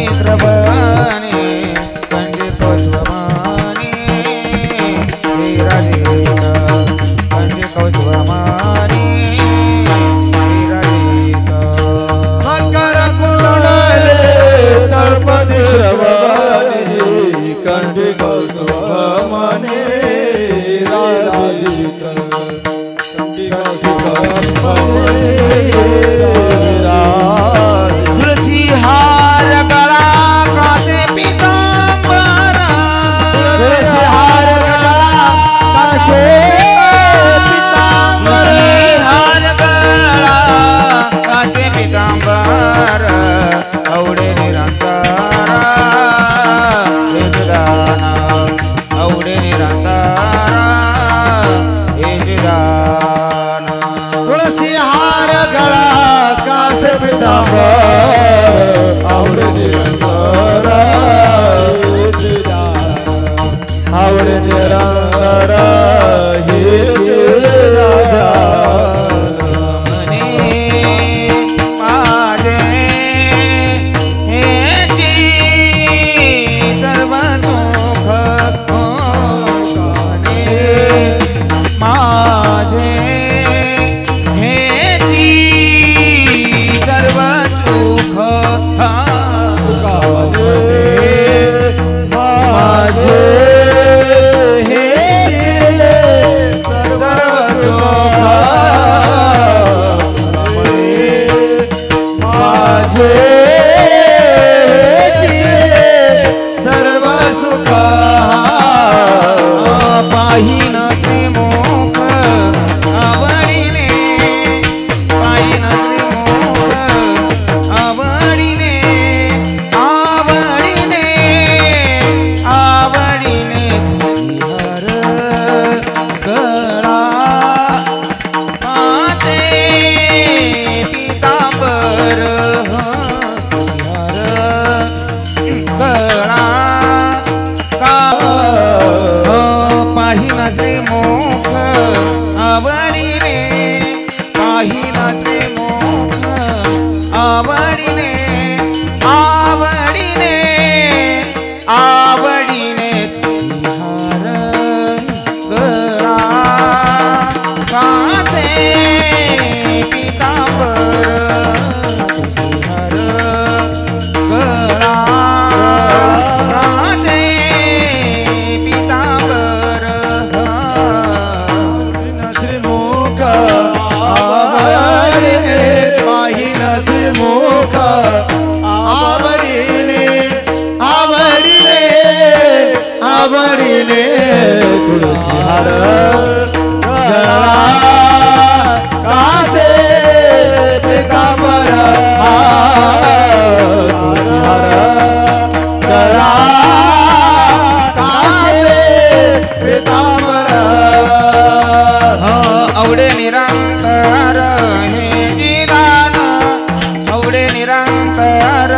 नेत्रबने कंडी कौस्तुभमाने विराजित कंडी कौस्तुभमाने विराजित मकर कुंडले तळपती शोभाने कंडी कौस्तुभमाने विराजित कंडी कौस्तुभमाने तुलसी हार गळा कासे पीतांबर तुलसी हार गळा कासे पीतांबर हार गळा कासे पीतांबर आवडे निरंतर हे दान आवडे निरंतर हे दान तुलसी हार गळा कासे पीतांबर आवडे निरंतर आवडे निरंतर हेच मने माझे हेची सर्व सुख काने माझे हेची सर्व सुख माझे सर्व सुख माझे सर्व सुख पाहिन त्रिमुख आवडीने पाहिन त्रिमुख आवडीने आवडीने आवडीने हर गळा माझे पीतांबर हर गळा पाहिन त्रिमुख आवडीने पाहिन त्रिमुख आवडीने आवडीने आवडीने हार गळा काचे पीतांबर हर गळा काचे पीतांबर श्रीमुख आवडीने पाहिन श्रीमुख आवडीने आवडीने आवडीने तुळसी हार गळा कासे पीतांबर तुळसी हार गळा कासे पीतांबर आवडे निरंतर हे जिदान आवडे निरंतर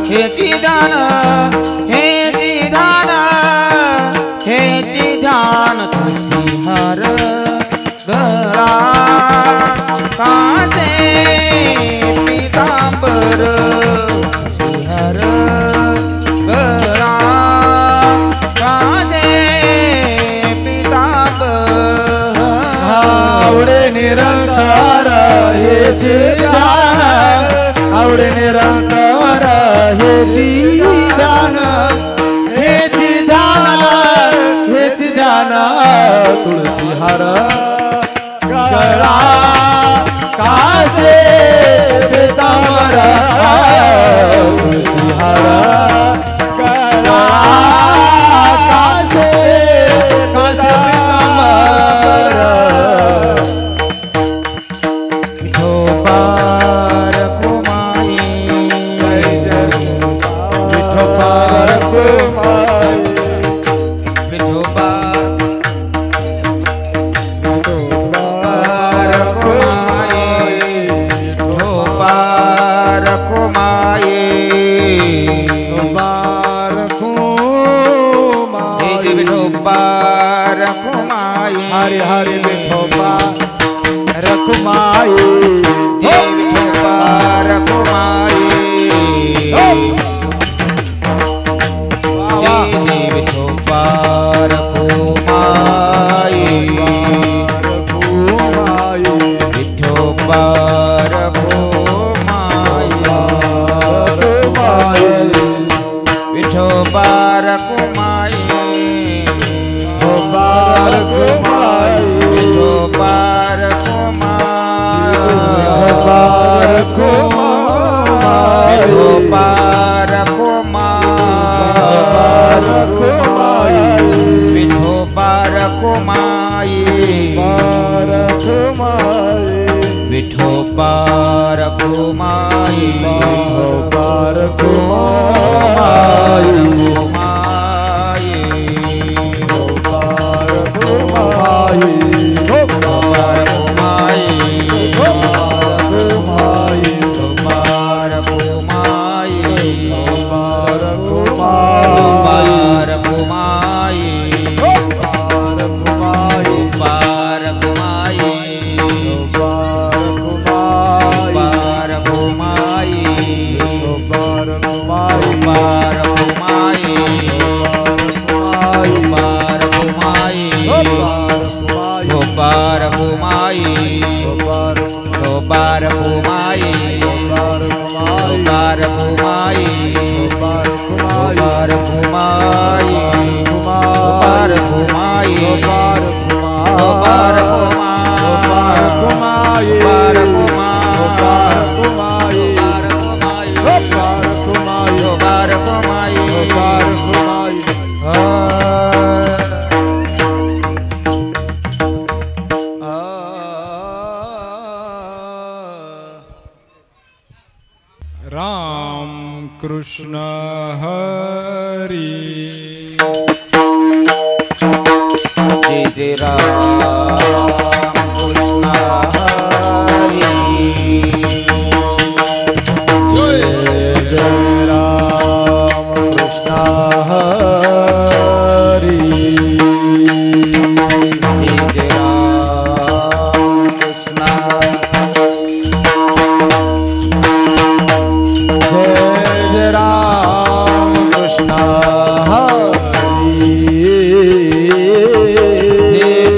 हे जिदान हे जिदान हे जिदान तुलसी हार गळा काचे पीतांबर हर गळा काचे पीतांबर आवडे निरंतर हेची दान आवडे निरंतर हेची दान हेची दान हेची दान तुळसी हार गळा कासे पीतांबर तुळसी हार गळा कासे कासे पीतांबर विठोबार कुमाई विठोबार कुमाई विठोबार हरे हरे विठोबा रखुमाई विठोबा रखुमाई कुमाई पार कुमाई पार कुमाई पार कुमाई पार कुमाई विठो पार कुमाई विठो पार कुमाई पार कुमाई पार कुमाई पार कुमाई पार कुमाई पार कुमाई पार कुमाई पार कुमाई पार राम कृष्ण हरी जय जय राम कृष्ण हरी जय जय राम कृष्ण हरी जय जय राम कृष्ण जय राम कृष्ण हरी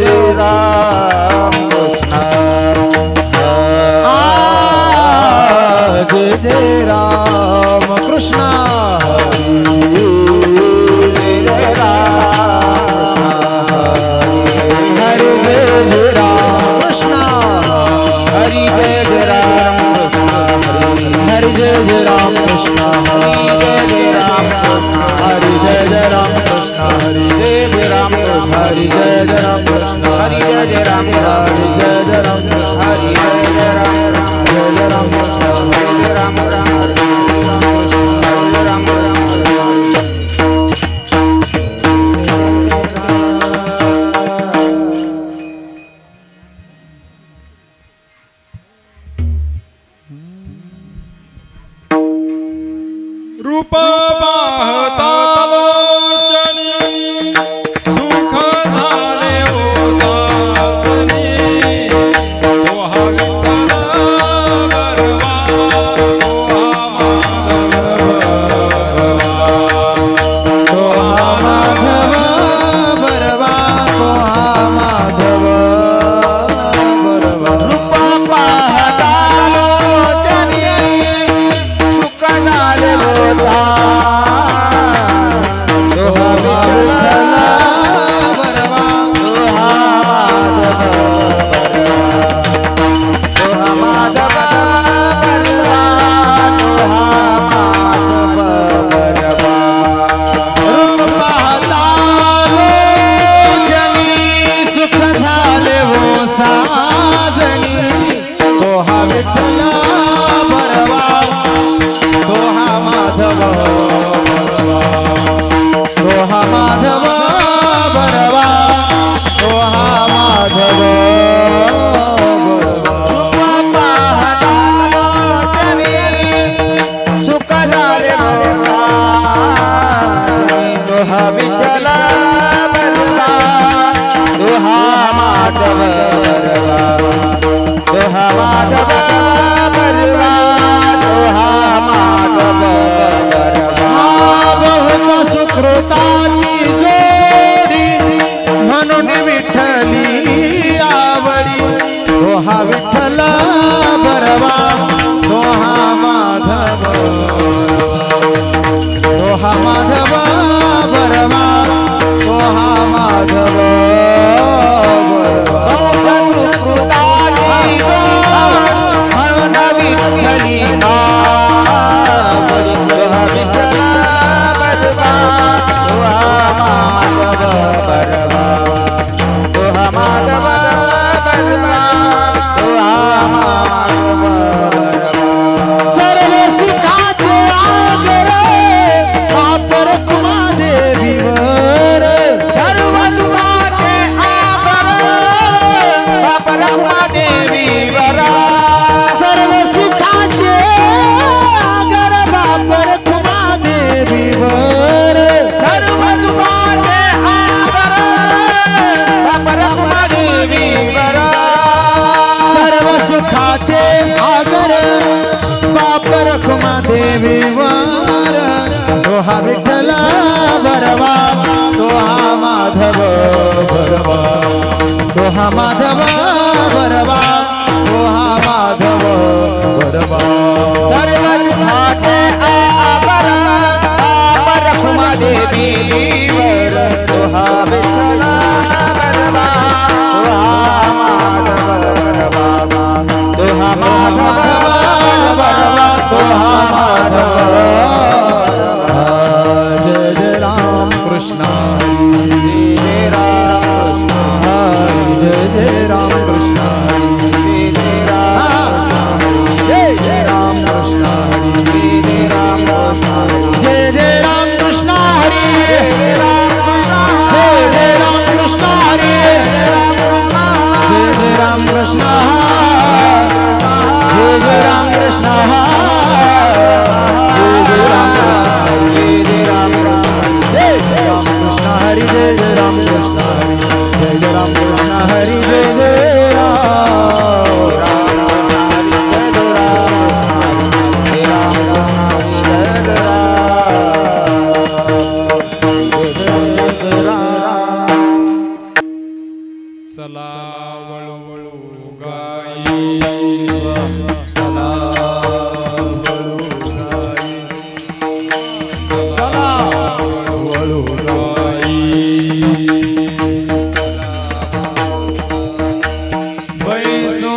जय राम कृष्ण जय जय राम कृष्ण हरी जय राम हरे जय जय राम कृष्ण हरि जय जय राम कृष्ण हरि जय जय राम कृष्ण हरि जय जय राम हरि जय जय राम कृष्ण हरि जय जय राम हरि जय जय राम कृष्ण हरि जय जय राम हरि जय जय राम कृष्ण हरि जय जय राम जय जय राम कृष्ण जय जय राम राम हरे राम कृष्ण हरे राम राम रूप पाहता लोचनी सुख झाले ओ सावनी दोहा विठ्ठल बरवा दोहा माधव बरवा दोहा माधव बरवा रूप पाहता लोचनी सुख झाले होता दोहा विठ्ठल बरवा दोहा माधव बरवा दोहा माधव बरवा रूप पाहता लोचनी सुख झाले हो साजनी दोहा विठ्ठल बरवा दोहा माधव बरवा दोहा माधव बरवा दोहा माधव बरवा पाहता लोचनी सुख झाले होता दोहा विठ्ठल बरवा दोहा माधव बरवा दोहा माधव बरवा दोहा माधव बरवा बहुत सुकृताची जोडी म्हणून विठ्ठली आवडी दोहा विठ्ठल बरवा दोहा माधव दोहा माधव बरवा विठ्ठल भरवा तो हा माधव भरवा तो हा माधव भरवा तो हा माधव भरवा सर्व सुखाचे आबर रखुमा देवीवर तो हा विठ्ठल भरवा तो हा माधव भरवा तो हा माधव भरवा तो हा माधव जय जय राम कृष्ण हरी जय राम कृष्ण हरी जय जय राम कृष्ण हरी जय जय राम कृष्ण हरी जय राम कृष्ण हरी जय जय राम कृष्ण हरी जय जय राम कृष्ण जय जय राम कृष्ण जय राम कृष्ण हरी जय जय राम कृष्ण हरी जय जय राम कृष्ण हरी जय जय चला वळू वळू गाई चला वळू गाई चला वळू बैसो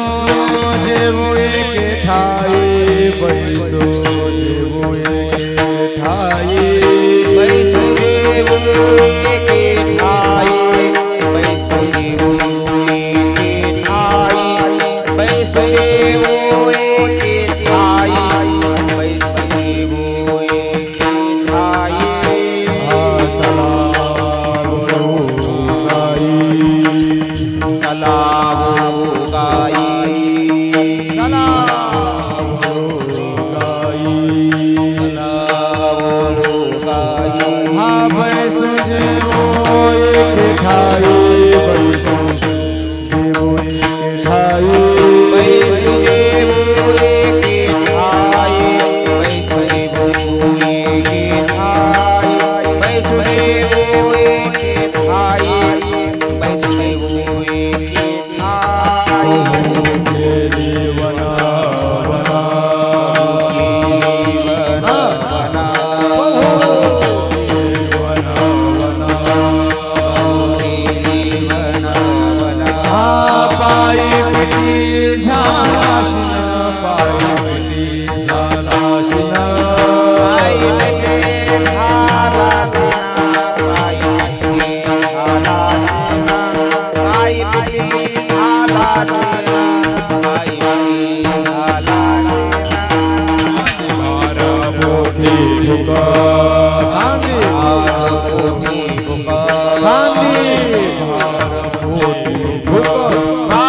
जेवो एके ठाई बैसो जेवो एके ठाई बैसो देवो एके ठाई बैसो देवो एके ठाई बैसो देवो एके ठाई बैसो देवो एके ठाई चला वळू गाई चला वळू गाई चला वळू गाई चला वळू गाई हा बैसो जेवो एके ठाई बैसो जेवो एके ठाई बैसो देवो एके ठाई बैसो देवो एके ठाई बैसो देवो एके ठाई बैसो देवो एके ठाई देवना वना जीवन वना देवना वना जीवन वना पायी पिटी झालाशिन पायी पिटी झालाशिन पायी पिटी झालाशिन पायी पिटी झालाशिन पायी पिटी झालाशिन पायी पिटी झालाशिन भार पोटी भुका गांधी पोटी भुका गांधी भार पोटी भुका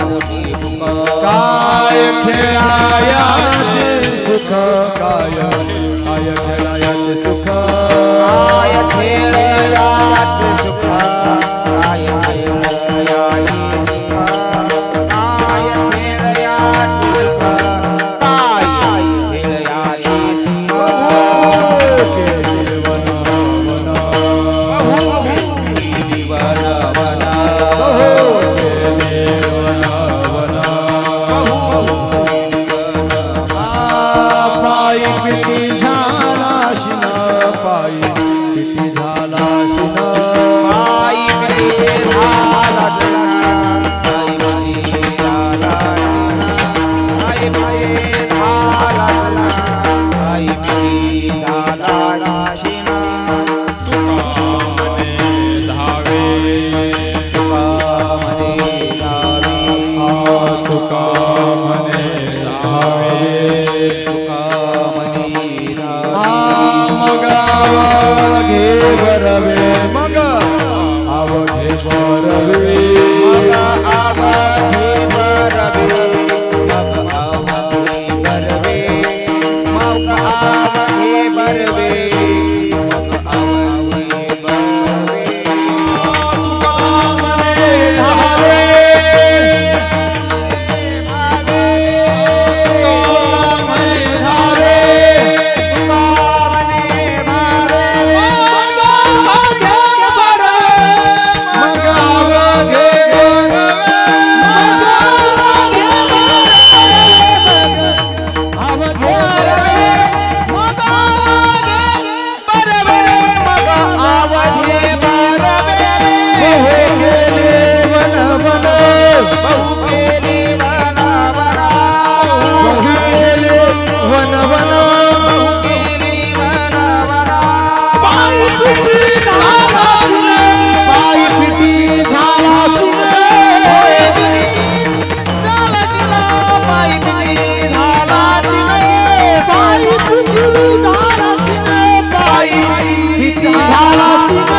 पोटी भुका काय खेळायाचे सुख काय काय खेळायाचे सुख काय खेळयाचे सुख काय खेळयाचे सुख काय खेळयाचे सुख काय खेळयाचे सुख जीवन वना पायी पिटी झालाशिन पायी पिटी झालाशिन पायी पिटी झालाशिन पायी पिटी झालाशिन पायी पिटी झालाशिन पायी पिटी झालाशिन तुका म्हणे धावे तुका म्हणे धावे मग आवघे बरवे मग आवघे बरवे मग आवघे बरवे मग आवघे बरवे मग आवघे बरवे मग आवघे बरवे तुका म्हणे धावे तुका म्हणे धावे तुका म्हणे बहु केली वना वना बहु केले वन वन बहु केली वना वना पायी पिटी झालाशीन पायी पिटी झालाशीन पायी पिटी झालाशीन पायी पिटी झालाशीन पायी पिटी झालाशीन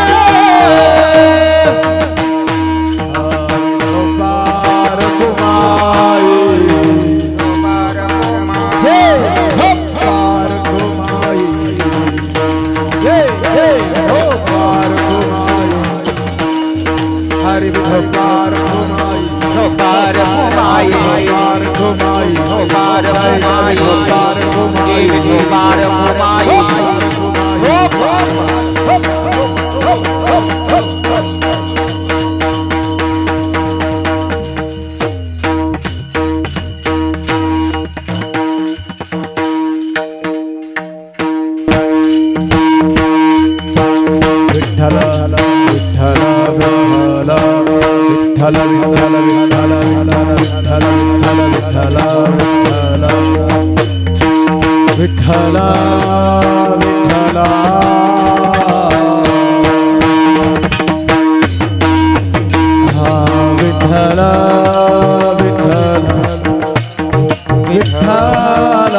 पार घुमाई जय हो पार घुमाई जय जय हो पार घुमाई हरि विठो पार घुमाई हो पार घुमाई पार घुमाई हो पार घुमाई हो पार घुमाई हो पार घुमाई हो पार विठ्ठल विठ्ठल विठ्ठल विठ्ठल विठ्ठल विठ्ठल विठ्ठल विठ्ठल विठ्ठल विठ्ठल हा विठ्ठल विठ्ठल विठ्ठल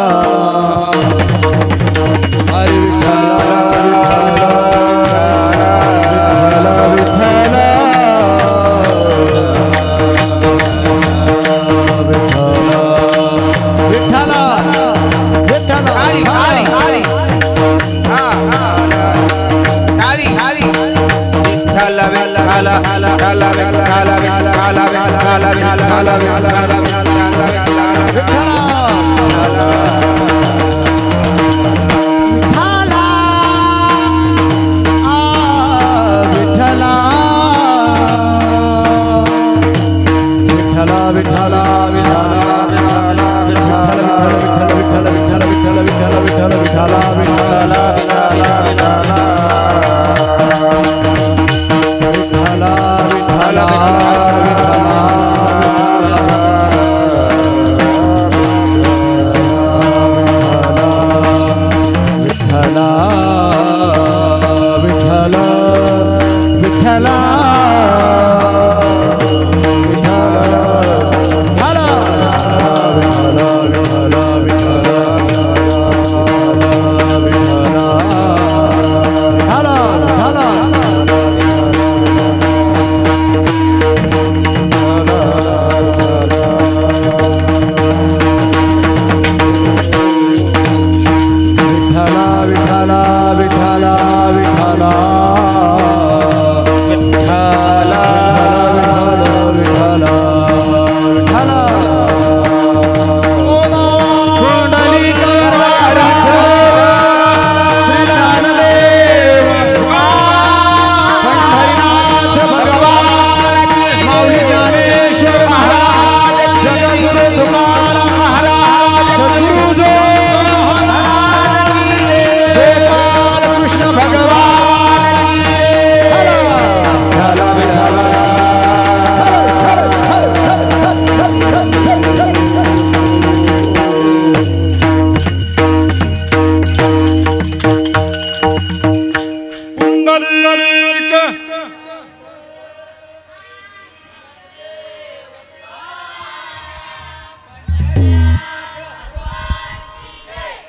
हरि विठ्ठल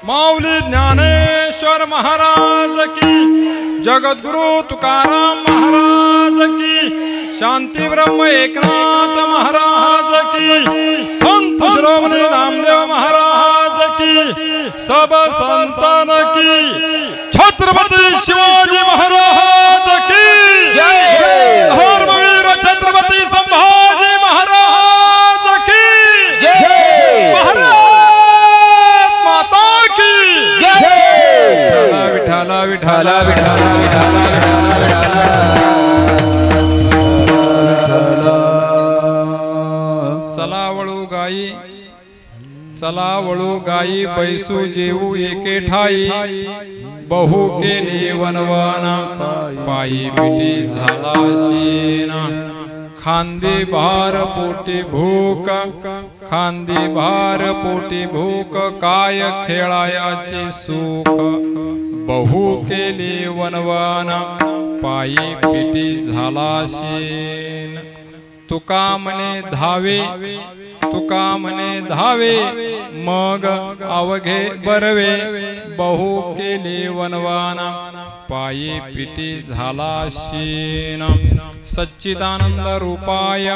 माऊली ज्ञानेश्वर महाराज की, जगद्गुरु तुकाराम महाराज की, शांती ब्रह्म एकनाथ महाराज की, संत शिरोमणी नामदेव महाराज की, सब संतान की, छत्रपति शिवाजी महाराज की, धर्मवीर छत्रपति संभाजी महाराज की, भारत माता की विठाला विठाला विठाला चला वळू गाई, चला वळू गाई, बैसू जेऊ एके ठाई, बहु केली वनवाना, पायी पिटी झाला शीना, खांदी भार पोटी भूक, खांदी भार पोटी भूक, काय खेळायाचे सुख, बहु केली वनवन, पायी पिटी झाला शीन. तुका म्हणे धावे, तुका म्हणे धावे, मग अवघे बरवे, बहु केली वनवन, पायी पिटी झाला शीन. सच्चिदानंद रूपाय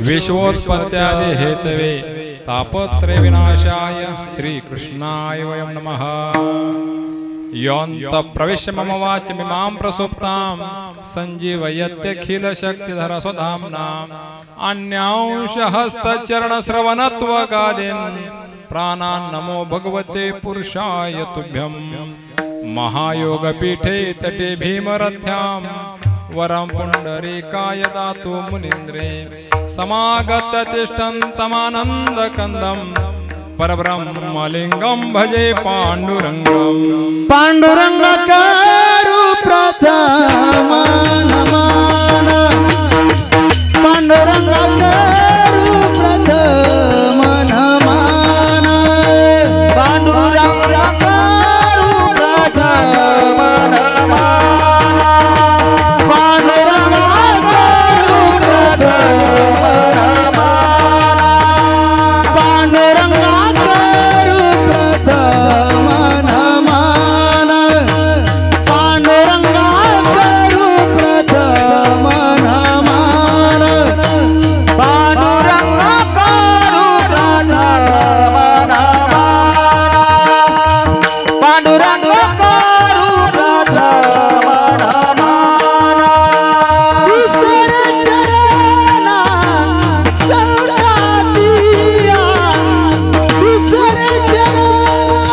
विश्वोत्पत्त्यादि हेतवे तापत्रय विनाशाय श्रीकृष्णाय वयं नमः. योऽन्त प्रविश्य मम वाचमिमां प्रसुप्तां सञ्जीवयत्यखिल शक्तिधर स्वधाम्ना. अन्यांश हस्तचरणश्रवणत्वगादीन् प्राणान् नमो भगवते पुरुषाय तुभ्यं. महायोगपीठे तटे भीमरथ्यां वरं पुण्डरीकाय दातु मुनीन्द्रे. समागत्य तिष्ठन्तमानन्दकन्दं परब्रह्मलिङ्गं भजे पाण्डुरङ्गम्. पांडुरंगाकारु प्रथम नमन, पांडुरंगाकारु प्रथम नमन, पांडुरंगाकारु प्रथम नमन, पांडुरंगाकारु प्रथम नमन, पांडुरंगाकारु प्रथम नमन, पांडुरंगाकारु प्रथम नमन, पांडुरंगाकारु प्रथम नमन, पांडुरंगाकारु प्रथम नमन. दुसर चरणा सौदाचिया, दुसर चरणा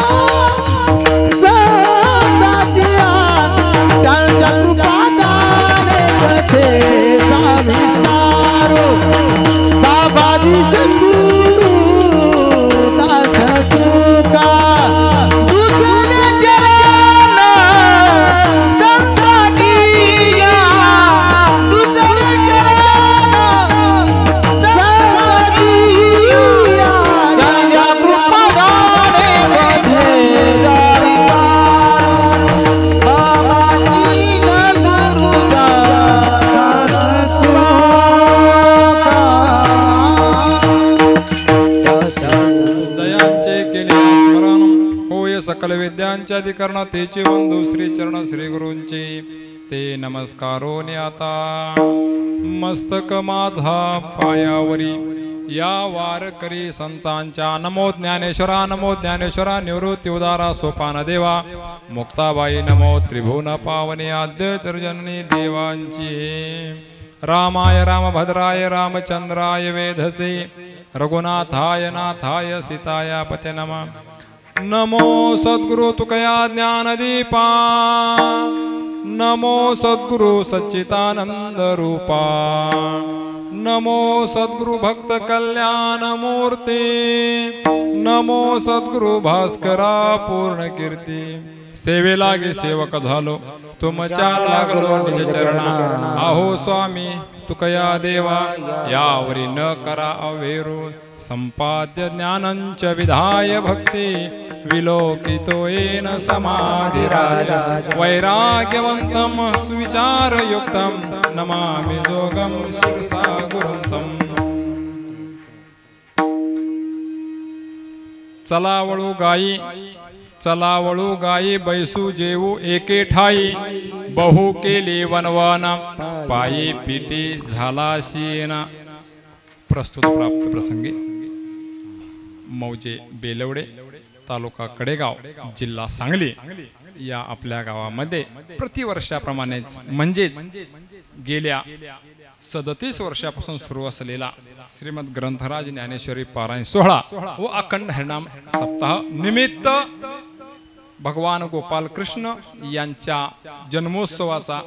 सौदाचिया, त्यांच्या कृपादाने कथेचा विस्तारो. बाबाजी सद्गुरु दास तुका, दुसर चरण संताकिया, दुसर चरण संताकिया, त्यांच्या कृपादाने कथेचा विस्तारो. बाबाजी सद्गुरु दास तुका. जयांचे केले स्मरण होय सकल विद्यांचे अधिकरण. तेचे बंधू श्री चरण श्री गुरूंचे ते नमस्कारो आता. मस्तक माझा पायावरी या वारकरी संतांच्या. नमो ज्ञानेश्वरा, नमो ज्ञानेश्वरा, निवृत्ती उदारा सोपान देवा. मुक्ताबाई नमो त्रिभुवन पावने आद्य तर्जननी देवांची. रामाय रामभद्राय रामचंद्राय वेधसे, रघुनाथाय नाथाय सीताय पते नमः. नमो सद्गुरु तुकया ज्ञानदीपा, नमो सद्गुरु सच्चिदानंद रूपा, नमो सद्गुरु भक्त कल्याण मूर्ती, नमो सद्गुरु भास्करा पूर्ण कीर्ती. सेवे लागे सेवक झालो तुमच्या लागलो निज चरणा. आहो स्वामी तुकया देवा यावरी न करा अवेरू. संपाद्य ज्ञानंच विधाय भक्ती, विलोकितो येन समाधिराजा. वैराग्यवंतं सुविचारयुक्तं नमामि जोगं शिरसा गुरुंतम. चला वळू गायी, चला वळू गायी, बैसू जेवू एके ठाई. बहु केली वनवन, पायी पिटी झाला शीन. प्रस्तुत प्राप्त प्रसंगी मौजे बेलवडे, तालुका कडेगाव, जिल्हा सांगली या आपल्या गावामध्ये प्रतिवर्षाप्रमाणेच म्हणजेच गेल्या 37 वर्षापासून सुरू असलेला श्रीमद ग्रंथराज ज्ञानेश्वरी पारायण सोहळा व अखंड हरिनाम सप्ताह निमित्त भगवान गोपाल कृष्ण यांच्या जन्मोत्सवाचा,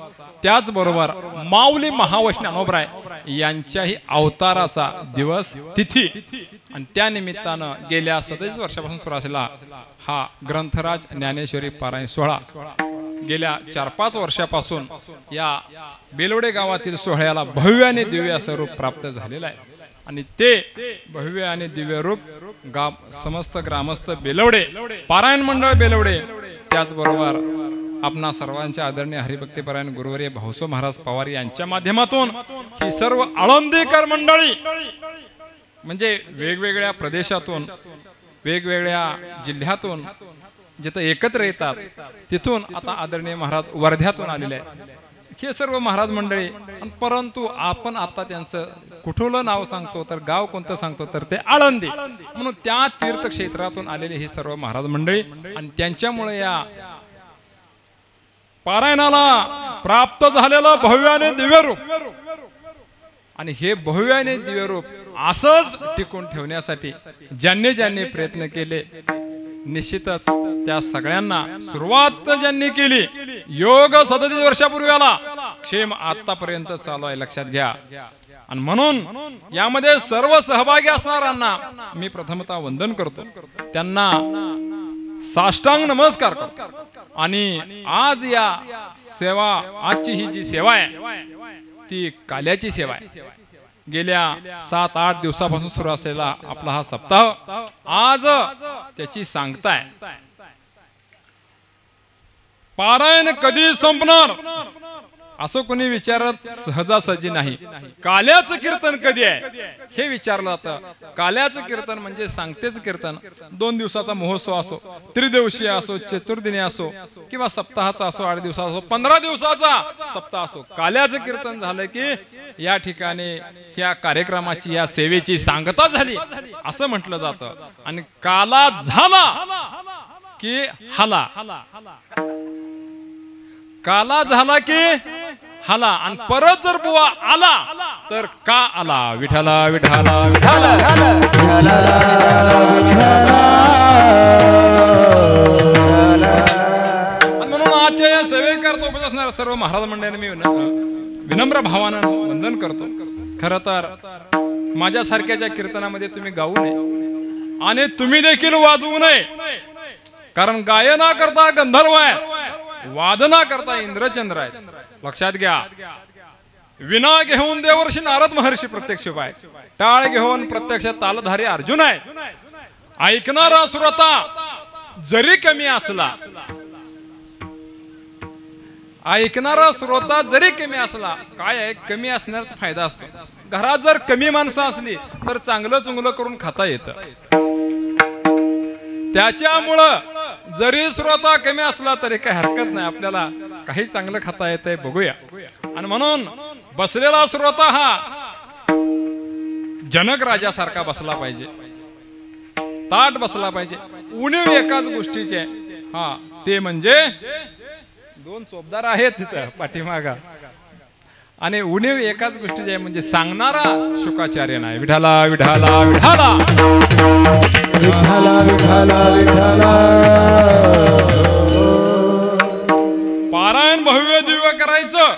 त्याचबरोबर माऊली महावैष्णवराय यांच्याही अवताराचा दिवस तिथी आणि त्या निमित्तानं गेल्या 37 वर्षापासून सुरू असलेला हा ग्रंथराज ज्ञानेश्वरी पारायण सोहळा गेल्या 4-5 वर्षापासून या बेलवडे गावातील सोहळ्याला भव्य आणि दिव्य असं रूप प्राप्त झालेलं आहे आणि ते भव्य आणि दिव्य रूप समस्त ग्रामस्थ बेलवडे, पारायण मंडळ बेलवडे, त्याचबरोबर आपणा सर्वांच्या आदरणीय हरिभक्तीपरायण गुरुवर्य भाऊसो महाराज पवार यांच्या माध्यमातून ही सर्व आळंदीकर मंडळी म्हणजे वेगवेगळ्या प्रदेशातून, वेगवेगळ्या जिल्ह्यातून जिथं एकत्र येतात तिथून आता आदरणीय महाराज वर्ध्यातून आलेले आहेत. हे सर्व महाराज मंडळी, परंतु आपण आता त्यांचं कुठलं नाव सांगतो तर गाव कोणतं सांगतो तर ते आळंदी, म्हणून त्या तीर्थक्षेत्रातून आलेले ही सर्व महाराज मंडळी आणि त्यांच्यामुळे या पारायणाला प्राप्त झालेलं भव्य आणि दिव्य रूप आणि हे भव्य आणि दिव्य रूप असंच टिकून ठेवण्यासाठी ज्यांनी ज्यांनी प्रयत्न केले निश्चितच त्या सगळ्यांना सुरुवात ज्यांनी केली योग 37 वर्षापूर्वी आला, क्षेम आतापर्यंत चालू आहे, लक्षात घ्या. आणि म्हणून यामध्ये सर्व सहभागी असणाऱ्यांना मी प्रथमतः वंदन करतो, त्यांना साष्टांग नमस्कार करतो. आणि आज या सेवा, आजची ही जी सेवा आहे ती काल्याची सेवा आहे. गेल्या 7-8 दिवसापासून सुरू असलेला आपला हा सप्ताह आज त्याची सांगताय. पारायण कधी संपणार असं कोणी विचारत सहजासहजी नाही. काल्याचं कीर्तन कधी आहे हे विचारलं जातं. काल्याचं कीर्तन म्हणजे सांगतेच कीर्तन 2 दिवसाचा महोत्सव असो, त्रिदिवसीय असो, चतुर्दिनी असो किंवा सप्ताहाचा असो, 8 दिवसाचा असो, 15 दिवसाचा सप्ताह असो, काल्याचं कीर्तन झालं की या ठिकाणी ह्या कार्यक्रमाची, या सेवेची सांगता झाली असं म्हटलं जातं. आणि काला झाला की हाला, काला झाला की हाला, आणि परत जर बुवा आला तर का आला. विठाला विठाला विठाला. म्हणून आजच्या या सेवेकरता उपस्थित असणाऱ्या सर्व महाराज मंडळींना मी विनम्र भावानं वंदन करतो. खर तर माझ्यासारख्याच्या कीर्तनामध्ये तुम्ही गाऊ नये आणि तुम्ही देखील वाजवू नये, कारण गायना करता गंधर्व आहे, वादना करता इंद्रचंद्र आहे. लक्षात घ्या. विना घेऊन देवर्षी नारद महर्षी प्रत्यक्ष पाय, टाळ घेऊन प्रत्यक्ष तालधारी अर्जुन आहे. ऐकणारा श्रोता जरी कमी असला, ऐकणारा श्रोता जरी कमी असला, काय आहे कमी असण्याचा फायदा असतो. घरात जर कमी माणसं असली तर चांगलं चुंगलं करून खाता येतं. त्याच्यामुळं जरी श्रोता कमी असला तरी काही हरकत नाही, आपल्याला काही चांगलं खाता येतंय बघूया. आणि म्हणून बसलेला श्रोता हा जनक राजासारखा बसला पाहिजे, ताट बसला पाहिजे. उणीव एकाच गोष्टीचे हा, ते म्हणजे 2 चोपदार आहेत तिथं पाठीमागा, आणि उणीव एकाच गोष्टीचे आहे म्हणजे सांगणारा शुकाचार्य नाही. विठाला विठाला विठाला विठाला विठाला विठाला. पारायण भव्य दिव्य करायचं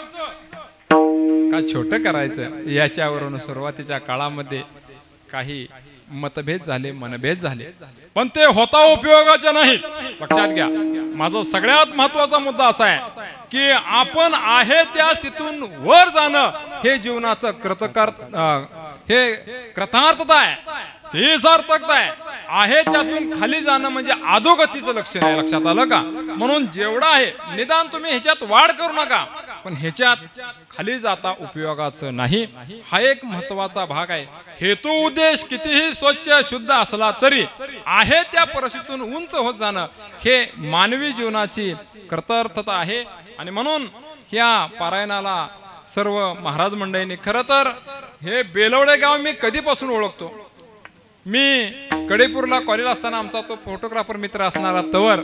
का छोटं करायचं याच्यावरून सुरुवातीच्या काळामध्ये काही मतभेद झाले, मनभेद झाले, पण ते होता उपयोगाचे नाही. लक्षात घ्या. माझा सगळ्यात महत्वाचा मुद्दा असा आहे की आपण आहे त्या स्थितीतून वर जाणं हे जीवनाचं हे कृतार्थता आहे, ती सार्थकता आहे. त्यातून खाली जाणं म्हणजे अधोगतीचं लक्षण आहे. लक्षात आलं का. म्हणून जेवढं आहे निदान तुम्ही ह्याच्यात वाढ करू नका, पण ह्याच्यात खाली जाता उपयोगाचं नाही. हा एक महत्वाचा भाग आहे. हेतू उद्देश कितीही स्वच्छ शुद्ध असला तरी आहे त्या परिस्थितीतून उंच होत जाणं हे मानवी जीवनाची कृतार्थता आहे. आणि म्हणून ह्या पारायणाला सर्व महाराज मंडळींनी, खरं तर हे बेलवडे गाव मी कधीपासून ओळखतो. मी कडेपूरला कॉलेज असताना आमचा तो फोटोग्राफर मित्र असणारा तवर,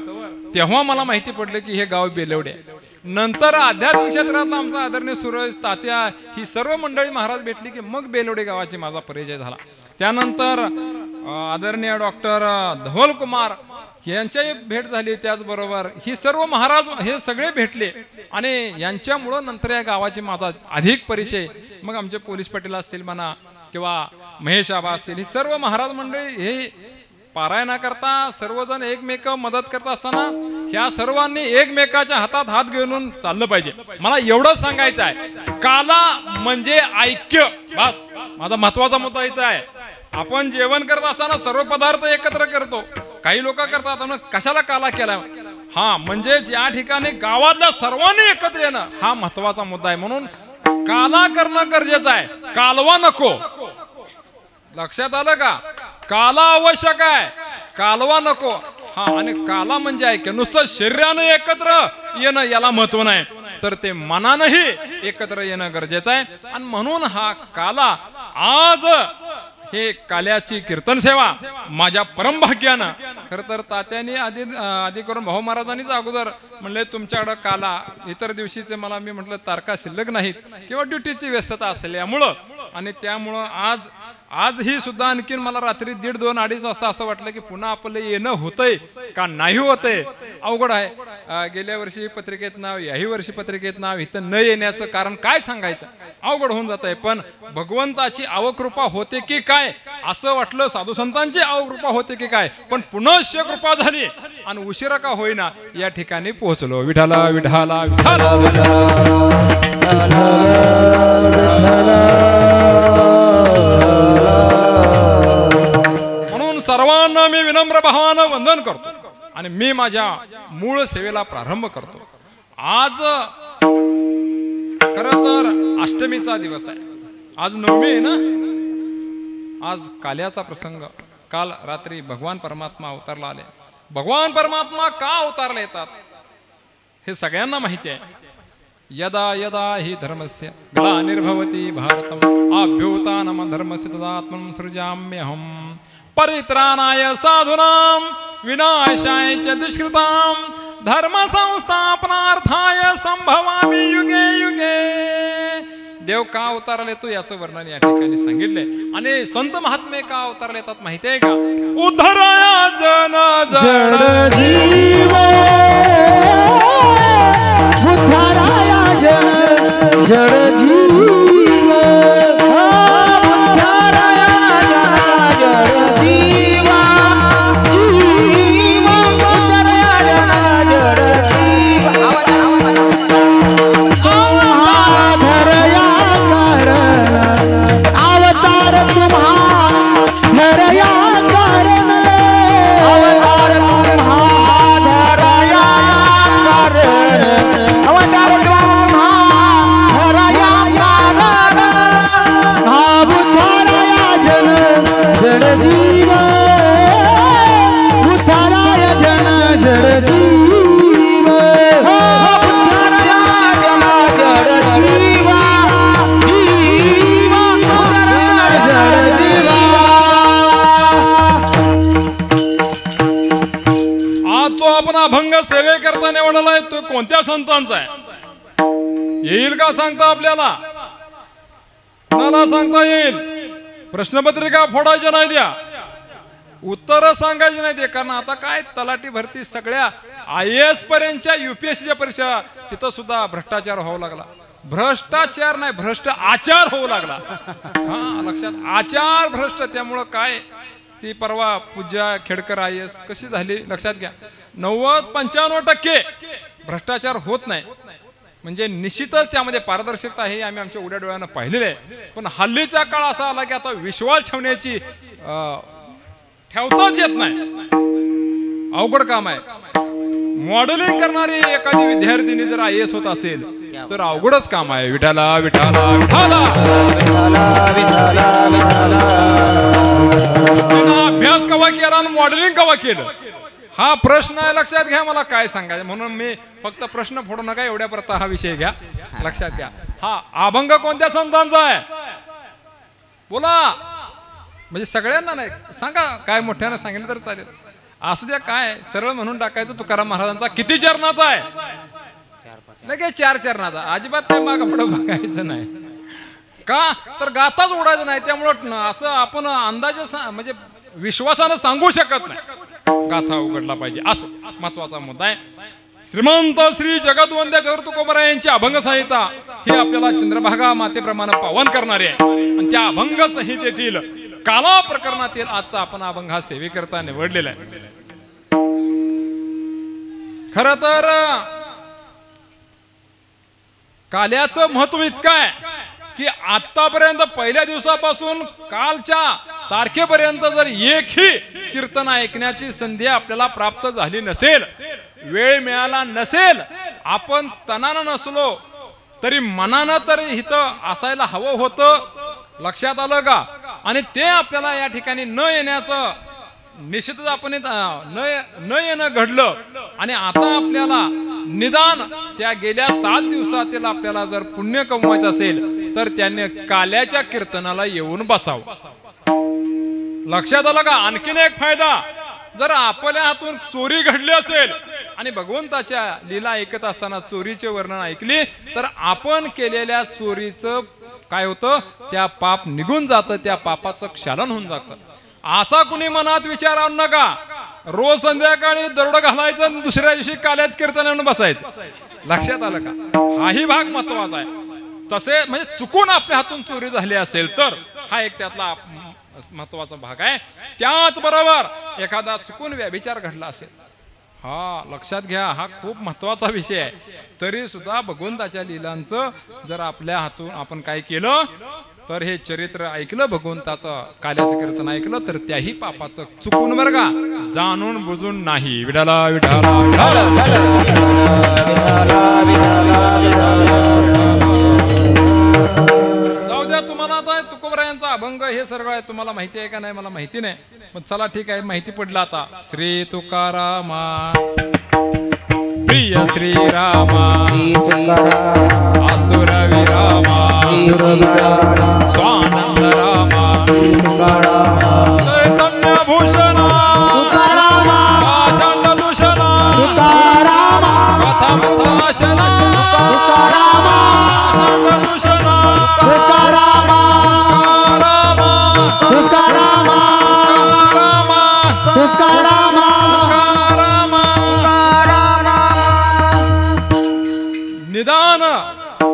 तेव्हा मला माहिती पडलं की हे गाव बेलवडे. नंतर आध्यात्मिक क्षेत्रातला आमचा आदरणीय सूरज तात्या ही सर्व मंडळी महाराज भेटली की मग बेलवडे गावाची माझा परिचय झाला. त्यानंतर आदरणीय डॉक्टर धवल कुमार यांच्याही भेट झाली. त्याचबरोबर ही सर्व महाराज हे सगळे भेटले आणि यांच्यामुळं नंतर या गावाची माझा अधिक परिचय. मग आमचे पोलीस पाटील असतील म्हणा किंवा महेश आबा असतील, ही सर्व महाराज मंडळी हे पारायणा करता सर्वजण एकमेक मदत करत असताना ह्या सर्वांनी एकमेकाच्या हातात हात घेऊन चाललं पाहिजे. मला एवढंच सांगायचं आहे, काला म्हणजे ऐक्य. बस माझा महत्वाचा मुद्दा इथं आहे. आपण जेवण करत असताना सर्व पदार्थ एकत्र करतो, काही लोक करतात म्हणून कशाला काला केला. हा म्हणजेच या ठिकाणी गावातल्या सर्वांनी एकत्र येणं हा महत्वाचा मुद्दा आहे. म्हणून काला करणं गरजेचं आहे, कालवा नको. लक्षात आलं का? काला आवश्यक आहे, कालवा नको. हा आणि काला म्हणजे ऐक्य. नुसतं शरीरानं एकत्र येणं याला महत्व नाही, तर ते मनानंही एकत्र येणं गरजेचं आहे. आणि म्हणून हा काला आज हे काल्याची कीर्तन सेवा माझ्या परमभाग्यानं खर तर तात्यांनी आधी करून भाऊ महाराजांनीच अगोदर म्हणले तुमच्याकडं काला. इतर दिवशीचे मला मी म्हटलं तारखा शिल्लक नाहीत किंवा ड्युटीची व्यस्तता असल्यामुळं आणि त्यामुळं आज ही सुद्धा आणखीन मला रात्री 1:30, 2, 2:30 वाजता असं वाटलं की पुन्हा आपलं येणं होतंय का नाही होतंय. अवघड आहे. गेल्या वर्षी पत्रिकेत नाव, याही वर्षी पत्रिकेत नाव, इथं न येण्याचं कारण काय सांगायचं, अवघड होऊन जात आहे. पण भगवंताची अवकृपा होते की काय असं वाटलं, साधू संतांची अवकृपा होते की काय, पण पुनश्च कृपा झाली आणि उशिरा का होईना या ठिकाणी पोहोचलो. विठाला विठाला विठाला. म्हणून सर्वांना मी विनम्र भावानं वंदन करतो आणि मी माझ्या मूळ सेवेला प्रारंभ करतो. आज खर तर अष्टमीचा दिवस आहे, आज नवमी आहे ना. आज काल्याचा प्रसंग. काल रात्री भगवान परमात्मा अवतारला आले. भगवान परमात्मा का अवतारला येतात हे सगळ्यांना माहिती आहे. यदा यदा हि धर्मस्य ग्लानिर्भवति भारतम् अभ्युत्थानं धर्मस्य तदात्मनं सृजाम्यहम् परित्राणाय साधूनां विनाशाय च दुष्कृतां धर्म संस्थापनार्थाय संभवामि युगे युगे. देव का अवतारला येतो याचं वर्णन या ठिकाणी सांगितले. आणि संत महात्मे का अवतारला येतात माहिती आहे का? उद्धराया जन जड जीव, उद्धाराया जन जड जीव, उद्धाराया जन जड जीव, जीव उद्धाराया जन जड जीव. अवतार तुम्हा धरया कारण, अवतार तुम्हा धरया कारण, अवतार तुम्हा धरया कारण. हा उद्धाराया जन जड जीव, उद्धाराया जन जड जीव, उद्धाराया जन जड जीव, जीव उद्धाराया जड जीव. आज जो आपण अभंग सेवे करता निवडलाय तो कोणत्या संतांचा आहे? येईल का सांगता आपल्याला? कोणाला सांगता येईल? प्रश्नपत्रिका फोडायच्या नाही द्या, उत्तर सांगायची नाही ते. कारण आता काय तलाठी भरती सगळ्या IAS पर्यंतच्या UPSCच्या परीक्षा तिथं सुद्धा भ्रष्टाचार व्हावा लागला. भ्रष्टाचार नाही, भ्रष्ट आचार होऊ लागला. हा लक्षात, आचार भ्रष्ट. त्यामुळं काय ती परवा पूजा खेडकर IAS कशी झाली लक्षात घ्या. 90-95% भ्रष्टाचार होत नाही. म्हणजे निश्चितच त्यामध्ये पारदर्शकता आहे, आम्ही आमच्या उड्या डोळ्यानं पाहिलेलं आहे. पण हल्लीचा काळ असा आला की आता विश्वास ठेवण्याची ठेवताच येत नाही. अवघड काम आहे. मॉडेलिंग करणारी एखादी विद्यार्थिनी जर IAS होत असेल तर अवघडच काम आहे. विठाला विठाला विठाला. अभ्यास कवा केला आणि मॉडेलिंग कवा केलं हा प्रश्न आहे. लक्षात घ्या. मला काय सांगायचं म्हणून मी फक्त प्रश्न फोडू नका एवढ्या परता हा विषय घ्या. लक्षात घ्या. हा अभंग कोणत्या संतांचा आहे बोला. म्हणजे सगळ्यांना नाही सांगा, काय मोठ्यानं सांगितलं तर चालेल. असू द्या, काय सरळ म्हणून टाकायचं. तुकाराम महाराजांचा किती चरणाचा आहे? लगेच 4 चरणाचा. अजिबात काय मागं पुढं बघायचं नाही. का तर गाताच उडायचं नाही. त्यामुळं असं आपण अंदाजे म्हणजे विश्वासानं सांगू शकत नाही. गाथा उघडला पाहिजे. असो महत्वाचा मुद्दा आहे. श्रीमंत श्री जगद्वंद्य चतुर्थ तुकोबरा यांची अभंग संहिता ही आपल्याला चंद्रभागा मातेप्रमाणे पावन करणारी आहे. आणि त्या अभंग संहितेतील काला प्रकरणातील आजचा आपण अभंग हा सेवेकरता निवडलेला आहे. खर तर काल्याचं महत्व इतकं आहे की आतापर्यंत पहिल्या दिवसापासून कालच्या तारखेपर्यंत जर एकही कीर्तन ऐकण्याची संधी आपल्याला प्राप्त झाली नसेल, वेळ मिळाला नसेल, आपण तनानं नसलो तरी मनानं तरी इथं असायला हवं होतं. लक्षात आलं का? आणि ते आपल्याला या ठिकाणी न येण्याचं निश्चितच आपण न येणं घडलं. आणि आता आपल्याला निदान त्या गेल्या 7 दिवसातील आपल्याला जर पुण्य कमवायचं असेल तर त्याने काल्याच्या कीर्तनाला येऊन बसावं. लक्षात आलं का? आणखीन एक फायदा, जर आपल्या हातून चोरी घडली असेल आणि भगवंताच्या लीला ऐकत असताना चोरीचे वर्णन ऐकली तर आपण केलेल्या चोरीचं काय होतं, त्या पाप निघून जातं, त्या पापाचं क्षालन होऊन जातं. असा कुणी मनात विचार आणू नका. रोज संध्याकाळी दरोड घालायचं आणि दुसऱ्या दिवशी काल्याच कीर्तनानं बसायचं. लक्षात आलं का? हाही भाग महत्वाचा आहे. तसे म्हणजे चुकून आपल्या हातून चोरी झाली असेल तर हा एक त्यातला महत्वाचा भाग आहे. त्याचबरोबर एखादा चुकून व्यभिचार घडला असेल, हा लक्षात घ्या, हा खूप महत्वाचा विषय आहे. तरी सुद्धा भगवंताच्या लीलांचं जर आपल्या हातून आपण काय केलं तर हे चरित्र ऐकलं, भगवंताचं काल्याचं कीर्तन ऐकलं तर त्याही पापाचं चुकून बरं का, जाणून बुजून नाही. विठाला विठाला जाऊ द्या. तुम्हाला आता तुकोबरायांचा अभंग हे सगळं आहे, तुम्हाला माहिती आहे का नाही मला माहिती नाही, पण चला ठीक आहे, माहिती पडलं आता. श्री तुकारामा प्रिय श्रीरामा असुर विरामा स्वानंद रामा चैतन्य भूषण पाषांड दूषण कथामथाशन पाषांड दूषण निदान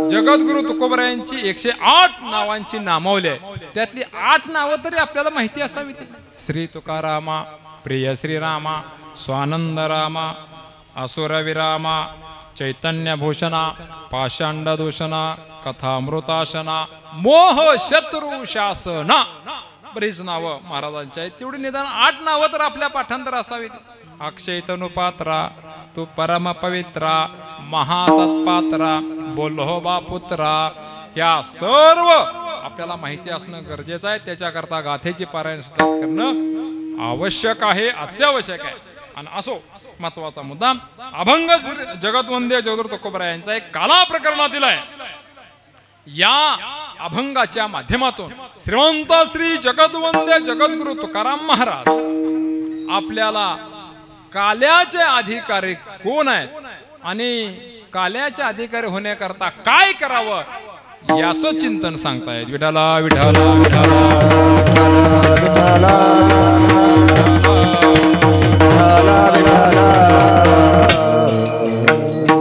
जगद्गुरु तुकोबरायांची 108 नावांची नामावली आहे, त्यातली 8 नावं तरी आपल्याला माहिती असावी. श्री तुकारामा प्रिय श्रीरामा स्वानंद रामा असुर विरामा चैतन्य भूषणा पाषांड दूषणा कथामृताशना मोह शत्रू शासना. बरीच नावं महाराजांची आहेत, तेवढी निदान 8 नावं तर आपल्या पाठांतर असावीत. अक्षय तनुपात्रा तू परम पवित्रा महासत्पात्रा बोल्होबा पुत्रा, या सर्व आपल्याला माहिती असणं गरजेचं आहे. त्याच्याकरता गाथेची पारायण सुद्धा करणं आवश्यक आहे, अत्यावश्यक आहे. आणि असो महत्वाचा मुद्दा अभंग जगतवंद्य जगद्गुरु तुकोबरायांचा एक काला प्रकरणातील आहे. या अभंगाच्या माध्यमातून श्रीमंत श्री जगतवंद्य जगद्गुरु तुकाराम महाराज आपल्याला काल्याचे अधिकारी कोण आहेत आणि काल्याचे अधिकारी होण्याकरता काय करावं याचं चिंतन सांगतायत. विठाला विठाला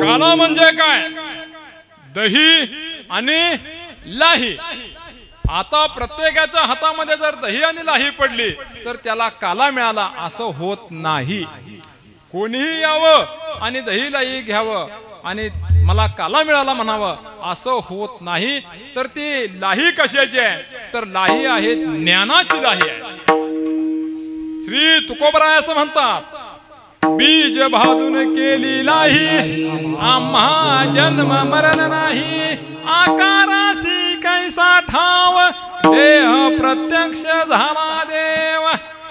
काला म्हणजे काय? दही आणि लाही. आता प्रत्येकाच्या हातामध्ये जर दही आणि लाही पडली तर त्याला काला मिळाला असं होत नाही. कोणीही यावं आणि दही लाही घ्यावं आणि मला काला मिळाला म्हणावं असं होत नाही. तर ती लाही कशाची आहे? तर लाही आहे ज्ञानाची लाही आहे. श्री तुकोबराय असं म्हणतात, बीज भाजून केली लाही आम्हा जन्म मरण नाही, आकारासी कैसा ठाव देह प्रत्यक्ष झाला देव.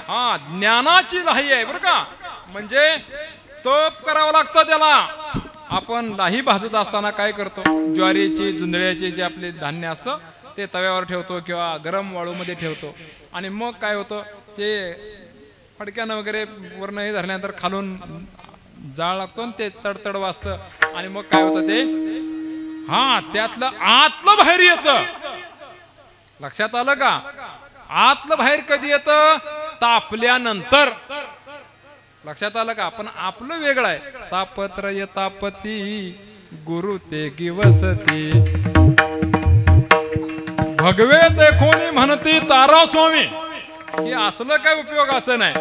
हा ज्ञानाची लाही आहे बरं का. म्हणजे तप करावं लागतं त्याला. आपण लाही भाजत असताना काय करतो, ज्वारीची जुंधळ्याची जे आपले धान्य असतं ते तव्यावर ठेवतो किंवा गरम वाळूमध्ये ठेवतो आणि मग काय होतं ते फडक्यानं वगैरे वरनं हे धरल्यानंतर खालून जाळ लागतो आणि ते तडतड वाजतं आणि मग काय होतं ते हा त्यातलं आतलं बाहेर येतं. लक्षात आलं का? आतलं बाहेर कधी येतं? तापल्यानंतर. लक्षात आलं का? पण आपलं वेगळं आहे. तापत्रय तापती गुरु ते गिवसती भगवे ते कोणी म्हणती तारा स्वामी. हे असलं काय उपयोगाचं नाही.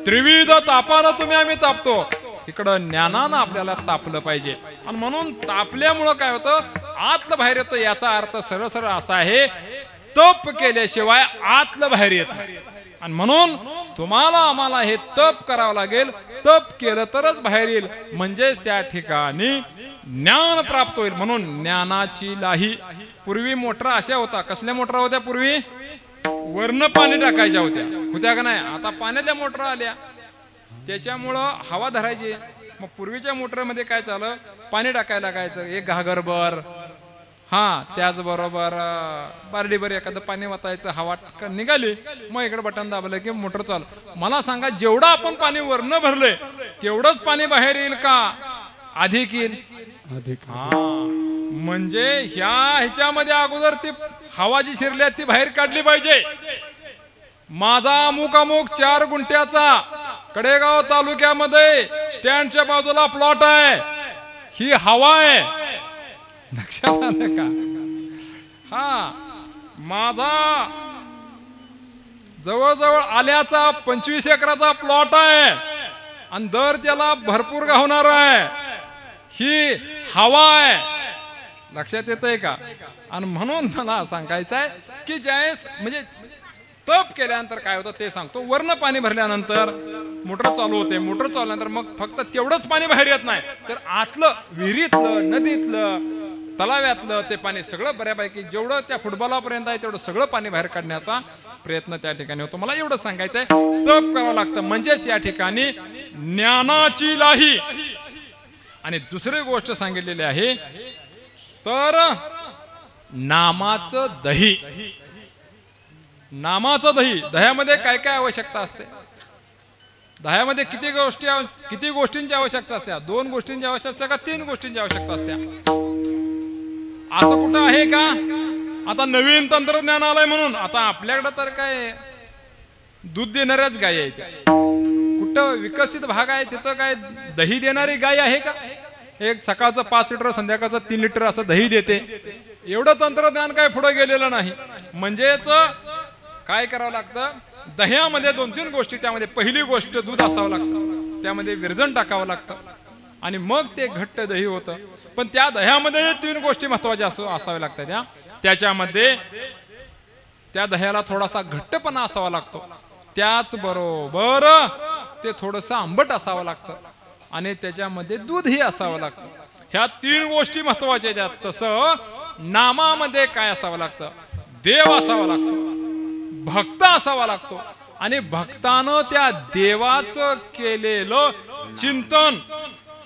त्रिविध तापानं तुम्ही आम्ही तापतो, इकडं ज्ञानानं आपल्याला तापलं पाहिजे. आणि म्हणून तापल्यामुळं काय होतं, आतलं बाहेर येतं. याचा अर्थ सरळ सरळ असा आहे, तप केल्याशिवाय आतलं बाहेर येत नाही. आणि म्हणून तुम्हाला आम्हाला हे तप करावं लागेल. तप केलं तरच बाहेर येईल, म्हणजेच त्या ठिकाणी ज्ञान प्राप्त होईल. म्हणून ज्ञानाची लाही. पूर्वी मोटरा अशा होता. कसल्या मोटरा होत्या पूर्वी? वरनं पाणी टाकायच्या होत्या का नाही? आता पाण्याच्या मोटरा आल्या, त्याच्यामुळं हवा धरायची. मग पूर्वीच्या मोटरमध्ये काय चालं, पाणी टाकायला लागायचं एक घागरभर. हा, त्याचबरोबर बारडीभर एखादं पाणी वाचायचं, हवा निघाली, मग इकडे बटन दाबलं की मोटर चालू. मला सांगा, जेवढं आपण पाणी वरनं भरलंय तेवढंच पाणी बाहेर येईल का अधिक येईल? हा, म्हणजे ह्याच्यामध्ये अगोदर ती हवा जी शिरली ती बाहेर काढली पाहिजे. माझा अमुक 4 गुंठ्याचा कडेगाव तालुक्यामध्ये स्टँडच्या बाजूला प्लॉट आहे, ही हवा आहे. लक्षात आलं का? हा, माझा जवळजवळ आल्याचा 25 एकराचा प्लॉट आहे आणि दर त्याला भरपूर गावणार आहे, ही हवा आहे. लक्षात येतंय का? आणि म्हणून मला सांगायचं आहे की ज्यावेळेस म्हणजे तप केल्यानंतर काय होतं ते सांगतो. वरनं पाणी भरल्यानंतर मोटर चालू होते. मोटर चालल्यानंतर मग फक्त तेवढंच पाणी बाहेर येत नाही, तर आतलं विहिरीतलं, नदीतलं, तलाव्यातलं ते पाणी सगळं बऱ्यापैकी जेवढं त्या फुटबॉलापर्यंत आहे तेवढं सगळं पाणी बाहेर काढण्याचा प्रयत्न त्या ठिकाणी होतो. मला एवढं सांगायचं आहे, तप करावं लागतं. म्हणजेच या ठिकाणी ज्ञानाची लाही. आणि दुसरी गोष्ट सांगितलेली आहे, तर नामाचं दही. नामाचं दही. दह्यामध्ये काय काय आवश्यकता असते? दह्यामध्ये किती गोष्टींची आवश्यकता असते? 2 गोष्टींची आवश्यकता का 3 गोष्टींची आवश्यकता असते? असं कुठं आहे का? आता नवीन तंत्रज्ञान आलंय म्हणून आता आपल्याकडे तर काय दूध देणाऱ्याच गाय आहेत. कुठं विकसित भाग आहे तिथं काय दही देणारी गाय आहे का? एक सकाळचं 5 लिटर, संध्याकाळचं 3 लिटर असं दही देते. एवढं तंत्रज्ञान काय पुढे गेलेलं नाही. म्हणजेच काय करावं लागतं, दह्यामध्ये 2-3 गोष्टी. त्यामध्ये पहिली गोष्ट दूध असावं लागतं, त्यामध्ये विरजण टाकावं लागतं आणि मग ते घट्ट दही होतं. पण त्या दह्यामध्ये 3 गोष्टी महत्वाच्या असाव्या लागतात. त्याच्यामध्ये त्या दह्याला थोडासा घट्टपणा असावा लागतो, त्याचबरोबर ते थोडंसं आंबट असावं लागतं आणि त्याच्यामध्ये दूधही असावं लागतं. ह्या 3 गोष्टी महत्वाच्या आहेत. तसं नामामध्ये काय असावं लागतं? देव असावा लागतो, भक्त असावा लागतो आणि भक्तानं त्या देवाचं केलेलं चिंतन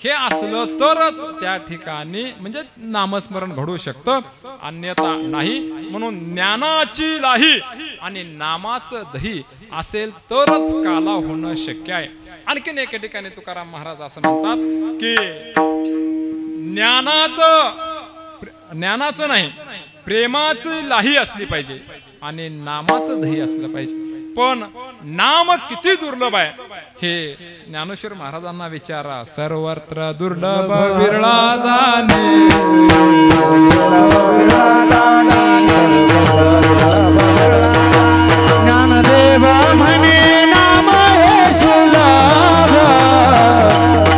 हे असलं तरच त्या ठिकाणी म्हणजे नामस्मरण घडू शकतं, अन्यथा नाही. म्हणून ज्ञानाची लाही आणि नामाचं दही असेल तरच काला होणं शक्य आहे. आणखीन एके ठिकाणी तुकाराम महाराज असं म्हणतात की ज्ञानाचं नाही, प्रेमाची लाही असली पाहिजे आणि नामाचं दही असलं पाहिजे. पण नाम किती दुर्लभ आहे हे ज्ञानेश्वर महाराजांना विचारा. सर्वत्र दुर्लभ विरळा जाणे, ज्ञानदेव म्हणे नाम हे सुलभ,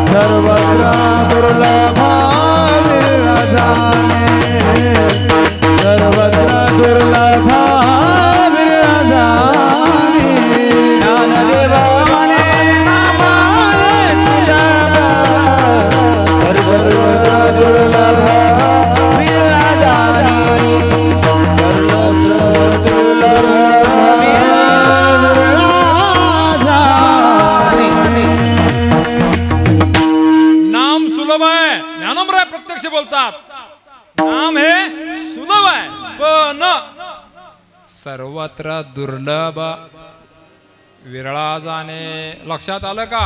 सर्वत्र दुर्लभ विरळा जाणे, सर्वत्र दुर्लभ विरळा जाणे. ज्ञानदेव म्हणे नाम हे सुलभ, सर्वत्र दुर्लभ विरळा जाणे, सर्वत्र दुर्लभ ज्ञानोमराय प्रत्यक्ष बोलतात, नाम हे सुलभ आहे पण सर्वत्र दुर्लभ विरळा जाणे. लक्षात आलं का?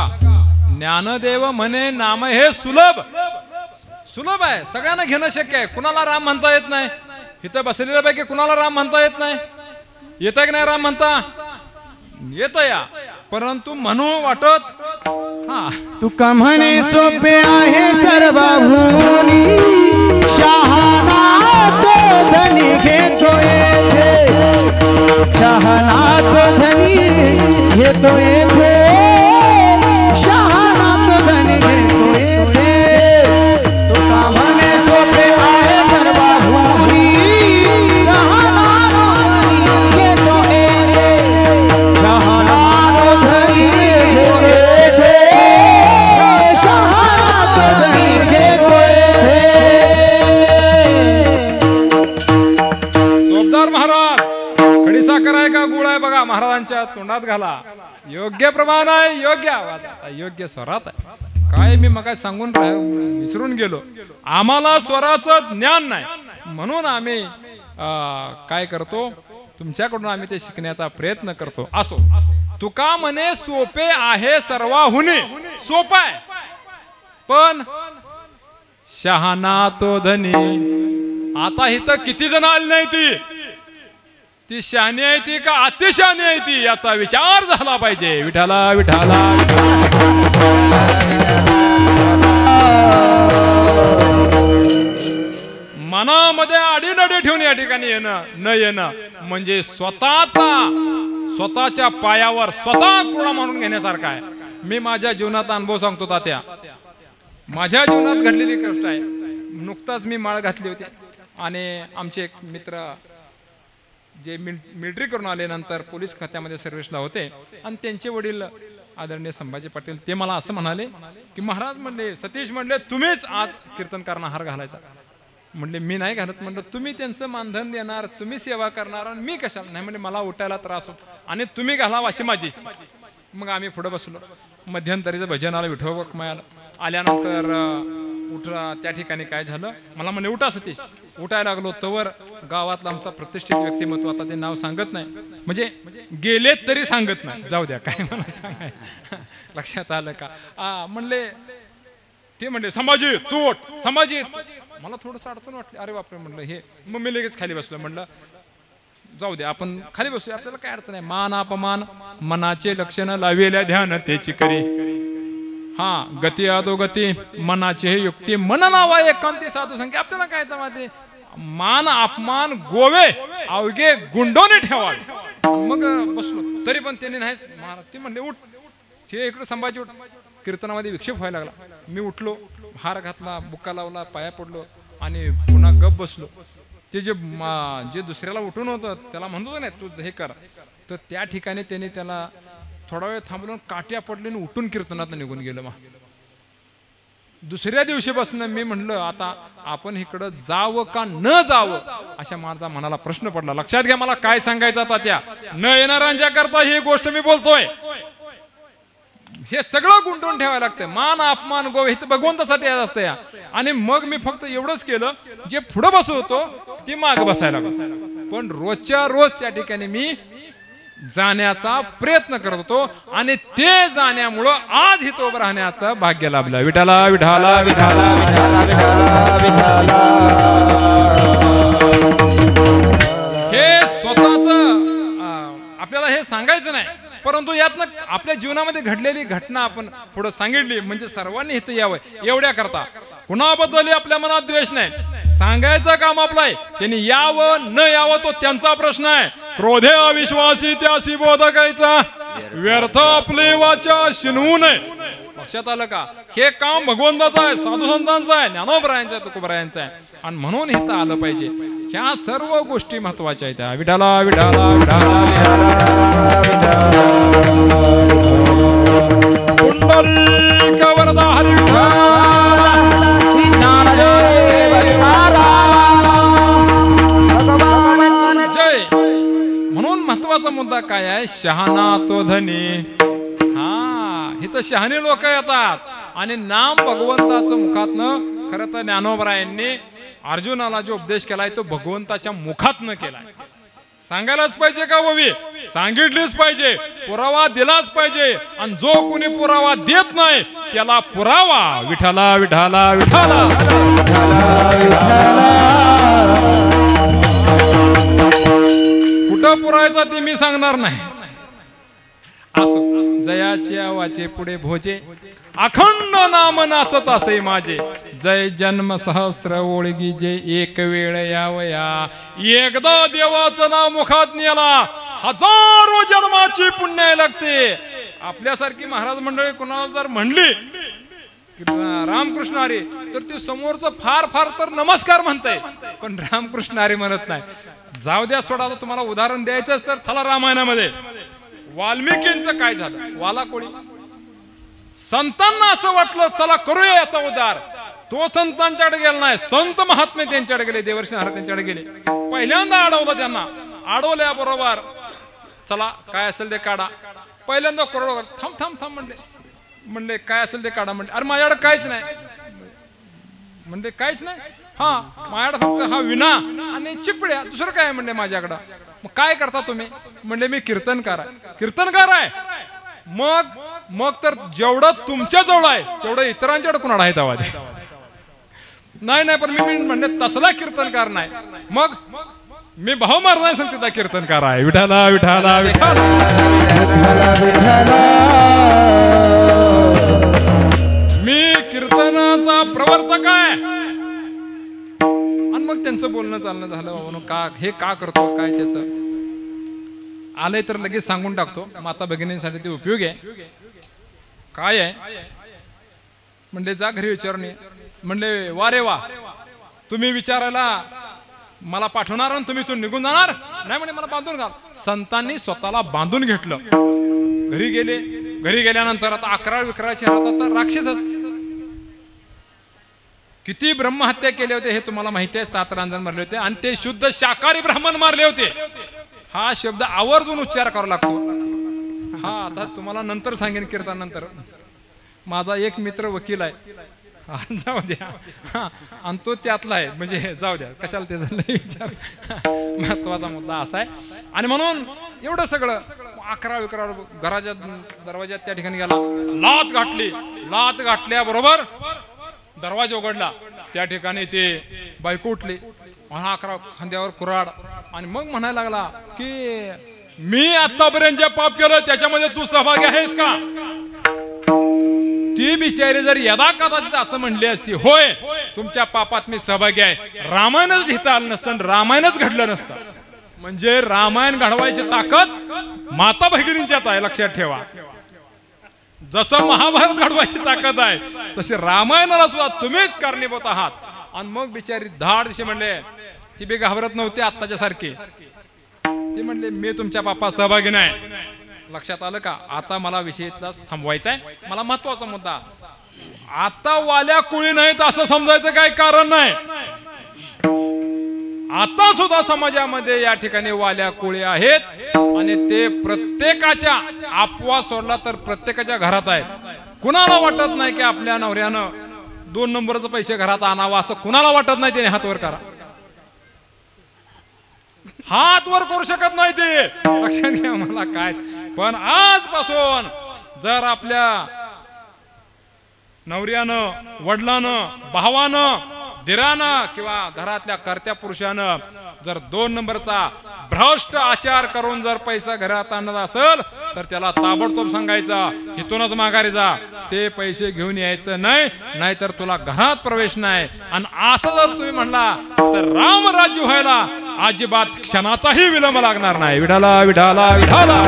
ज्ञानदेव म्हणे नाम हे सुलभ आहे, सगळ्यांना घेणं शक्य आहे. कुणाला राम म्हणता येत नाही? इथं बसलेल्या पैकी कुणाला राम म्हणता येत नाही? येत की नाही राम म्हणता? येत या, परंतु म्हणू वाटत हा. तुका म्हणे सोपे आहे सर्व भूनी, शहाणा तो धनी घेतो येथे, शहाणा तो धनी नका, महाराजांच्या तोंडात घाला. योग्य प्रमाण आहे, योग्य आवाज आहे, योग्य स्वरात आहे. काय मी मग सांगून विसरून गेलो, आम्हाला स्वराचं ज्ञान नाही म्हणून आम्ही काय करतो, तुमच्याकडून आम्ही ते शिकण्याचा प्रयत्न करतो. असो, तुका म्हणे सोपे आहे सर्वाहुनी, सोपं आहे पण शहाणा तो धनी. आता इथं किती जण आली नाही, ती शहाणी आहे ती का अतिशहाणी आहे ती, याचा विचार झाला पाहिजे. विठाला विठाला मनामध्ये आडीनडी ठेवून या ठिकाणी येणं न येणं म्हणजे स्वतःच्या पायावर स्वतः कुणा मानून घेण्यासारखा आहे. मी माझ्या जीवनाचा अनुभव सांगतो तात्या. माझ्या जीवनात घडलेली गोष्ट आहे. नुकताच मी माळ घातली होती आणि आमचे एक मित्र जे मिलिटरी करून आले, नंतर पोलीस खात्यामध्ये सर्व्हिसला होते, आणि त्यांचे वडील आदरणीय संभाजी पाटील ते मला असं म्हणाले की महाराज म्हणले, सतीश म्हणले तुम्हीच आज कीर्तनकारांना हार घालायचा. म्हणले मी नाही घालत. म्हणलं तुम्ही त्यांचं मानधन देणार, तुम्ही सेवा करणार आणि मी कशाला. नाही म्हणजे मला उठायला त्रास होतो आणि तुम्ही घालावं अशी माझी इच्छा. मग आम्ही पुढे बसलो. मध्यंतरीचं भजन आलं, विठोबा मिळालं. आल्यानंतर उठला. त्या ठिकाणी काय झालं, मला म्हणे उठा सतीश. उठायला लागलो तवर गावातला आमचा प्रतिष्ठित व्यक्तिमत्व, आता ते नाव सांगत नाही, म्हणजे गेलेत तरी सांगत नाही, जाऊ द्या काय मला सांगाय लक्षात आलं का. म्हणले ते म्हणले संभाजी तू उठ, संभाजी. मला थोडंसं अडचण वाटली. अरे बापरे म्हणलं हे. मग मी लगेच खाली बसलो. म्हणलं जाऊ दे आपण खाली बसूया, आपल्याला काय अडचण आहे. मान अपमान मनाचे लक्षण लावेल्या ध्यान त्याची करी. हा गती अधोगती मनाची हे युक्ती, मन लावा एकांती साधू संख्या. आपल्याला काय तर माहिती, मान अपमान गोवे अवघे गुंडोने ठेवा. मग बसलो तरी पण त्यांनी नाही. ते म्हणले उठ. ते इकडे संभाजी उठ. कीर्तनामध्ये विक्षेप व्हायला लागला. मी उठलो, हार घातला, बुक्का लावला, पाया पडलो आणि पुन्हा गप बसलो. ते जे दुसऱ्याला उठून होतं त्याला म्हणतो नाही तू हे कर, तर त्या ठिकाणी त्याने त्याला थोडा वेळ थांबवून काट्या पडले आणि उठून कीर्तनात निघून गेलं. मग दुसऱ्या दिवशीपासून मी म्हणलं आता आपण इकडं जावं का न जावं, अशा माझा मनाला प्रश्न पडला. लक्षात घ्या मला काय सांगायचं आता. त्या न येणाऱ्यांच्या करता ही गोष्ट मी बोलतोय. हे सगळं गुंतवून ठेवायला लागतं. मान अपमान गो हे तर भगवंतासाठी असतं या. आणि मग मी फक्त एवढंच केलं, जे पुढे बसू होतो ती माग बसायला लागलो. पण रोजच्या रोज त्या ठिकाणी मी जाण्याचा प्रयत्न करत होतो आणि ते जाण्यामुळं आज इथं उभं राहण्याचं भाग्य लाभलं. विठाला विठाला विठाला विठाला विठाला. हे स्वतःच आपल्याला हे सांगायचं नाही, परंतु यातनं आपल्या जीवनामध्ये घडलेली घटना आपण पुढे सांगितली म्हणजे सर्वांनी इथं यावं. एवढ्या करता कुणाबद्दल आपल्या मनात द्वेष नाही, सांगायचं काम आपलं आहे. त्यांनी यावं न यावं तो त्यांचा प्रश्न आहे. क्रोधे अविश्वासी त्यासी बोधकायचा, व्यर्थ आपली वाचा शिनवू नये. लक्षात आलं का. हे काम भगवंताचं आहे, साधू संतांचं आहे, ज्ञानोबरायांचं आहे, तुकोबरायांचं आहे. आणि म्हणून हे तर आलं पाहिजे. ह्या सर्व गोष्टी महत्वाच्या आहेत. त्या विठाला विठाला विठाला कुंडलिक वरदा हरी जय. म्हणून महत्वाचा मुद्दा काय आहे, शहाणा तो धनी. हा इथं शहाणे लोक येतात आणि नाम भगवंताचं मुखातनं. खरं तर ज्ञानोबरायांनी अर्जुनाला जो उपदेश केलाय तो भगवंताच्या मुखातनं केलाय. सांगायलाच पाहिजे का ववी, सांगितलीच पाहिजे, पुरावा दिलाच पाहिजे. आणि जो कोणी पुरावा देत नाही त्याला पुरावा विठाला विठाला विठाला. कुठं पुरायचा ते मी सांगणार नाही. असो जयाच्या वाचे पुढे भोजे, अखंड नाम नाचत असे माझे. जय जन्म सहस्त्र ओळगी जे एक वेळ यावया. एकदा देवाचं नाव मुखात नेला हजारो जन्माची पुण्य लागते. आपल्यासारखी महाराज मंडळी कोणाला जर म्हणली रामकृष्ण हरी तर ते समोरचं फार फार तर नमस्कार म्हणताय, पण रामकृष्ण हरी म्हणत नाही. जाऊ द्या सोडा. तुम्हाला उदाहरण द्यायचंच तर चला रामायणामध्ये वाल्मिकींचं काय झालं. वाला कोळी संतांना असं वाटलं चला करूया याचा उद्धार. तो संतांच्याकडे गेला नाही, संत महात्मे त्यांच्याकडे गेले, देवर्षी नारद त्यांच्याकडे गेले. पहिल्यांदा अडवलं त्यांना. अडवल्याबरोबर चला काय असेल ते काढा. पहिल्यांदा कोरडो थांब थांब थांब म्हणले काय असेल ते काढा. म्हणले अरे माझ्याकडे काहीच नाही. म्हणले काहीच नाही. हा माझ्याकडे फक्त हा विना आणि चिपड्या, दुसरं काय म्हणले माझ्याकडं. मग काय करता तुम्ही. म्हणले मी कीर्तनकार आहे. कीर्तनकार आहे. मग तर जेवढं तुमच्या जवळ आहे तेवढं इतरांच्याकडे कुणाला आहे तेव्हा. नाही पण मी म्हणले तसला कीर्तनकार नाही. मग मी भाऊ महाराज सांगते कीर्तनकार आहे. विठाला विठाला विठाला मी कीर्तनाचा प्रवर्तक आहे. आणि मग त्यांचं बोलणं चालणं झालं. बाबा का हे का करतो काय त्याचं आलंय तर लगेच सांगून टाकतो. माता भगिनींसाठी ते उपयोग आहे. काय आहे म्हणले जा घरी विचारून ये. म्हणले वा रे वा तुम्ही विचारायला मला पाठवणार आणि तुम्ही इथून निघून जाणार नाही. म्हणे मला बांधून घाल. संतांनी स्वतःला बांधून घेतलं. घरी गेले. घरी गेल्यानंतर आता 11-11च्या हातात राक्षसच. किती ब्रह्महत्या केले होते हे तुम्हाला माहिती आहे. 7 रांजण मारले होते आणि ते शुद्ध शाकाहारी ब्राह्मण मारले होते. हा शब्द आवर्जून उच्चार करावा लागतो. हा आता तुम्हाला नंतर सांगेन कीर्तनानंतर. माझा एक मित्र वकील आहे. जाऊ द्या. आणि तो त्यातला आहे म्हणजे जाऊ द्या कशाला ते झालं विचार. महत्वाचा मुद्दा असा आहे. आणि म्हणून एवढं सगळं 11 घराच्या दरवाज्यात त्या ठिकाणी गेला. लात घातली. लात घातल्याबरोबर दरवाजा उघडला. त्या ठिकाणी ते बायको उठली. 11 खांद्यावर कुऱ्हाड. आणि मग म्हणायला लागला की मी आतापर्यंत जे पाप केलं त्याच्यामध्ये तू सहभागी आहेस का. ती बिचारी जर यदा कदाचित असं म्हणली असती होय तुमच्या पापात मी सहभागी आहे, रामायणच लिहिता आलं नसतं, रामायणच घडलं नसतं. म्हणजे रामायण घडवायची ताकद माता भगिनींच्यात आहे. लक्षात ठेवा. जसं महाभारत घडवायची ताकद आहे तसे रामायणाला सुद्धा तुम्हीच कारणीभूत आहात. आणि मग बिचारी धाड दिशी म्हणले. ती बी घाबरत नव्हती आत्ताच्या सारखी. ती म्हणले मी तुमच्या पापात सहभागी नाही. लक्षात आलं का. आता मला विषयातला थांबवायचा आहे. मला महत्वाचा मुद्दा आता वाल्या कुळी नाहीत असं समजायचं काही कारण नाही. आता सुद्धा समाजामध्ये या ठिकाणी वाल्या कुळी आहेत आणि ते प्रत्येकाच्या अपवाद सोडला तर प्रत्येकाच्या घरात आहेत. कुणाला वाटत नाही की आपल्या नवऱ्यानं 2 नंबरचे पैसे घरात आणावा असं कुणाला वाटत नाही. त्याने हात वर करा. हात वर करू शकत नाही ते. लक्षात घ्या. मला काय पण आजपासून जर आपल्या नवऱ्यानं, वडिलानं, भावानं, दिरानं किंवा घरातल्या कर्त्या पुरुषानं जर 2 नंबरचा भ्रष्ट आचार करून जर पैसा घरात आणत असेल तर त्याला ताबडतोब सांगायचं इथूनच माघारी जा. ते पैसे घेऊन यायचं नाही, नाहीतर तुला घरात प्रवेश नाही. आणि असं जर तुम्ही म्हणला तर रामराज्य व्हायला अजिबात क्षणाचाही विलंब लागणार नाही. विठाला विठाला विठाला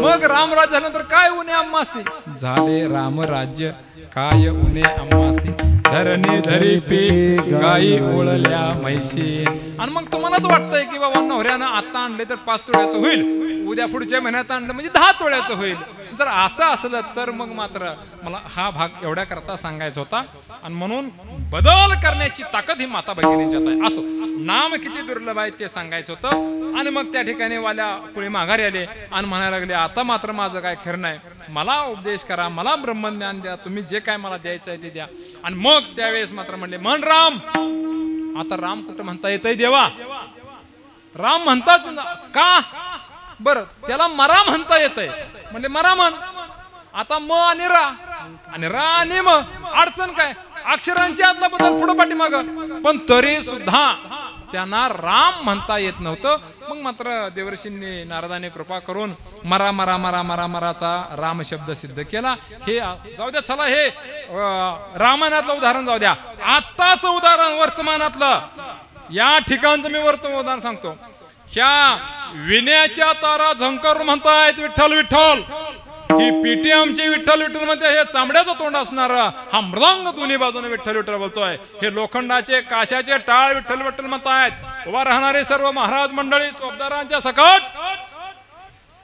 मग रामराज्य झाल्यानंतर काय उणे अम्मासी झाले. रामराज्य काय उणे अम्मासी धरणी धरी पीक गाई ओळल्या म्हैशी. आणि मग तुम्हालाच वाटतंय की बाबा नवऱ्यानं आता आणले तर 5 तोळ्याचं होईल, उद्या पुढच्या महिन्यात आणलं म्हणजे 10 तोळ्याचं होईल. जर असं असलं तर मग मात्र मला हा भाग एवढ्या करता सांगायचा होता. आणि म्हणून बदल करण्याची ताकद ही माता भगिनींच्यात आहे. असो नाम किती दुर्लभ आहे ते सांगायचं होतं. आणि मग त्या ठिकाणी वाल्या कुणी माघारी आले आणि म्हणायला लागले आता मात्र माझं काय खरं नाही, मला उपदेश करा, मला ब्रह्मज्ञान द्या, तुम्ही जे काय मला द्यायचं आहे ते द्या. आणि मग त्यावेळेस मात्र म्हणले म्हण राम. आता राम कुठं म्हणता येतंय देवा. राम म्हणतात का बरं त्याला मरा म्हणता येतंय. म्हणजे मरा म्हण. आता म आणि रा आणि रा आणि म अडचण काय अक्षरांची आतला बदल पुढे पाठीमाग. पण तरी सुद्धा त्यांना राम म्हणता येत नव्हतं. मग मात्र देवर्षींनी नारदाने कृपा करून मरा मरा मरा मरा मराचा राम शब्द सिद्ध केला. हे जाऊ द्या. चला हे रामायणातलं उदाहरण जाऊ द्या. आत्ताच उदाहरण वर्तमानातलं या ठिकाणचं मी उदाहरण सांगतो. ह्या विण्याच्या तारा झंकर म्हणतायत विठ्ठल विठ्ठल. ही पिटी आमची विठ्ठल विठ्ठल म्हणते. हे चांबड्याचं तोंड असणार हा मृदंग दोन्ही बाजूने विठ्ठल विठ्ठल बोलतोय. हे लोखंडाचे काशाचे टाळ विठ्ठल विठ्ठल म्हणतायत. उभा राहणारे सर्व महाराज मंडळी चोपदारांच्या सकट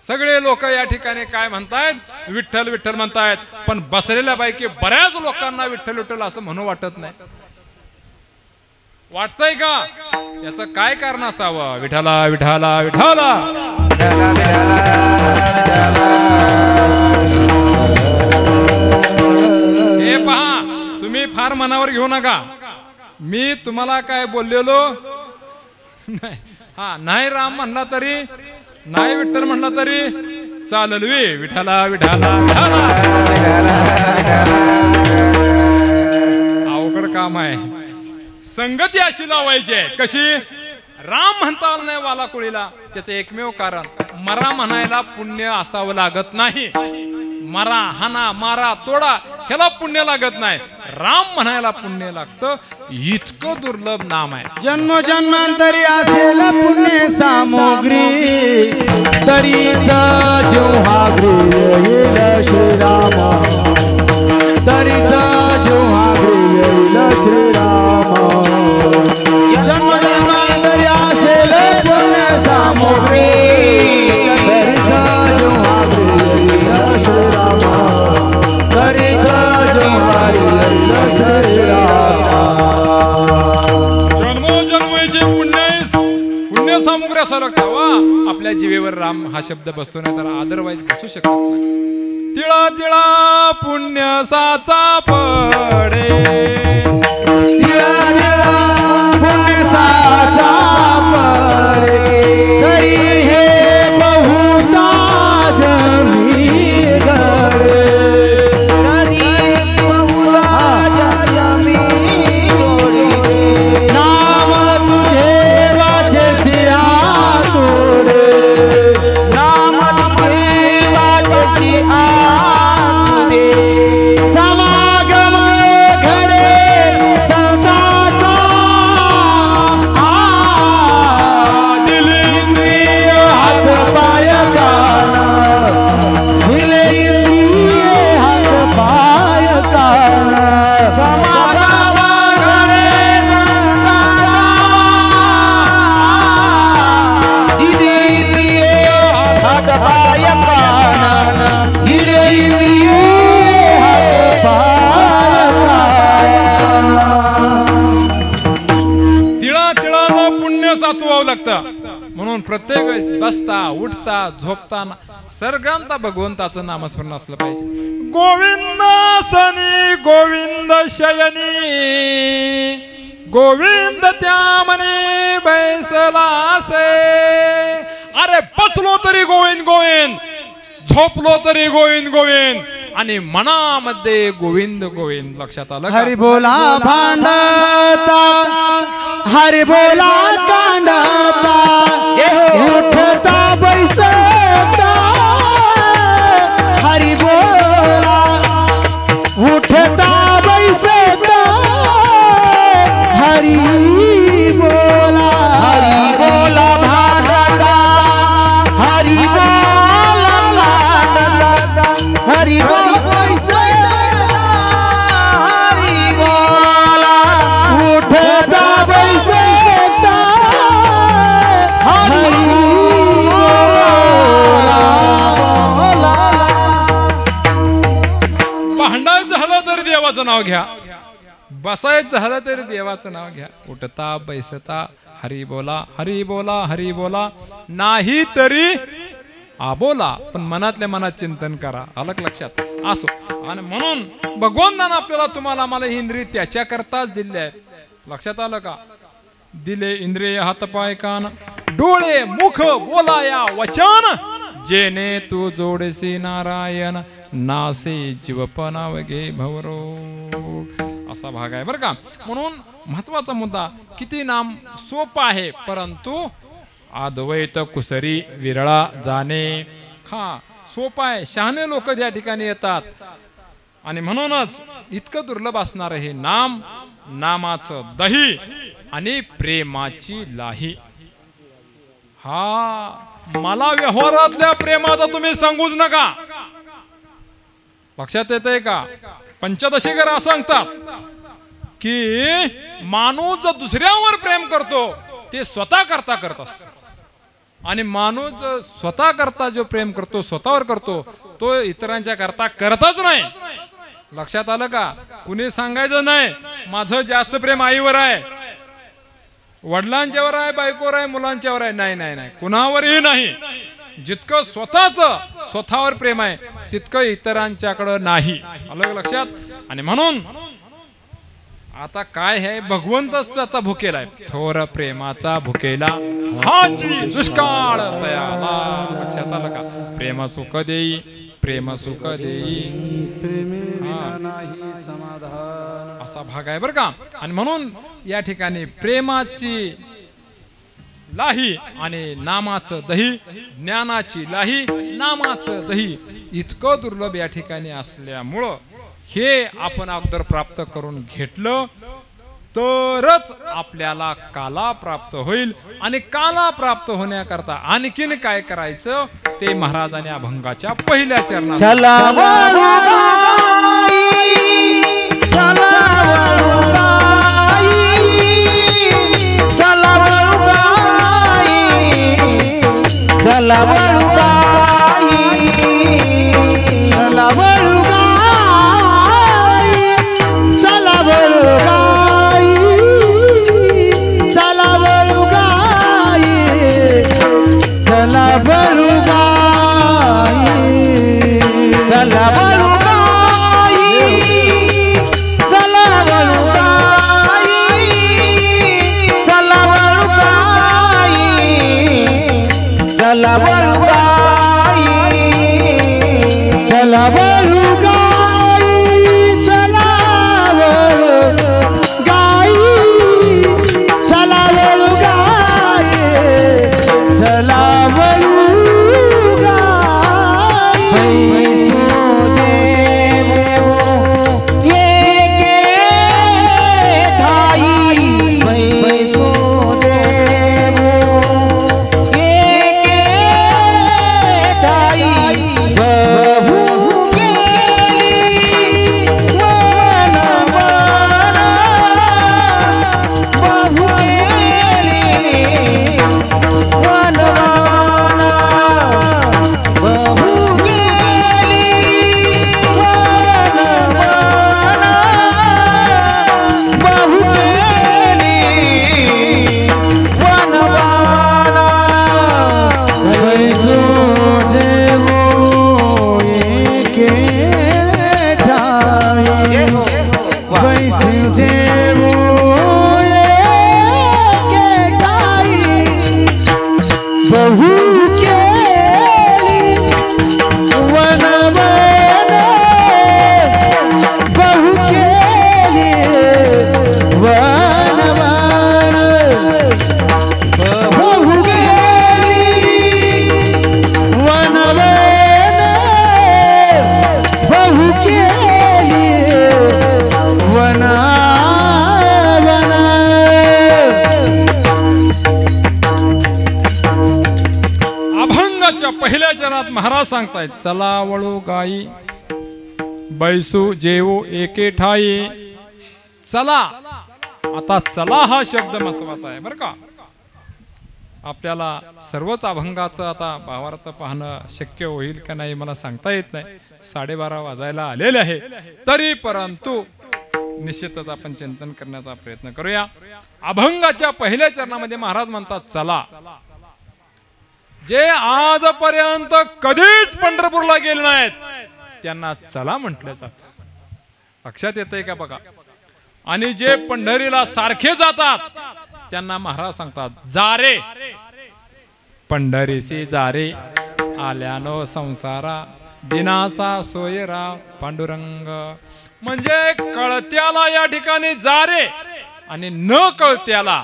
सगळे लोक या ठिकाणी काय म्हणतायत विठ्ठल विठ्ठल म्हणतायत. पण बसलेल्या पैकी बऱ्याच लोकांना विठ्ठल विठ्ठल असं म्हणू वाटत नाही. वाटतंय का याचं काय कारण असावं? विठाला विठाला विठाला. हे पहा, तुम्ही फार मनावर घेऊ नका. मी तुम्हाला काय बोललेलो नाही. हा, नाही राम म्हणला तरी, नाही विठ्ठल म्हणला तरी चालेल. विठाला विठाला विठाला. अवघड काम आहे. संगती अशी लावायची आहे. कशी? राम म्हणता आलं नाही वाला कोळीला, त्याचं एकमेव कारण मरा म्हणायला पुण्य असावं लागत नाही. मरा, हाना, मारा, तोडा ह्याला पुण्य लागत नाही. राम म्हणायला पुण्य लागतं. इतकं दुर्लभ नाम आहे. जन्म जन्मांतरी असेल पुण्य सामग्री, तरीच जेव्हा येईल श्रीरामा, तरीच जेव्हा येईल श्रीरामा. जन्म जन्मांतरी असेल पुण्य सामग्री, तरीच जेव्हा येईल श्रीरामा, तरीच जेव्हा येईल श्रीरामा. जन्मोजन्माची पुण्य सामुग्री असा लागतं वा. आपल्या जीवेवर राम हा शब्द बसतो नाही तर अदरवाईज बसू शकत नाही. तिळा तिळा पुण्य साचा पडे, तिळा तिळा पुण्य साचा पडे, तरी हे बहुता जमी गडे, तरी बहुता जमी गडे. नाम तुझे वाचसी आतुरे, नाम तुझे वाचसी आतुरे. समागम घडे संताचा, दिले इंद्रिय हात पाय कान, दिले इंद्रिय हात पाय कान. समागम घडे संताचा, दिले इंद्रिय हात पाय कान, दिले इंद्रिय हात पाय कान. तिळा तिळानं पुण्य साचवावं लागतं. म्हणून प्रत्येक वेळेस बसता, उठता, झोपताना सर्गांता भगवंताचं नामस्मरण असलं पाहिजे. गोविंद सनी गोविंद शयनी, गोविंद त्या मने बैसला असे. अरे बसलो तरी गोविंद गोविंद, झोपलो तरी गोविंद गोविंद, आणि मनामध्ये गोविंद गोविंद. लक्षात आलं? हरि बोला भांडता, हरि बोला कांडता, उठता बैसता. हरि बोला उठता बैसता, हरि बोला, हरि बोला भांडता, हरि बोला भांडता, हरि बोला बैसता, हरि बोला उठता बैसता, हरि बोला. भांडायचं झालं तरी देवाचं नाव घ्या, बसायचं झालं तरी देवाचं नाव घ्या. उठता बैसता हरी बोला, हरी बोला, हरी बोला. नाही तरी आबोला, पण मनातल्या मनात चिंतन करा. अलग लक्षात असो. आणि म्हणून भगवंतानं आपल्याला तुम्हाला मला इंद्रिय त्याच्या करताच दिले आहे. लक्षात आलं का? दिले इंद्रिय हातपाय कान, डोळे मुख बोलाया वचन, जेने तू जोडसी नारायण, नासे जीवपणा वगे भवरो. असा भाग आहे बरं का. म्हणून महत्वाचा मुद्दा, किती नाम सोपं आहे परंतु अद्वैत कुसरी विरळा जाणे. हा सोपं आहे. शहाणे लोक त्या ठिकाणी येतात. आणि म्हणूनच इतकं दुर्लभ असणार हे नाम, नामाचं दही आणि प्रेमाची लाही. हा मला व्यवहारातल्या प्रेमाचा तुम्ही सांगूच नका. लक्षात येतंय का? पंचदशी करा सांगतात की माणूस जो दुसऱ्यावर प्रेम करतो ते स्वतः करता करत असतो. आणि माणूस स्वतः करता जो प्रेम करतो, स्वतःवर करतो, तो इतरांच्या करता करतच नाही. लक्षात आलं का? कुणी सांगायचं नाही माझं जास्त प्रेम आईवर आहे. वडिलांच्यावर आहे, बायकोवर आहे, मुलांच्यावर आहे, नाही नाही नाही, कुणावरही नाही. जितकं स्वतःवर प्रेम आहे तितकं इतरांच्याकडं नाही. अलग लक्षात. आणि म्हणून आता काय आहे, भगवंतच त्याचा भुकेला आहे, थोर प्रेमाचा भुकेला हाची दुष्काळ तयाला. लक्षात आलं का? प्रेम सुख देई, प्रेम सुख देई, नाही समाधान, असा भाग आहे बरं का. आणि म्हणून या ठिकाणी प्रेमाची लाही आणि नामाचं दही, ज्ञानाची लाही नामाचं दही इतकं दुर्लभ या ठिकाणी असल्यामुळं हे आपण अगोदर प्राप्त करून घेतलं तरच आपल्याला काला प्राप्त होईल. आणि काला प्राप्त होण्याकरता आणखीन काय करायचं ते महाराजांनी अभंगाच्या पहिल्या चरणात चला वळूगाई, चला वळूगाई, चला वळूगाई, चला वळूगाई, चला वळूगाई, चला वळूगाई, चला वळूगाई, चला वळूगाई, चला वळूगाई, चला वळूगाई, चला वळूगाई, चला वळूगाई, चला वळूगाई, चला वळूगाई, चला वळूगाई, चला पहिल्या चरणात महाराज सांगतायत चला वळू गाई, बैसू जेवू एके ठाई. चला, आता चला हा शब्द महत्वाचा आहे बरं का. आपल्याला सर्वच अभंगाचं आता भावार्थ पाहणं शक्य होईल का नाही मला सांगता येत नाही. 12:30 वाजायला आलेले आहे. तरी परंतु निश्चितच आपण चिंतन करण्याचा प्रयत्न करूया. अभंगाच्या पहिल्या चरणामध्ये महाराज म्हणतात चला. जे आजपर्यंत कधीच पंढरपूरला गेले नाहीत त्यांना चला म्हटलं जातं. लक्षात येतंय का बघा. आणि जे पंढरीला सारखे जातात त्यांना महाराज सांगतात जा रे पंढरीसी जा रे, आल्यानो संसारा दिनाचा सोयरा पांडुरंग. म्हणजे कळत्याला या ठिकाणी जा रे आणि न कळत्याला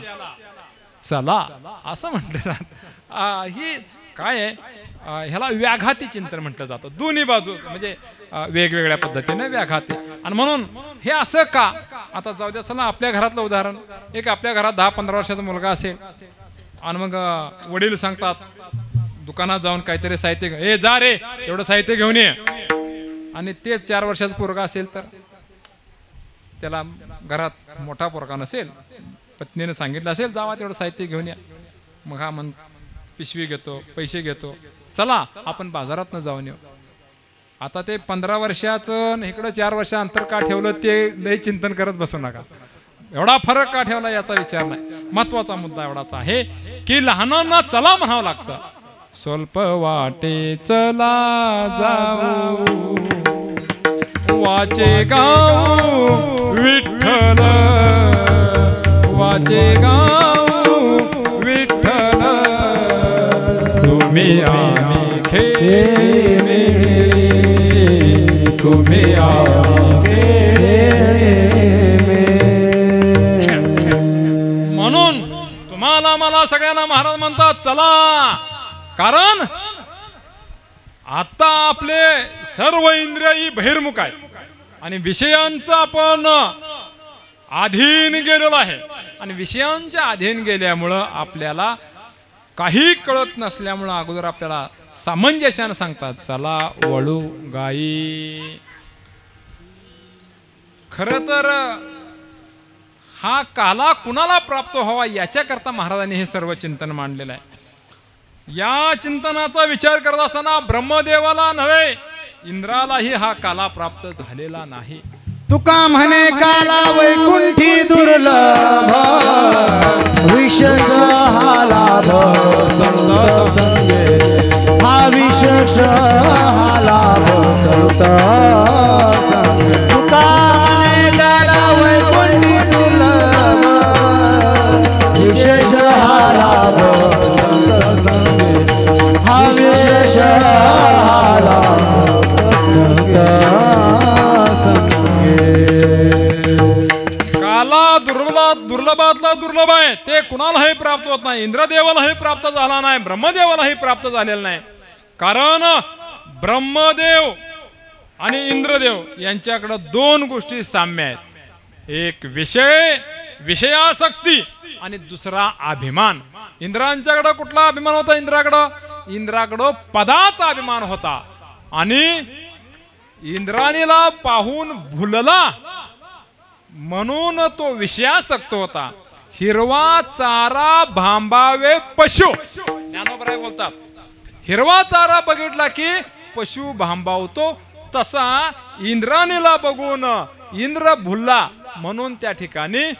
चला असं म्हटलं जात. ही काय आहे, ह्याला व्याघाती चिंतन म्हटलं जातं. दोन्ही बाजू म्हणजे वेगवेगळ्या पद्धतीने व्याघाती. आणि म्हणून हे असं का, आता जाऊ द्या चला आपल्या घरातलं उदाहरण. एक आपल्या घरात 10-15 वर्षाचा मुलगा असेल आणि मग वडील सांगतात दुकानात जाऊन काहीतरी साहित्य ए जा रे एवढं साहित्य घेऊन ये. आणि तेच 4 वर्षाचा पोरगा असेल तर त्याला घरात मोठा पोरगा नसेल, पत्नीने सांगितलं असेल जावा तेवढं साहित्य घेऊन या. मग हा म्हण पिशवी घेतो, पैसे घेतो, चला आपण बाजारात न जाऊन येऊ. आता ते 15 वर्षाचं इकडं 4 वर्ष अंतर का ठेवलं ते लय चिंतन करत बसू नका. एवढा फरक का ठेवला याचा विचार नाही. महत्वाचा मुद्दा एवढाच आहे की लहानांना चला म्हणावं लागतं. स्वल्प वाटे चला जाऊ वाचे गाऊ विठ्ठल वाचे गाऊ विठ्ठल तुम्ही आम्ही खेळे तुम्ही आम्ही म्हणून तुम्हाला मला सगळ्यांना महाराज म्हणतात चला. कारण आता आपले सर्व इंद्रिय बहिर्मुख आहेत आणि विषयांचा आपण अधीन गेलेलो आहे. आणि विषयांच्या अधीन गेल्यामुळं आपल्याला काही कळत नसल्यामुळं अगोदर आपल्याला सामंजस्यानं सांगतात चला वळू गाई. खरं तर हा काला कुणाला प्राप्त व्हावा याच्याकरता महाराजांनी हे सर्व चिंतन मांडलेलं आहे. या चिंतनाचा विचार करत असताना ब्रह्मदेवाला नव्हे इंद्रालाही हा काला प्राप्त झालेला नाही. तुका म्हणे काला वैकुंठी दुर्लभ विशेष हा लाभ संत संगे हा विशेष हा लाभ संत संगे. तुका म्हणे काला वैकुंठी दुर्लभ विशेष हा लाभ संत संगे हा विशेष हा लाभ संत काला दुर्लभातला दुर्लभ आहे. ते कुणालाही प्राप्त होत नाही. इंद्रदेवालाही प्राप्त झाला नाही, ब्रह्मदेवालाही प्राप्त झालेला नाही. कारण ब्रह्मदेव आणि इंद्रदेव यांच्याकडे दोन गोष्टी साम्य आहेत. एक विषय विषयासक्ती आणि दुसरा अभिमान. इंद्रांच्याकडे कुठला अभिमान होता? इंद्राकडं पदाचा अभिमान होता. आणि इंद्राणीला पाहून भुलला म्हणून तो विषयासक्त होता. हिरवा चारा भांबावे पशु, ज्ञानोबराय बोलतात हिरवा चारा बघितला की पशु भांबावतो. तसा इंद्राणीला बघून इंद्र भुलला म्हणून त्या ठिकाणी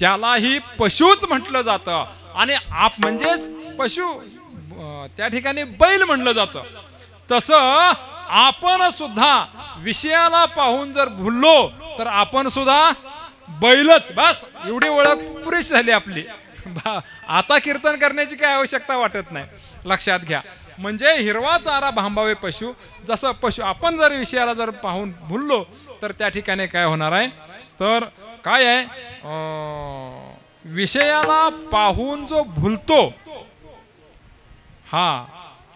त्यालाही पशुच म्हटलं जातं. आणि आप म्हणजेच पशु त्या ठिकाणी बैल म्हणलं जातं. तसं आपण सुद्धा विषयाला पाहून जर भुललो तर आपण सुद्धा बैलच. बस एवढी ओळख पुरेशी झाली आपली. आता कीर्तन करण्याची काय आवश्यकता वाटत नाही. लक्षात घ्या. म्हणजे हिरवा चारा भांबावे पशु. जसं पशु आपण जर विषयाला जर पाहून भुललो तर त्या ठिकाणी काय होणार आहे? तर काय आहे, विषयाला पाहून जो भुलतो हा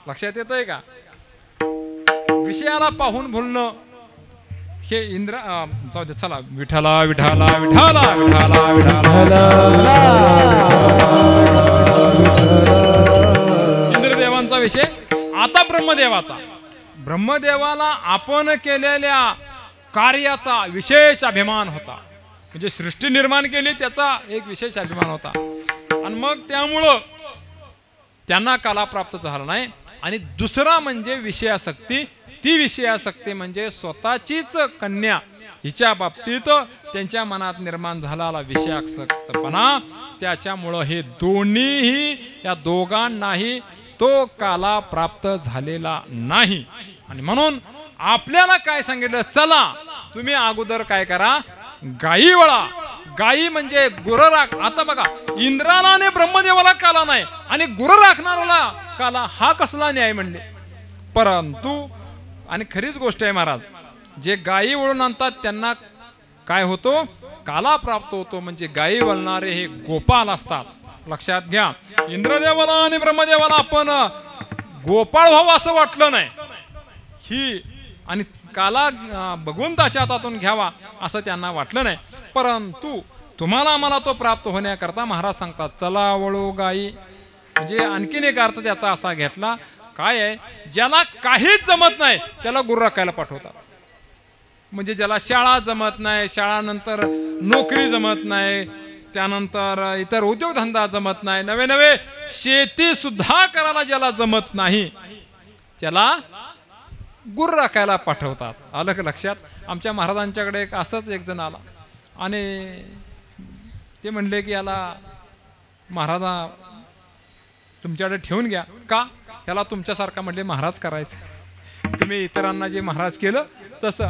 लक्षात येतंय का? विषयाला पाहून भुलणं हे जाऊ दे. चला विठाला विठाला विठाला विठाला विठाला इंद्रदेवांचा विषय. आता ब्रह्मदेवाचा. ब्रह्मदेवाला आपण केलेल्या कार्याचा विशेष अभिमान होता. म्हणजे सृष्टी निर्माण केली त्याचा एक विशेष अभिमान होता. आणि मग त्यामुळं त्यांना काला प्राप्त झाला नाही. आणि दुसरा म्हणजे विषयासक्ती. ती विषयासक्ती म्हणजे स्वतःचीच कन्या हिच्या बाबतीत त्यांच्या मनात निर्माण झालेला विषयासक्तपणा. त्याच्यामुळं हे दोन्हीही या दोघांनाही तो काला प्राप्त झालेला नाही. आणि म्हणून आपल्याला काय सांगितलं? चला तुम्ही अगोदर काय करा, गायी वळा. गायी म्हणजे गुर राख. आता बघा इंद्राला आणि ब्रह्मदेवाला काला नाही आणि गुर राखणाऱ्याला काला. हा कसला न्याय म्हणले? परंतु आणि खरीच गोष्ट आहे महाराज, जे गायी वळून आणतात त्यांना काय होतो? काला प्राप्त होतो. म्हणजे गायी वळणारे हे गोपाल असतात. लक्षात घ्या. इंद्रदेवाला आणि ब्रह्मदेवाला आपण गोपाळ व्हावं असं वाटलं नाही. ही आणि काला भगवंताच्या हातातून घ्यावा असं त्यांना वाटलं नाही. परंतु तुम्हाला आम्हाला तो प्राप्त होण्याकरता महाराज सांगतात चला वळू गायी. म्हणजे आणखीन एक अर्थ त्याचा असा घेतला. काय आहे? ज्याला काहीच जमत नाही त्याला गुरु राखायला पाठवतात. म्हणजे ज्याला शाळा जमत नाही, शाळानंतर नोकरी जमत नाही, त्यानंतर इतर उद्योगधंदा जमत नाही, नवे नवे शेती सुद्धा करायला ज्याला जमत नाही त्याला गुरु राखायला पाठवतात. आलं का लक्षात? आमच्या महाराजांच्याकडे एक असंच एक जण आला आणि ते म्हणले की याला महाराजा तुमच्याकडे ठेवून घ्या का, याला तुमच्यासारखा म्हणले महाराज करायचं, तुम्ही इतरांना जे महाराज केलं तसं.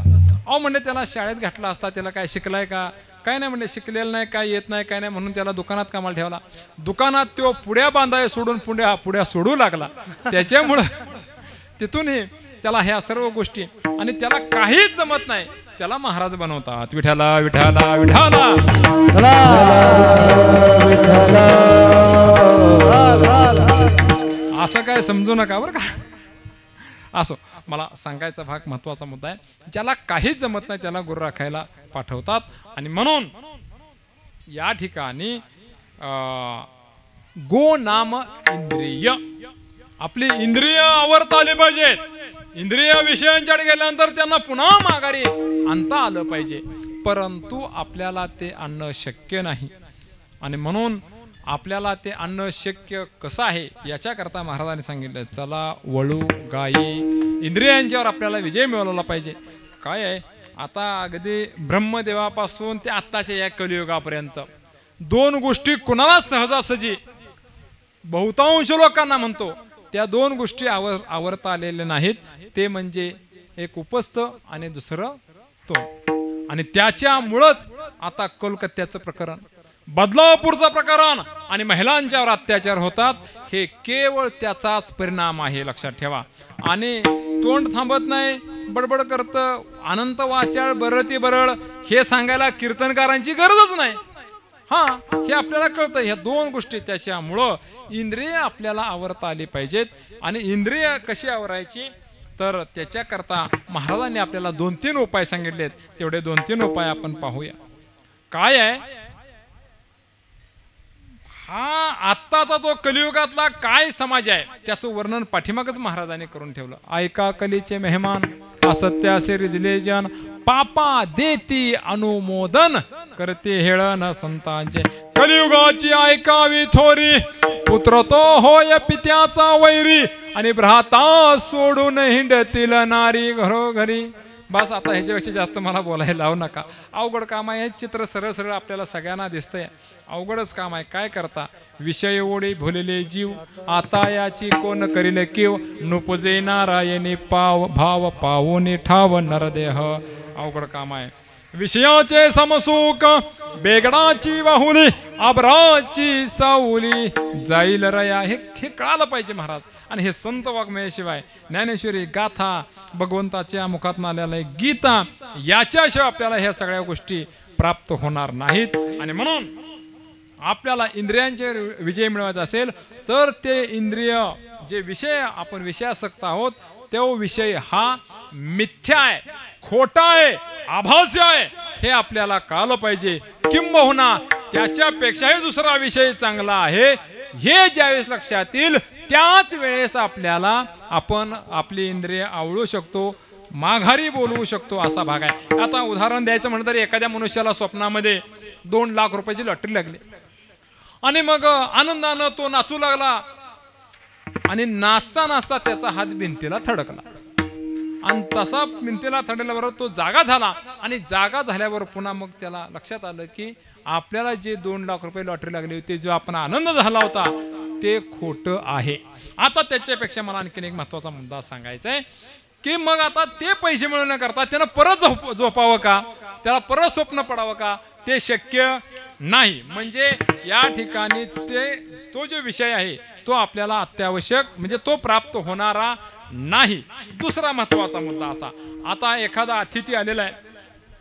अहो म्हणले त्याला शाळेत घातला असता, त्याला काय शिकलाय का, काय नाही म्हणले, शिकलेलं नाही, काय येत नाही, काय नाही, म्हणून त्याला दुकानात कामाला ठेवला. दुकानात तो पुड्या बांधाय सोडून पुड्या सोडू लागला. त्याच्यामुळं तिथूनही त्याला ह्या सर्व गोष्टी, आणि त्याला काहीच जमत नाही, त्याला महाराज बनवतात. विठाला विठाला विठाला असं काय समजू नका बरं का. असो, मला सांगायचा भाग महत्वाचा मुद्दा आहे. ज्याला काहीच जमत नाही त्याला गुरु राखायला पाठवतात. आणि म्हणून या ठिकाणी गो नाम इंद्रिय, आपली इंद्रिय आवर्ता आली पाहिजेत. इंद्रिय विषयांच्याकडे गेल्यानंतर त्यांना पुन्हा माघारी आणता आलं पाहिजे, परंतु आपल्याला ते आणणं शक्य नाही. आणि म्हणून आपल्याला ते आणणं शक्य कसं आहे याच्याकरता महाराजांनी सांगितलं, चला वळू गायी. इंद्रियांच्यावर आपल्याला विजय मिळवला पाहिजे. काय आहे, आता अगदी ब्रह्मदेवापासून ते आत्ताच्या या कलियुगापर्यंत दोन गोष्टी कुणाला सहजासहजी बहुतांश लोकांना म्हणतो त्या दोन गोष्टी आवरता आलेल्या नाहीत. ते म्हणजे एक उपस्थ आणि दुसरं तोंड. आणि त्याच्यामुळंच आता कोलकात्याचं प्रकरण, बदलापूरचं प्रकरण आणि महिलांच्यावर अत्याचार होतात, हे केवळ त्याचाच परिणाम आहे, लक्षात ठेवा. आणि तोंड थांबत नाही, बडबड करतं, अनंत वाचाळ बरळती बरळ, हे सांगायला कीर्तनकारांची गरजच नाही. हा, हे आपल्याला कळतं. ह्या दोन गोष्टी त्याच्यामुळं इंद्रिय आपल्याला आवरता आली पाहिजेत. आणि इंद्रिय कशी आवरायची, तर त्याच्याकरता महाराजांनी आपल्याला 2-3 उपाय सांगितलेत. तेवढे 2-3 उपाय आपण पाहूया. काय आहे हा आत्ताचा जो कलियुगातला काय समाज आहे त्याचं वर्णन पाठीमागच महाराजांनी करून ठेवलं. ऐका कलीचे मेहमान, असत्यासे रिजले जन, पापा देती अनुमोदन, करते हेळन संतांचे. कलियुगाची ऐकावी थोरी, पुत्र तो होय पित्याचा वैरी, आणि भ्राता सोडून हिंडतील नारी घरोघरी. बस, आता ह्याच्यापेक्षा जास्त मला बोलायला लावू नका. अवघड काम आहे. हे चित्र सरळ सरळ आपल्याला सगळ्यांना दिसतंय. अवघडच काम आहे. काय करता, विषय ओढे भुलले जीव, आता याची कोण करील कीव, नुपुजे नारायणी भाव पावून ठाव नरदेह. अवघड काम आहे. विषयाचे समसुख, बेगडाची बाहुली, अबराची सावली, जाईल रया. हे कळालं पाहिजे महाराज. आणि हे संत वाङ्मयाशिवाय, ज्ञानेश्वरी, गाथा, भगवंताच्या मुखातून आलेला गीता, याच्याशिवाय आपल्याला ह्या सगळ्या गोष्टी प्राप्त होणार नाहीत. आणि म्हणून आपल्याला इंद्रियांचे विजय मिळवायचा असेल तर ते इंद्रिय, जे विषय आपण विषयासक्त आहोत, तो विषय हा मिथ्या आहे, खोटा आहे, आभासी आहे, हे आपल्याला कळलं पाहिजे. किंबहुना त्याच्यापेक्षाही दुसरा विषय चांगला आहे, हे ज्यावेळेस लक्षात येईल त्याच वेळेस आपल्याला आपण आपली इंद्रिय आवळू शकतो, माघारी बोलवू शकतो, असा भाग आहे. आता उदाहरण द्यायचं म्हणलं तर एखाद्या मनुष्याला स्वप्नामध्ये 2 लाख रुपयाची लॉटरी लागली आणि मग आनंदानं तो नाचू लागला आणि नाचता नाचता त्याचा हात भिंतीला थडकला. आणि तसा भिंतीला थडल्याबरोबर तो जागा झाला. आणि जागा झाल्यावर पुन्हा मग त्याला लक्षात आलं की आपल्याला जे 2 लाख रुपये लॉटरी लागली होती, जो आपण आनंद झाला होता, ते खोटं आहे. आता त्याच्यापेक्षा मला आणखीन एक महत्वाचा मुद्दा सांगायचा आहे की मग आता ते पैसे मिळवण्याकरता त्यानं परत झोपावं का, त्याला परत स्वप्न पडावं का, ते शक्य नाही. म्हणजे या ठिकाणी तो जो विषय आहे तो आपल्याला अत्यावश्यक, म्हणजे तो प्राप्त होणारा नाही. दुसरा महत्वाचा मुद्दा असा, आता एखादा अतिथी आलेला आहे,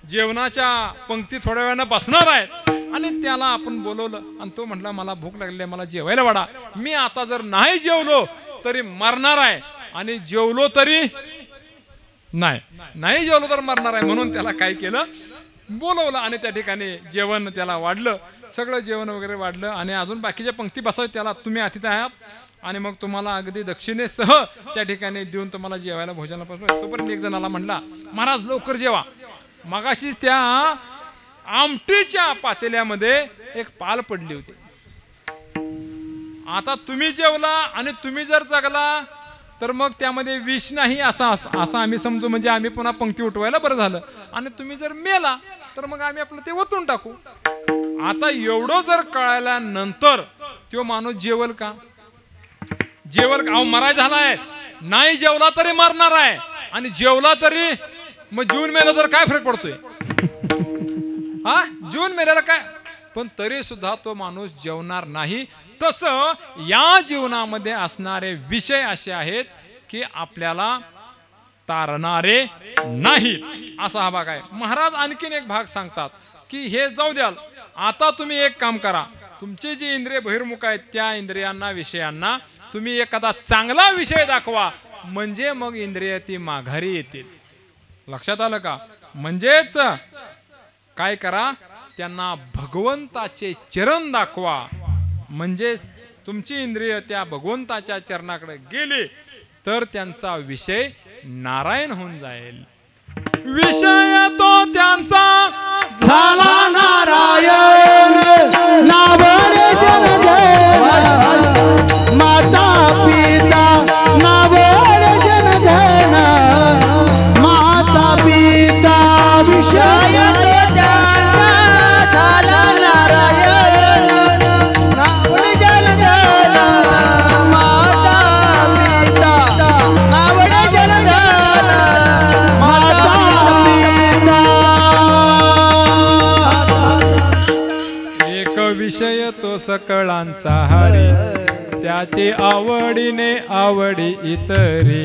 जेवणाच्या पंक्ती थोड्या वेळानं बसणार आहेत आणि त्याला आपण बोलवलं आणि तो म्हटला मला भूक लागली आहे, मला जेवायला वाढा. मी आता जर नाही जेवलो तरी मरणार आहे आणि जेवलो तरी नाही जेवलो तर मरणार आहे. म्हणून त्याला काय केलं, बोलवलं आणि त्या ठिकाणी जेवण त्याला वाढलं, सगळं जेवण वगैरे वाढलं आणि अजून बाकीच्या पंक्ती बसवत त्याला, तुम्ही अतिथी आहात आणि मग तुम्हाला अगदी दक्षिणेसह त्या ठिकाणी देऊन तुम्हाला जेवायला भोजनाला बसवलं. तोपर्यंत एक जणाला म्हणला, महाराज लवकर जेवा, मगाशी त्या आमटीच्या पातेल्यामध्ये एक पाल पडली होती, आता तुम्ही जेवला आणि तुम्ही जर जगला तर मग त्यामध्ये विष नाही असं आम्ही समजू, म्हणजे आम्ही पुन्हा पंक्ती उठवायला बरं झालं. आणि तुम्ही जर मेला तर मग आम्ही आपलं ते ओतून टाकू. आता एवढं जर कळाल्यानंतर तो माणूस जेवल का? जेवल का? मराय झालाय, नाही जेवला तरी मरणार आहे, आणि जेवला तरी मग जीवन मेला तर काय फरक पडतोय? हा, जीवन मेल्याला काय? पण तरी सुद्धा तो माणूस जेवणार नाही. तसं या जीवनामध्ये असणारे विषय असे आहेत की आपल्याला तारणारे नाही. असा हा भाग आहे. महाराज आणखीन एक भाग सांगतात की हे जाऊ द्याल, आता तुम्ही एक काम करा, तुमचे जे इंद्रिय बहिर्मुख आहेत त्या इंद्रियांना, विषयांना तुम्ही एखादा चांगला विषय दाखवा, म्हणजे मग इंद्रिय ती माघारी येतील. लक्षात आलं का? म्हणजेच काय करा, त्यांना भगवंताचे चरण दाखवा, म्हणजे तुमची इंद्रिय त्या भगवंताच्या चरणाकडे गेली तर त्यांचा विषय नारायण होऊन जाईल. विषय तो त्यांचा झाला नारायण, नावडे जनधन, माता पिता नावडे जनधन, माता पिता विषय त्यांचा झाला नारायण, नावडे जनधन, माता पिता नावडे जनधन, माता पिता. एक विषय तो सकळांचा हरी, त्याची आवडीने आवडी इतरी.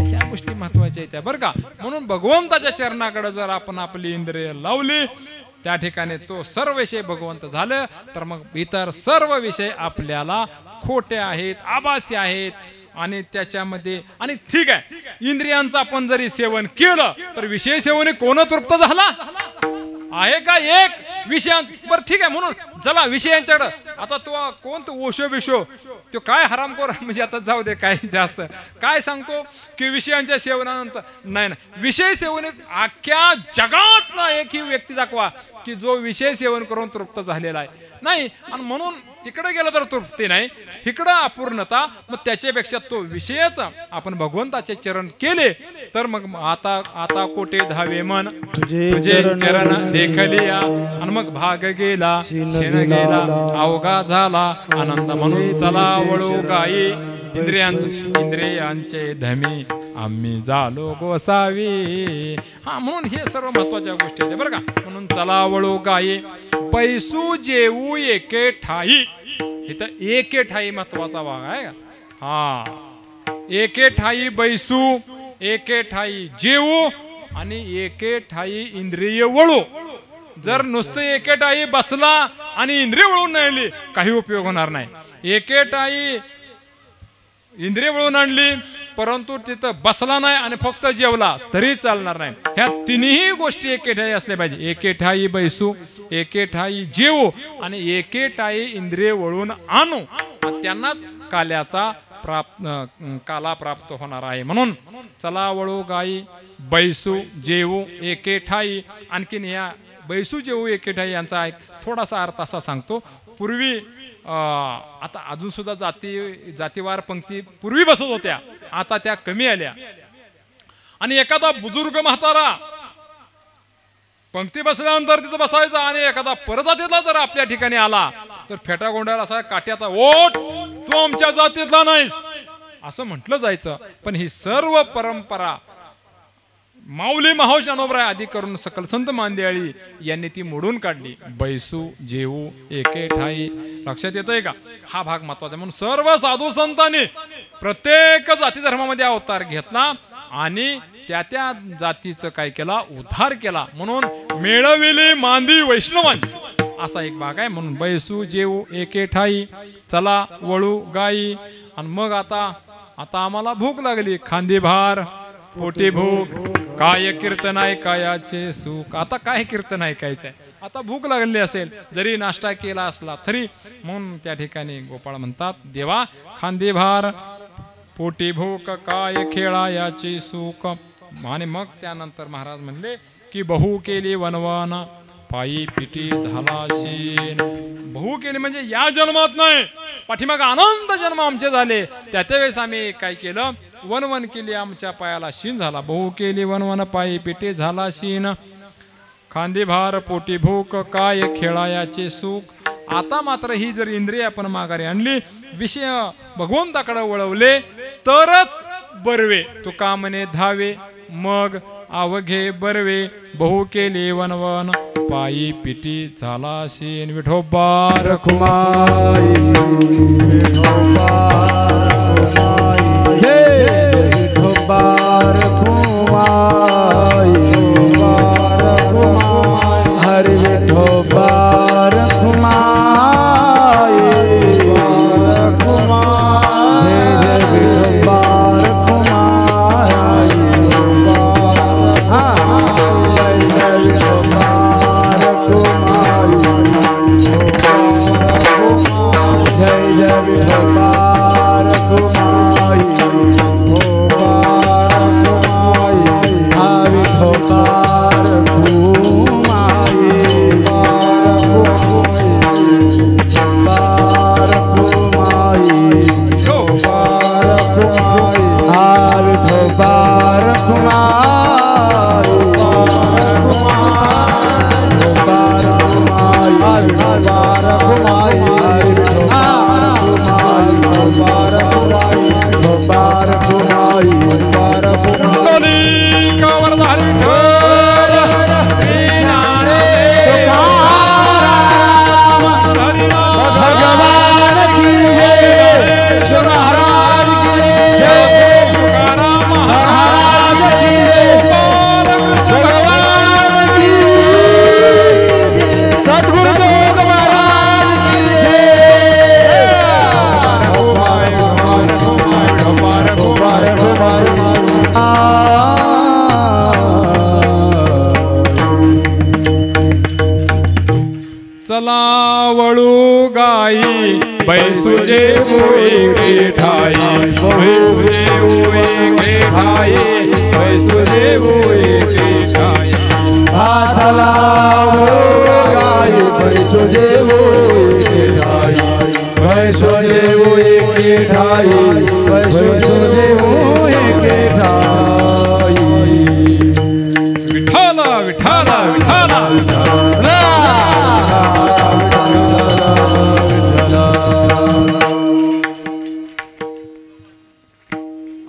ह्या गोष्टी महत्वाच्या आहेत बरं का. म्हणून भगवंताच्या चरणाकडे जर आपण आपली इंद्रिय लावली, त्या ठिकाणी तो सर्व विषय भगवंत झालं, तर मग इतर सर्व विषय आपल्याला खोटे आहेत, आभासी आहेत. आणि त्याच्यामध्ये आणि ठीक आहे, इंद्रियांचं आपण जरी सेवन केलं तर विषय सेवने कोण तृप्त झाला आहे का? एक विषयां बरं ठीक आहे. म्हणून चला विषयांच्याकडं, आता तो कोण तो ओशो बिशो तो काय हरामखोर, म्हणजे आता जाऊ दे, काय जास्त काय सांगतो की विषयांच्या सेवनानंतर नाही ना, विषय सेवने अख्ख्या जगात ना एकही व्यक्ती दाखवा की जो विषय सेवन करून तृप्त झालेला आहे नाही. आणि म्हणून तिकडे गेलं तर तृप्ती नाही, इकडं अपूर्णता. मग त्याच्यापेक्षा तो विषयच आपण भगवंताचे चरण केले तर मग आता कोटे धावे मन तुझे चरण देखलिया, आणि मग भाग गेला शेण गेला अवघा झाला आनंद, म्हणून चला वळू गाई इंद्रियांचे धमी आम्ही झालो गोसावी. हा, म्हणून हे सर्व महत्वाच्या गोष्टी आहेत बरं का. म्हणून चला वळू गाई पैसू जेवू एके ठाई. इथं एके ठाई महत्वाचा भाग आहे का? हा, एके ठाई बैसू, एके ठाई जेवू, आणि एके ठाई इंद्रिय वळू. जर नुसतं एके ठाई बसला आणि इंद्रिय वळून नाही काही उपयोग होणार नाही. एके ठाई इंद्रिय वळून आणली परंतु तिथं बसला नाही आणि फक्त जेवला तरी चालणार नाही. ह्या तिन्ही गोष्टी एके ठाई असल्या पाहिजे. एके ठाई बैसू, एके ठाई जेवू, आणि एके ठाई इंद्रिय वळून आणू, त्यांनाच काला प्राप्त होणार आहे. म्हणून चला वळू गाई बैसू जेवू एके ठाई. आणखीन या बैसू जेवू एके ठाई यांचा एक थोडासा अर्थ असा सांगतो. पूर्वी आता अजून सुद्धा जातीवार पंक्ती पूर्वी बसत होत्या, आता त्या कमी आल्या. आणि एखादा बुजुर्ग म्हातारा पंक्ती बसल्यानंतर तिथं बसायचा, आणि एखादा परजातीतला जर आपल्या ठिकाणी आला तर फेटा गोंड्याला असा काट्याचा, ओट तू आमच्या जातीतला नाहीस असं म्हटलं जायचं. पण ही सर्व परंपरा माऊली महाव ज्ञानोबराय आदी करून सकल संत मांदियाळी यांनी ती मोडून काढली. बैसू जेवू एके ठाई. लक्षात येतंय का? हा भाग महत्वाचा. म्हणून सर्व साधू संतांनी प्रत्येक जाती धर्मामध्ये अवतार घेतला आणि त्या जातीचं काय केला, उद्धार केला. म्हणून मेळविली मांदी वैष्णवांची असा एक भाग आहे. म्हणून बैसू जेवू एके ठाई, चला वळू गाई. आणि मग आता आम्हाला भूक लागली, खांदी भार पोटी भूक, काय कीर्तन ऐकायाचे सुख. आता काय कीर्तन ऐकायचंय, आता भूक लागली असेल जरी नाश्ता केला असला तरी. म्हणून त्या ठिकाणी गोपाळ म्हणतात, देवा खांदी भार पोटी भूक, काय खेळायाचे सुख. आणि मग त्यानंतर महाराज म्हणले की बहु केली वनवन, पायी पिटी झाला शीन. बहु केली म्हणजे या जन्मात नाही, पाठीमाग अनंत जन्म आमचे झाले, त्यावेळेस आम्ही काय केलं, वनवन केली, आमच्या पायाला शीन झाला. बहु केली वनवन, पायी पिटी झाला शीन. खांदी भार पोटी भूक काय खेळायाचे सुख. आता मात्र ही जर इंद्रिय आपण माघारी आणली, विषय भगवंताकडे वळवले तरच बरवे. तुका म्हणे धावे मग अवघे बरवे. बहु केले वनवन पायी पिटी झाला शेन. विठोबा रखुमाई विठोबा रखुमाई जय विठोबा रखुमाई हरि विठोबा रखुमाई जय जय विठोबा रखुमाई जय जय विठोबा रखुमाई जय जय विठोबा रखुमाई विठोबा रखुमाई विठोबा चला वळू गाई बैसुजे उई ठाई. बैसुजे उई ठाई. बैसुजे उई ठाई. चला वळू गाई बैसुजे उई ठाई. बैसुजे उई ठाई. बैसुजे उई ठाई. विठ्ठल विठ्ठल विठ्ठल.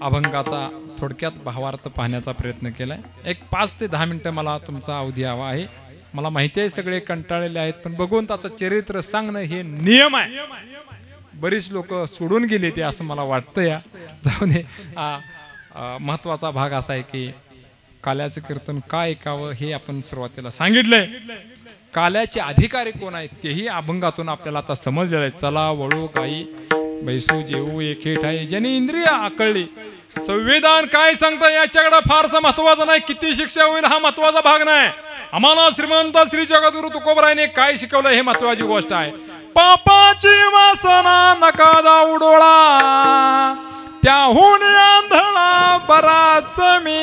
अभंगाचा थोडक्यात भावार्थ पाहण्याचा प्रयत्न केलाय. एक 5 ते 10 मिनिटं मला तुमचा अवधी हवा आहे. मला माहिती आहे सगळे कंटाळलेले आहेत, पण भगवंताचं चरित्र सांगणं हे नियम आहे. बरीच लोक सोडून गेले ते असं मला वाटतं. या जाऊ दे. महत्वाचा भाग असा आहे की काल्याचं कीर्तन काय ऐकावं हे आपण सुरुवातीला सांगितलंय. काल्याचे अधिकारी कोण आहेत तेही अभंगातून आपल्याला आता समजलेलं आहे. चला वळू गाई बैसू जेऊ एके ठाई. ज्यांनी इंद्रिय आकळली, संविधान काय सांगतं याच्याकडे फारसं महत्वाचं नाही. किती शिक्षा होईल हा महत्वाचा भाग नाही. आम्हाला श्रीमंत श्री जगद्गुरु तुकोबरायने काय शिकवलं हे महत्वाची गोष्ट आहे. पापाची वासना नका जाऊ डोळा, त्याहून आंधळा बराच मी.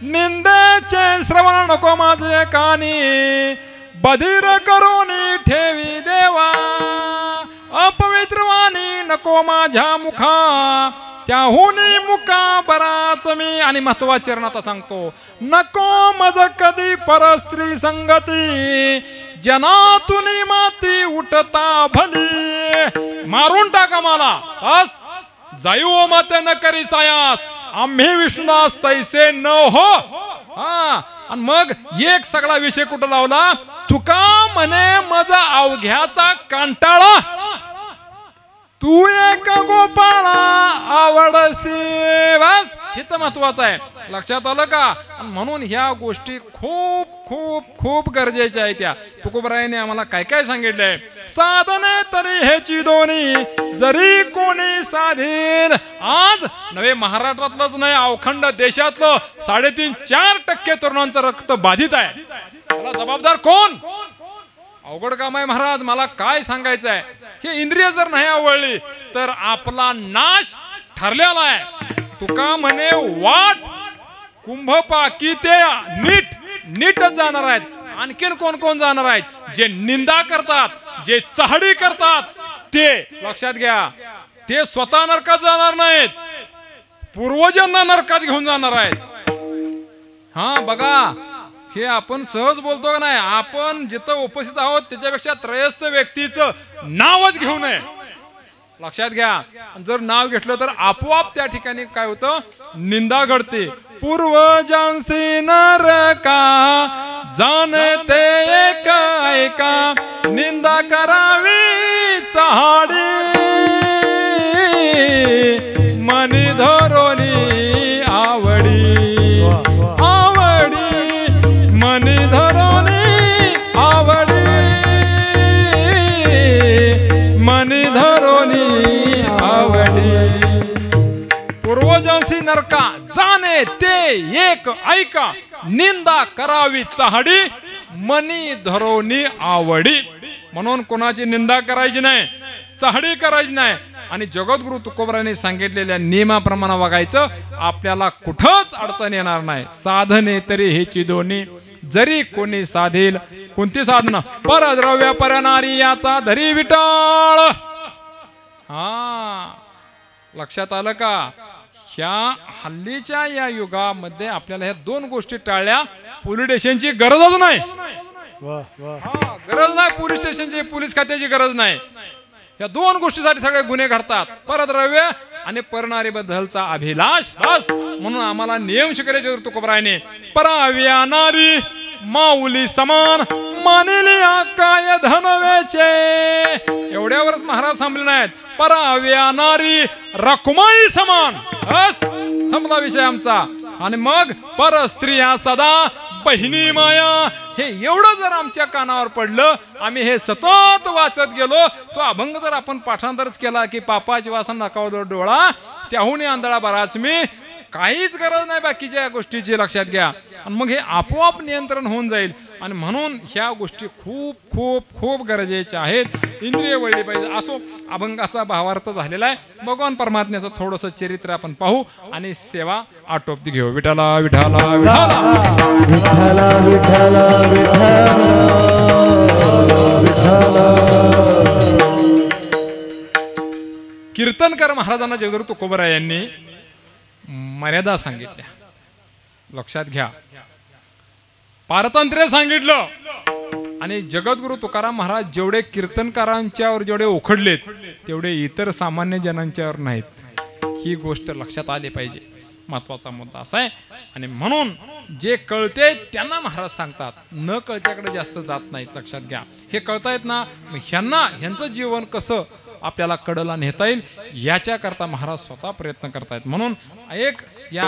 निंदेचे श्रवण नको माझे कानी, बधीर करून ठेवी देवा. अपवित्र वाणी नको माझ्या मुखा, त्याहून मुका बराच मी. आणि महत्वाच्या चरणात सांगतो, नको मज कधी परस्त्री संगती, जनातून माती उठता भली. मारून टाका मला अस जायू माते न करी सायास, आम्ही विष्णुदास तैसे न हो. आणि मग एक सगळा विषय कुठं लावला, तुका म्हणे मज अवघ्याचा कंटाळा, तू एक गोपाळा आवडसी. बस हे तर महत्वाचं आहे. लक्षात आलं का? म्हणून ह्या गोष्टी खूप खूप खूप गरजेच्या आहेत. त्या तुकोबरायाने आम्हाला काय काय सांगितलंय. साधने तरी ह्याची दोन्ही, जरी कोणी साधील. आज नवे महाराष्ट्रातलंच नाही, अवखंड देशातलं 3.5-4% तरुणांचं रक्त बाधित आहे. त्याला जबाबदार कोण? अवघड काम आहे महाराज. मला काय सांगायचं आहे, हे इंद्रिय जर नाही आवडली तर आपला नाश ठरलेला आहे. तुका म्हणे वाट कुंभपा की ते नीटच जाणार आहेत. आणखीन कोण कोण जाणार आहेत? जे निंदा करतात, जे चहाडी करतात, ते लक्षात घ्या, ते स्वतः नरकात जाणार नाहीत, पूर्वजांना नरकात घेऊन जाणार आहेत. हा बघा, हे आपण सहज बोलतो का नाही, आपण जिथं उपस्थित आहोत त्याच्यापेक्षा त्रयस्थ व्यक्तीचं नावच घेऊ नये. लक्षात घ्या, जर नाव घेतलं तर आपोआप त्या ठिकाणी काय होतं, निंदा घडते. पूर्वजांसी नरका जाणते एक ऐका, निंदा करावी चहाडी मनी धरोनी आवडी, आवडी मनी धरोनी आवडी, मनी धरोनी आवडी. पूर्वजांसी नरका जाणे ते एक ऐका, निंदा करावी चहाडी मनी धरोनी आवडी. म्हणून कोणाची निंदा करायची नाही, चहाडी करायची नाही. आणि जगद्गुरु तुकोबरांनी सांगितलेल्या नियमाप्रमाणे वागायचं. आपल्याला कुठंच अडचण येणार नाही. साधने तरी हेची दोन्ही, जरी कोणी साधेल कोणती साधनं, परद्रव्य परनारी याचा धरी विटाळ. हा, लक्षात आलं का? ह्या हल्लीच्या या युगामध्ये आपल्याला ह्या दोन गोष्टी टाळल्या. पोलीस स्टेशनची गरजच नाही. गरज नाही पोलीस स्टेशनची, पोलीस खात्याची गरज नाही. या दोन गोष्टीसाठी सगळे गुन्हे घडतात, परद्रव्य आणि परनारी बद्दलचा अभिलाष. बस म्हणून आम्हाला नियम शिकवायचे तुकोबरायने. पराव्या नारी माऊली समान, मानिली काय धनवेचे. एवढ्यावरच महाराज थांबले नाहीत. पराव्या नारी रखुमाई समान, बस संपला विषय आमचा. आणि मग पर स्त्रिया सदा बहिणी माया. हे एवढं जर आमच्या कानावर पडलं, आम्ही हे सतत वाचत गेलो, तो अभंग जर आपण पाठांतरच केला की पापाची वासन नकावर डोळा त्याहून आंधळा बराच मी, काहीच गरज नाही बाकीच्या गोष्टीची. लक्षात घ्या. आणि मग हे आपोआप नियंत्रण होऊन जाईल. आणि म्हणून ह्या गोष्टी खूप खूप खूप गरजेच्या आहेत. इंद्रिय वळली पाहिजे. असो, अभंगाचा भावार्थ झालेला आहे. भगवान परमात्म्याचं थोडंसं चरित्र आपण पाहू आणि सेवा आटोपती घेऊ. विठाला विठाला विठाला विठ्ठला विठ्ठला विठ्ठला. कीर्तनकार महाराजांना जगद्गुरु तुकोबराय यांनी मर्यादा सांगितल्या. लक्षात घ्या, पारतंत्र्य सांगितलं. आणि जगद्गुरु तुकाराम महाराज जेवढे कीर्तनकारांच्यावर जेवढे उखडलेत तेवढे इतर सामान्य जनांच्यावर नाहीत. ही गोष्ट लक्षात आली पाहिजे. महत्वाचा मुद्दा असा आहे. आणि म्हणून जे कळते त्यांना महाराज सांगतात, न कळत्याकडे जास्त जात नाहीत. लक्षात घ्या, हे कळतायत ना, ह्यांचं जीवन कसं आपल्याला कडला नेता येईल याच्याकरता महाराज स्वतः प्रयत्न करतायत. म्हणून एक या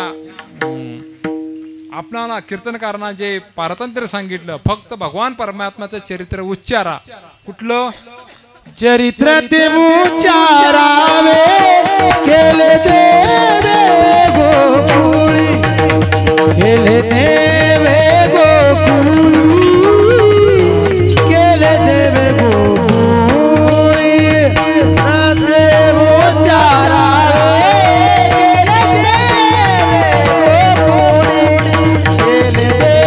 आपल्याला कीर्तनकारांना जे पारतंत्र्य सांगितलं, फक्त भगवान परमात्म्याचं चरित्र उच्चारा. कुठलं चरित्र ते उच्चारावे, केले देवे गोकुळी, केले देवे गोकुळी, केले देवे गोकुळी. ते उच्चारावे, केले देवे गोकुळी, केले देवे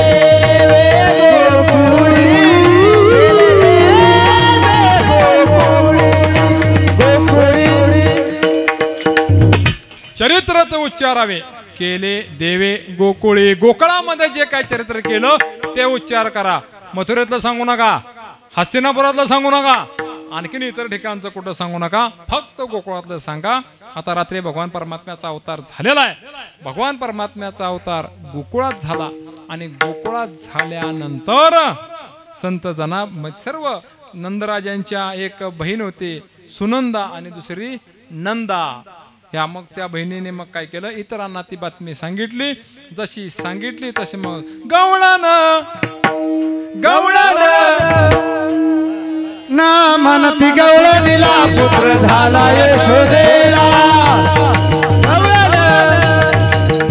गोकुळी, केले देवे चरित्र ते उच्चारावे, केले देवे गोकुळी. गोकुळामध्ये जे काय चरित्र केलं ते उच्चार करा. मथुरेतलं सांगू नका, हस्तिनापुरातलं सांगू नका, आणखीन इतर ठिकाणचं कुठं सांगू नका. फक्त गोकुळातलं सांगा. आता रात्री भगवान परमात्म्याचा अवतार झालेला आहे. भगवान परमात्म्याचा अवतार गोकुळात झाला. आणि गोकुळात झाल्यानंतर संत जना सर्व नंदराजांच्या एक बहीण होती सुनंदा आणि दुसरी नंदा. ह्या मग त्या बहिणीने मग काय केलं, इतरांना ती बातमी सांगितली. जशी सांगितली तशी मग गवळानं ना म्हणती गवळणीला पुत्र झाला यशोदेला.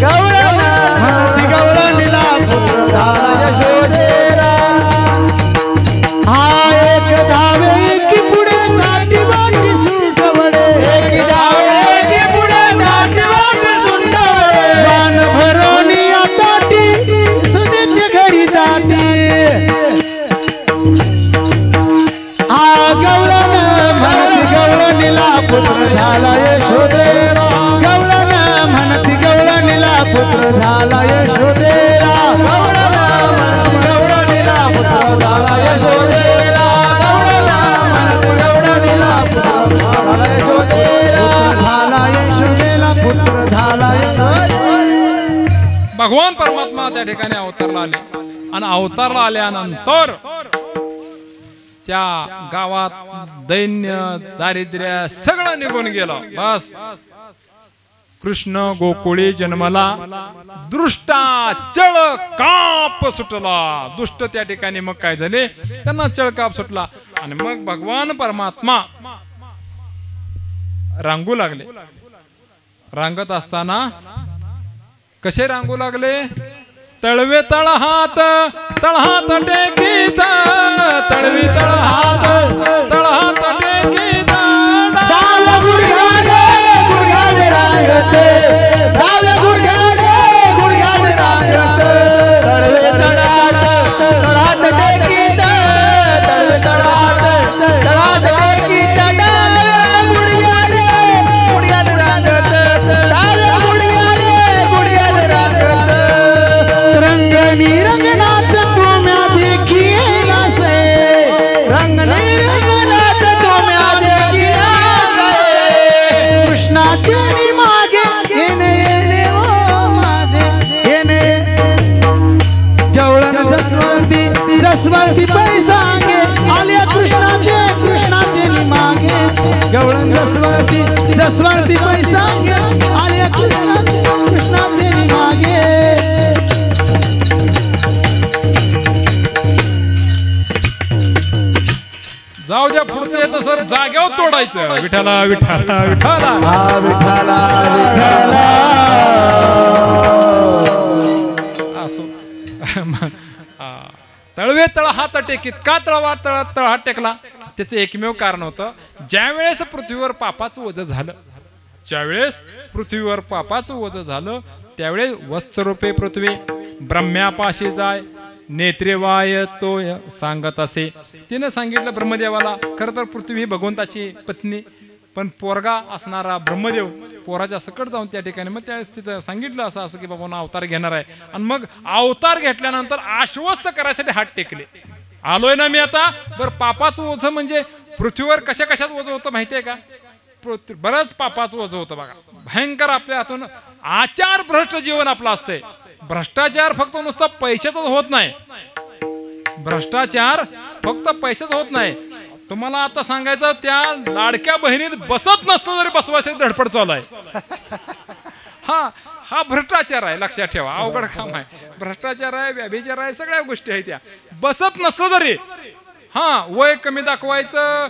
गवळण म्हणती गवळणीला पुत्र झाला यशोदेला. हा एक धावे की पुढे ताटी वाटी सुंदवडे, एक धावे की पुढे ताटी वाटी सुंदवडे. बाण भरोनी ताटी सुदेच्या घरी ताटी. गवळण म्हणती गवळणीला पुत्र झाला यशोदेला. गवळण म्हणती गवळणीला पुत्र झाला यशोदेला. गवळण भगवान परमात्मा त्या ठिकाणी अवतारला आले आणि अवतारला आल्यानंतर त्या गावात दैन्य दारिद्र्य सगळं निघून गेलं. बस कृष्ण गोकुळी जन्मला, दृष्टा चळ काप सुटला. दुष्ट त्या ठिकाणी मग काय झाले, त्यांना चळकाप सुटला आणि मग भगवान परमात्मा रांगू लागले. रांगत असताना कसे रांगू लागले, तळवे तळहात तळहात टेकीत, तळवी तळहात तळहात टेकीत, डाव गुडघ्याने गुडघ्याने रांगत, डाव गुडघ्याने गुडघ्याने रांगत, तळवे तळहात तळहात टेकीत, तळवे तळहात तळहात टेकीत, डाव गुडघ्याने गुडघ्याने रांगत, डाव गुडघ्याने गुडघ्याने रांगत. रंगनी रंगनाथ तुम्या देखीला से, रंगनी रंगनाथ तुम्या देखीला से, कृष्णाचे नि मागे येणे येणे ओ माझे येणे, जवळण जसवंती जसवंती पैसांगे आले कृष्णाचे कृष्णाचे नि मागे, जवळण जसवंती जसवंती पैसांगे आले कृष्णाचे कृष्णाचे नि मागे. जाऊ द्या पुढचं येतं सर, जाग्यावर तोडायचं. विठाला विठाला विठाला हा विठाला विठाला. असो. तळवे तळहात टेकीत, का तळहात टेकला, त्याचं एकमेव कारण होतं, ज्यावेळेस पृथ्वीवर पापाचं ओझं झालं, ज्यावेळेस पृथ्वीवर पापाचं ओझं झालं, त्यावेळेस वस्त्ररूपे पृथ्वी ब्रह्म्यापाशी जाय, नेत्रेवाय तो सांगत असे. तिने सांगितलं ब्रह्मदेवाला, खरं तर पृथ्वी ही भगवंताची पत्नी, पण पोरगा असणारा ब्रह्मदेव पोराच्या सकट जाऊन त्या ठिकाणी मग त्यावेळेस तिथं सांगितलं असं असं की बाबा अवतार घेणार आहे. आणि मग अवतार घेतल्यानंतर आश्वस्त करायसाठी हात टेकले. आलोय ना मी आता, बरं पापाचं ओझं म्हणजे पृथ्वीवर कशा कशात ओझं होतं माहितीये का, बरंच पापाचं ओझं होतं बघा, भयंकर. आपल्या हातून आचार भ्रष्ट जीवन आपलं असतंय. भ्रष्टाचार फक्त नुसता पैशाचाच होत नाही, भ्रष्टाचार फक्त पैशाच होत नाही. तुम्हाला आता सांगायचं, त्या लाडक्या बहिणीत बसत नसलं तरी बसवायची धडपड चालू आहे. हा भ्रष्टाचार आहे, लक्षात ठेवा. अवघड काम आहे, भ्रष्टाचार आहे, व्यभिचार आहे, सगळ्या गोष्टी आहेत त्या. बसत नसलं तरी वय कमी दाखवायचं,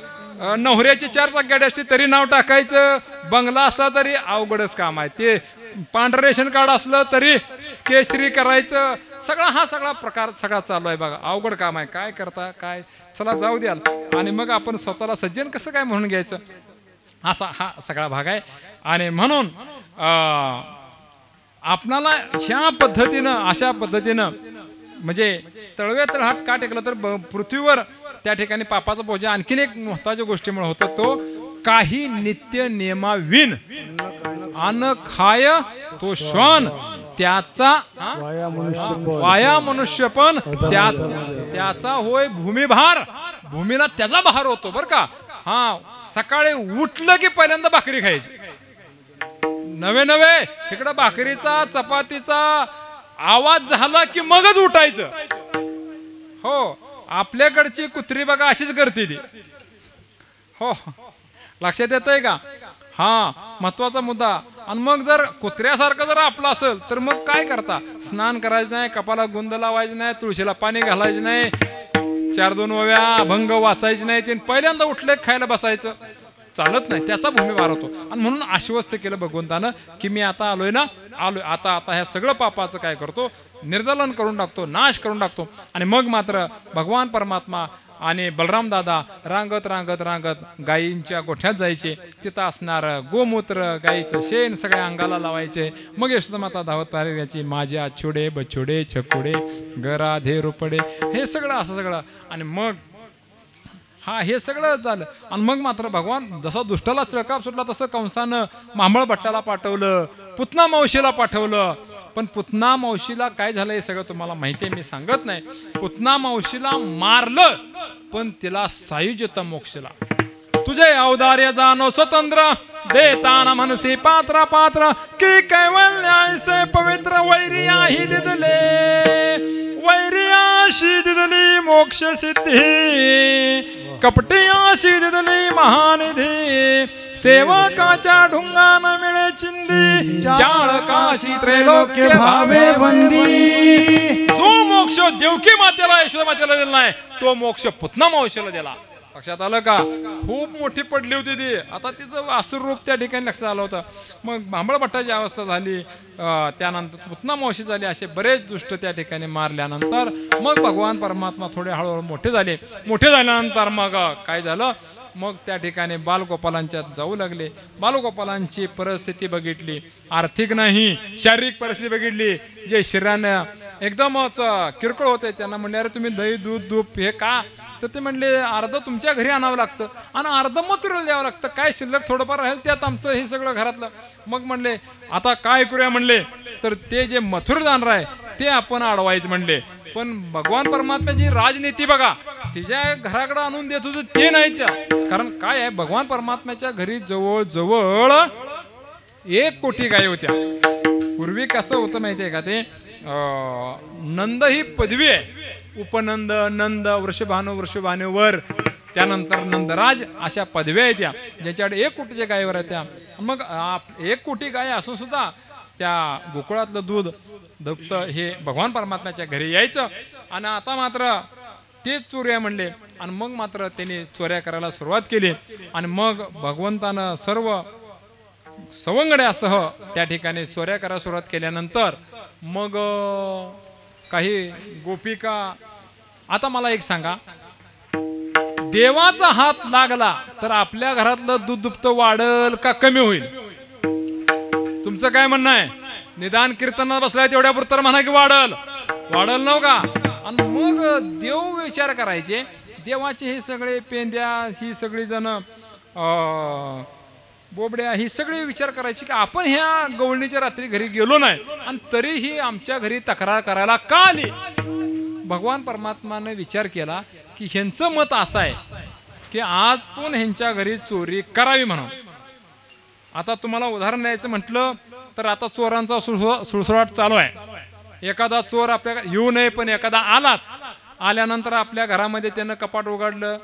नवऱ्याची 4 चाक गाडी असली तरी नाव टाकायचं, बंगला असला तरी अवघडच काम आहे ते. पांढरं रेशन कार्ड असलं तरी केसरी करायचं, सगळा प्रकार सगळा चालू आहे बघा. अवघड काम आहे, काय करता काय. चला जाऊ द्याल. आणि मग आपण स्वतःला सज्जन कसं काय म्हणून घ्यायचं, असा हा सगळा भाग आहे. आणि म्हणून आपणाला ह्या पद्धतीनं अशा पद्धतीनं म्हणजे तळवे तळहात का टेकलं तर पृथ्वीवर त्या ठिकाणी पापाचा बोजा आणखीन एक महत्वाच्या गोष्टीमुळे होतं, तो काही नित्य नियमाविन अन्न खाय तो श्वान त्याचा वाया मनुष्य पण त्याचा होय भूमिभार. भूमीला त्याचा भार होतो बर का. सकाळी उठलं की पहिल्यांदा भाकरी खायची, नवे इकडं भाकरीचा चपातीचा आवाज झाला की मगच उठायचं. हो, आपल्याकडची कुत्री बघा अशीच करते ती. हो, लक्षात येतंय का. महत्वाचा मुद्दा. आणि मग जर कुत्र्यासारखं जर आपलं असेल तर मग काय करता, स्नान करायचं नाही, कपाला गुंद लावायचं नाही, तुळशीला पाणी घालायचं नाही, 4-2 ओव्या अभंग वाचायचे नाही, ते पहिल्यांदा उठले खायला बसायचं, चालत नाही. त्याचा भूमिभार होतो. आणि म्हणून आश्वस्त केलं भगवंतानं की मी आता आलोय ना, आलोय आता ह्या सगळं पापाचं काय करतो, निर्दालन करून टाकतो, नाश करून टाकतो. आणि मग मात्र भगवान परमात्मा आणि बलराम दादा रांगत रांगत रांगत गायींच्या गोठ्यात जायचे. तिथं असणार गोमूत्र गायीचं शेण सगळ्या अंगाला लावायचे. मग यशोदा माता धावत पाहायला यायची, माझ्या छोडे बछोडे छकुडे गराधे रोपडे, हे सगळं असं सगळं. आणि मग हे सगळं झालं. आणि मग मात्र भगवान जसा दुष्टाला चळकाप सुटला तसं कंसानं मांबळ भट्टाला पाठवलं, पुतना मावशीला पाठवलं. पण पुतना मावशीला काय झालं हे सगळं तुम्हाला माहिती आहे, मी सांगत नाही. पुतना मावशीला मारलं पण तिला सायुज्यता मोक्षला. तुझे अवदार्य जाणो स्वतंत्र देताना मनसी पात्र पात्र की कैवल्यासे पवित्र वैरियाही दिदले वैरियाशी दिदली मोक्ष सिद्धी कपटियाशी दिदली महानिधी सेवकाच्या ढुंगाना मिळे चिंदी चाळकाशी त्रैलोक्य भावे बंदी जो मोक्ष देवकी मातेला यशोदा मातेला दिला नाही तो मोक्ष पुतना मावशीला दिला. लक्षात आलं का? खूप मोठी पडली होती ती. आता तिचं आसुर रूप त्या ठिकाणी लक्षात आलं होतं. मग भांबळ भट्टाची अवस्था झाली, त्यानंतर पुतना मावशी झाली, असे बरेच दुष्ट त्या ठिकाणी मारल्यानंतर मग भगवान परमात्मा थोडे हळूहळू मोठे झाले. मोठे झाल्यानंतर मग काय झालं, मग त्या ठिकाणी बालगोपालांच्यात जाऊ लागले. बालगोपालांची परिस्थिती बघितली, आर्थिक नाही शारीरिक परिस्थिती बघितली. जे शरीरानं एकदमच किरकोळ होते त्यांना म्हणले अरे तुम्ही दही दूध दूध हे का, तर ते म्हणले अर्ध तुमच्या घरी आणावं लागतं आणि अर्ध मथुरेला द्यावं लागतं, काय शिल्लक थोडंफार राहील त्यात आमचं हे सगळं घरातलं. मग म्हणले आता काय करूया म्हणले, तर ते जे मथुरेला जाणार आहे ते आपण अडवायचं म्हणले. पण भगवान परमात्म्याची राजनीती बघा, तिच्या घराकडे आणून देत होतं ते नाही त्या. कारण काय आहे, भगवान परमात्म्याच्या घरी जवळ जवळ 1 कोटी गायी होत्या. पूर्वी कसं होतं माहितीये का, ते नंद ही पदवी आहे, उपनंद नंद वृषभानुवर त्यानंतर नंदराज अशा पदव्या आहेत त्या, ज्याच्याकडे 1 कोटीच्या गायीवर आहेत त्या. मग 1 कोटी गाय असून सुद्धा त्या गोकुळातलं दूध दत्त हे भगवान परमात्म्याच्या घरी यायचं. आणि आता मात्र तेच चोऱ्या म्हणले आणि मग मात्र त्यांनी चोऱ्या करायला सुरुवात केली. आणि मग भगवंतानं सर्व सवंगड्यासह त्या ठिकाणी चोऱ्या करायला सुरुवात केल्यानंतर मग काही गोपिका, आता मला एक सांगा, देवाचा हात लागला तर आपल्या घरातलं दूध दुभत वाढल का कमी होईल? तुमचं काय म्हणणं आहे? निदान कीर्तनात बसलाय तेवढ्या पुरतं म्हणा की वाढल नव का? आणि मग देव विचार करायचे, देवाचे हे सगळे पेंद्या, ही सगळी जण बोबड्या, ही सगळी विचार करायची की आपण ह्या गवळणीच्या रात्री घरी गेलो नाही आणि तरीही आमच्या घरी तक्रार करायला का आली? भगवान परमात्माने विचार केला की ह्यांचं मत असं आहे की आज पण ह्यांच्या घरी चोरी करावी म्हणून. आता तुम्हाला उदाहरण द्यायचं म्हटलं तर आता चोरांचा सुळसुळाट चालू आहे. एखादा चोर आपल्या येऊ नये, पण एखादा आल्यानंतर आपल्या घरामध्ये त्यानं कपाट उघडलं,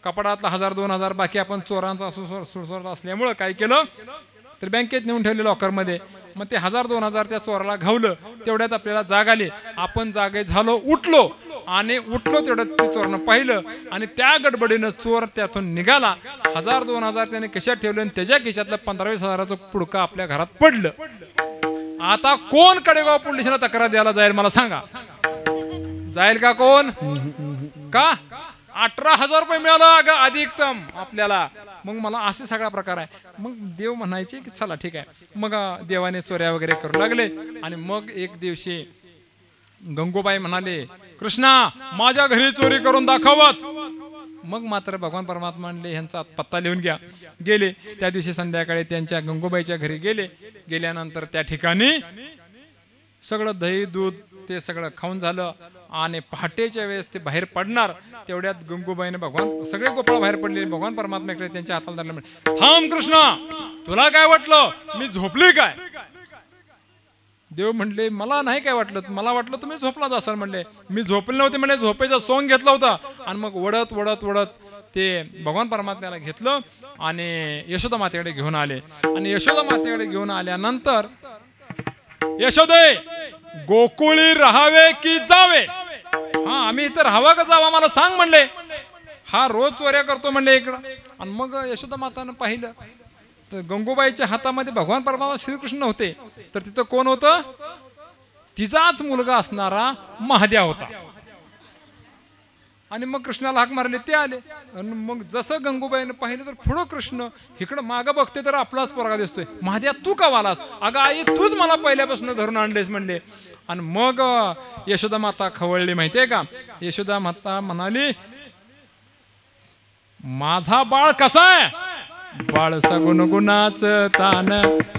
कपाटातला 1000-2000 बाकी आपण चोरांचा सुळसुळाट असल्यामुळं काय केलं तर बँकेत नेऊन ठेवले लॉकरमध्ये. मग ते 1000-2000 त्या चोराला घावलं, तेवढ्यात आपल्याला जाग आली, आपण जागे झालो, उठलो तेवढ्यात ते चोरानं पाहिलं आणि त्या गडबडीनं चोर त्यातून निघाला. 1000-2000 त्याने खिशात ठेवले आणि त्याच्या खिशातलं 15-20 हजाराचं पुडकं आपल्या घरात पडलं. आता कोण कडेगाव पोलिसांना तक्रार द्यायला जाईल मला सांगा? जाईल का कोण? का 18,000 रुपये मिळालं अधिकतम आपल्याला. मग मला असे सगळा प्रकार आहे. मग देव म्हणायचे की चला ठीक आहे. मग देवाने चोऱ्या वगैरे करू लागले. आणि मग एक दिवशी गंगूबाई म्हणाले, कृष्णा माझ्या घरी चोरी करून दाखवत. मग मात्र भगवान परमात्मा म्हणले ह्यांचा पत्ता लिहून घ्या. गेले. त्या दिवशी संध्याकाळी त्यांच्या गंगूबाईच्या घरी गेल्यानंतर त्या ठिकाणी सगळं दही दूध ते सगळं खाऊन झालं. आणि पहाटेच्या वेळेस ते बाहेर पडणार, तेवढ्यात गंगूबाईने भगवान सगळे गोपाळ बाहेर पडले. भगवान परमात्म्याकडे त्यांच्या हाताला धरलं, म्हणजे थांब कृष्णा, तुला काय वाटलं मी झोपली काय? देव म्हणले मला नाही काय वाटलं, मला वाटलं तुम्ही झोपलाच असाल. म्हणले मी झोपले नव्हते, म्हणजे झोपेचं सोंग घेतलं होतं. आणि मग वडत ते भगवान परमात्म्याला घेतलं आणि यशोदा मातेकडे घेऊन आले. आणि यशोदा मातेकडे घेऊन आल्यानंतर, यशोदे गोकुळी राहावे की जावे? हा आम्ही इथं राहावं का जावं मला सांग म्हणले. हा रोज चोऱ्या करतो म्हणले इकडं. आणि मग यशोदा मातानं पाहिलं तर गंगूबाईच्या हातामध्ये भगवान परमात्मा श्रीकृष्ण नव्हते, तर तिथं कोण होतं? तिचाच मुलगा असणारा महादेव होता. आणि मग कृष्णाला हाक मारले, ते आले. आणि मग जसं गंगूबाईनं पाहिलं तर पुढं कृष्ण, इकडं मागं बघते तर आपलाच पोरगा दिसतोय. महादेव तू का आलास? अगं आई तूच मला पहिल्यापासून धरून आणलेस म्हणले. आणि मग यशोदा माता खवळली माहितीये का? यशोदा माता म्हणाली, माझा बाळ कसा आहे? बाळ सगुण गुणाचं तान,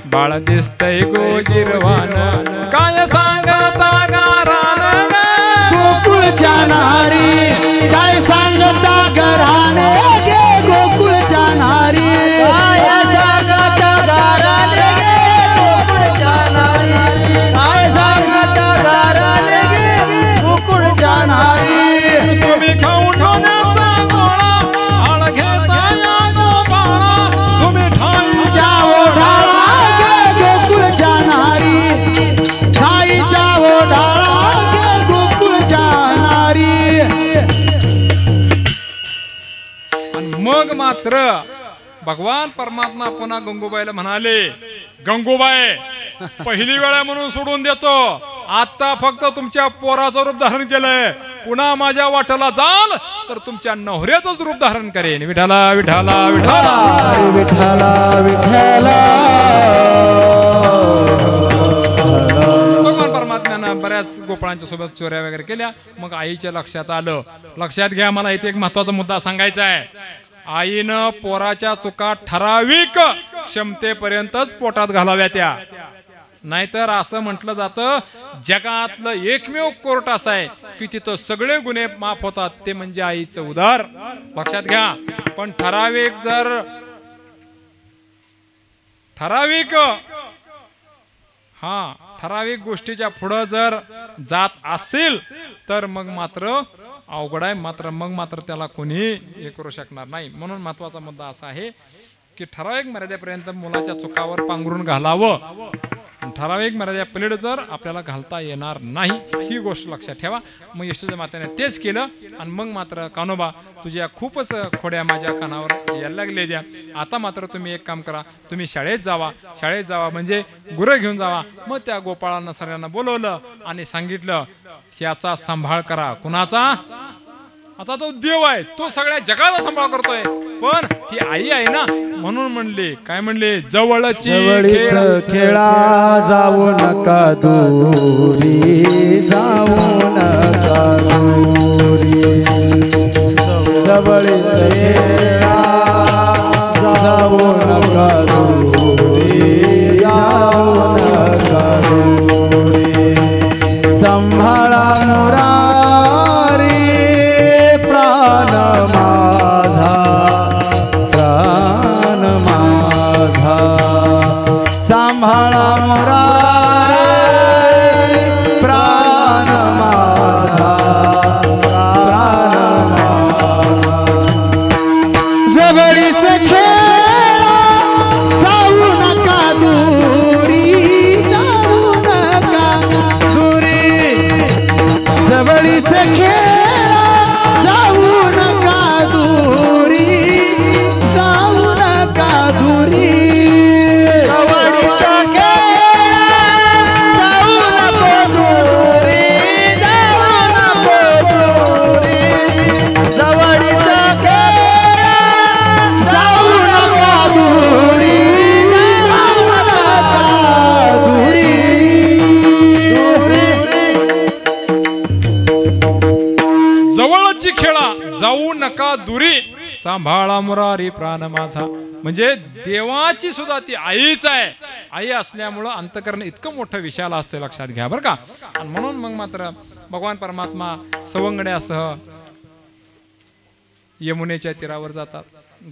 बाळ दिसतय गोजिरवान, काय सांगता गारान गोकुळच्या नारी, काय सांगता घराने गे गोकुळच्या नारी, काय सांगता आणि मग मात्र भगवान परमात्मा पुन्हा गंगूबाईला म्हणाले, गंगूबाई पहिली वेळा म्हणून सोडून देतो, आता फक्त तुमच्या पोराचं रूप धारण केलंय, पुन्हा माझ्या वाटेला जाल तर तुमच्या नवऱ्याचंच रूप धारण करेन. विठाला विठाला विठाला विठाला विठाला. भगवान परमात्म्यानं बऱ्याच गोपाळांच्या सोबत चोऱ्या वगैरे केल्या. मग आईच्या लक्षात आलं. लक्षात घ्या, मला इथे एक महत्वाचा मुद्दा सांगायचा आहे. आईनं पोराच्या चुका ठराविक क्षमतेपर्यंतच पोटात घालाव्या त्या. नाहीतर असं म्हटलं जातं जगातलं एकमेव कोर्ट असं आहे की तिथं सगळे गुन्हे माफ होतात, ते म्हणजे आईचं उदार. लक्षात घ्या. पण ठराविक गोष्टीच्या पुढं जर जात असतील तर मग मात्र अवघड आहे. मग मात्र त्याला कोणी हे करू शकणार नाही. म्हणून महत्वाचा मुद्दा असा आहे की ठराविक मर्यादेपर्यंत मुलाच्या चुकावर पांघरून घालावं. ठराविक मर्यादा पलीकडे जर आपल्याला घालता येणार नाही, ही गोष्ट लक्षात ठेवा. मग यशोदा मातेने तेच केलं. आणि मग मात्र कान्होबा, तुझ्या खूपच खोड्या माझ्या कानावर यायला लागले द्या. आता मात्र तुम्ही एक काम करा, तुम्ही शाळेत जावा म्हणजे गुरं घेऊन जावा. मग त्या गोपाळांना सगळ्यांना बोलवलं आणि सांगितलं त्याचा सांभाळ करा. कुणाचा? आता तो देव आहे, तो सगळ्या जगाचा सांभाळ करतोय, पण ती आई आहे ना, म्हणून म्हणले, काय म्हणले, जवळच खेळा जाऊ नका दूरी, जाऊ नका दूरी. जवळीच खेळा जाऊ नका दूरी, जाऊ नका दूरी. सांभाळा मुरारी प्राण माझा, प्राण माझा. सांभाळा मुरारी प्राण माझा, प्राण माझा. जवळीच खेळा जाऊ नका दूरी, जाऊ नका दूरी. जवळीच खेळा जाऊ नका दूरी, जाऊ नका दूरी. जवळीचा खेळा जाऊ नको दूरी, जाऊ नको दूरी. जवळीचा खेळा जाऊ नका दूरी, जाऊ नका दूरी. जवळची खेळा जाऊ नका दुरी, सांभाळा मुरारी प्राण माझा. म्हणजे देवाची सुद्धा ती आईच आहे. आई असल्यामुळं अंतकरण इतकं मोठं विशाल असते, लक्षात घ्या बरं का. आणि म्हणून मग मात्र भगवान परमात्मा सवंगड्यासह यमुनेच्या तीरावर जातात,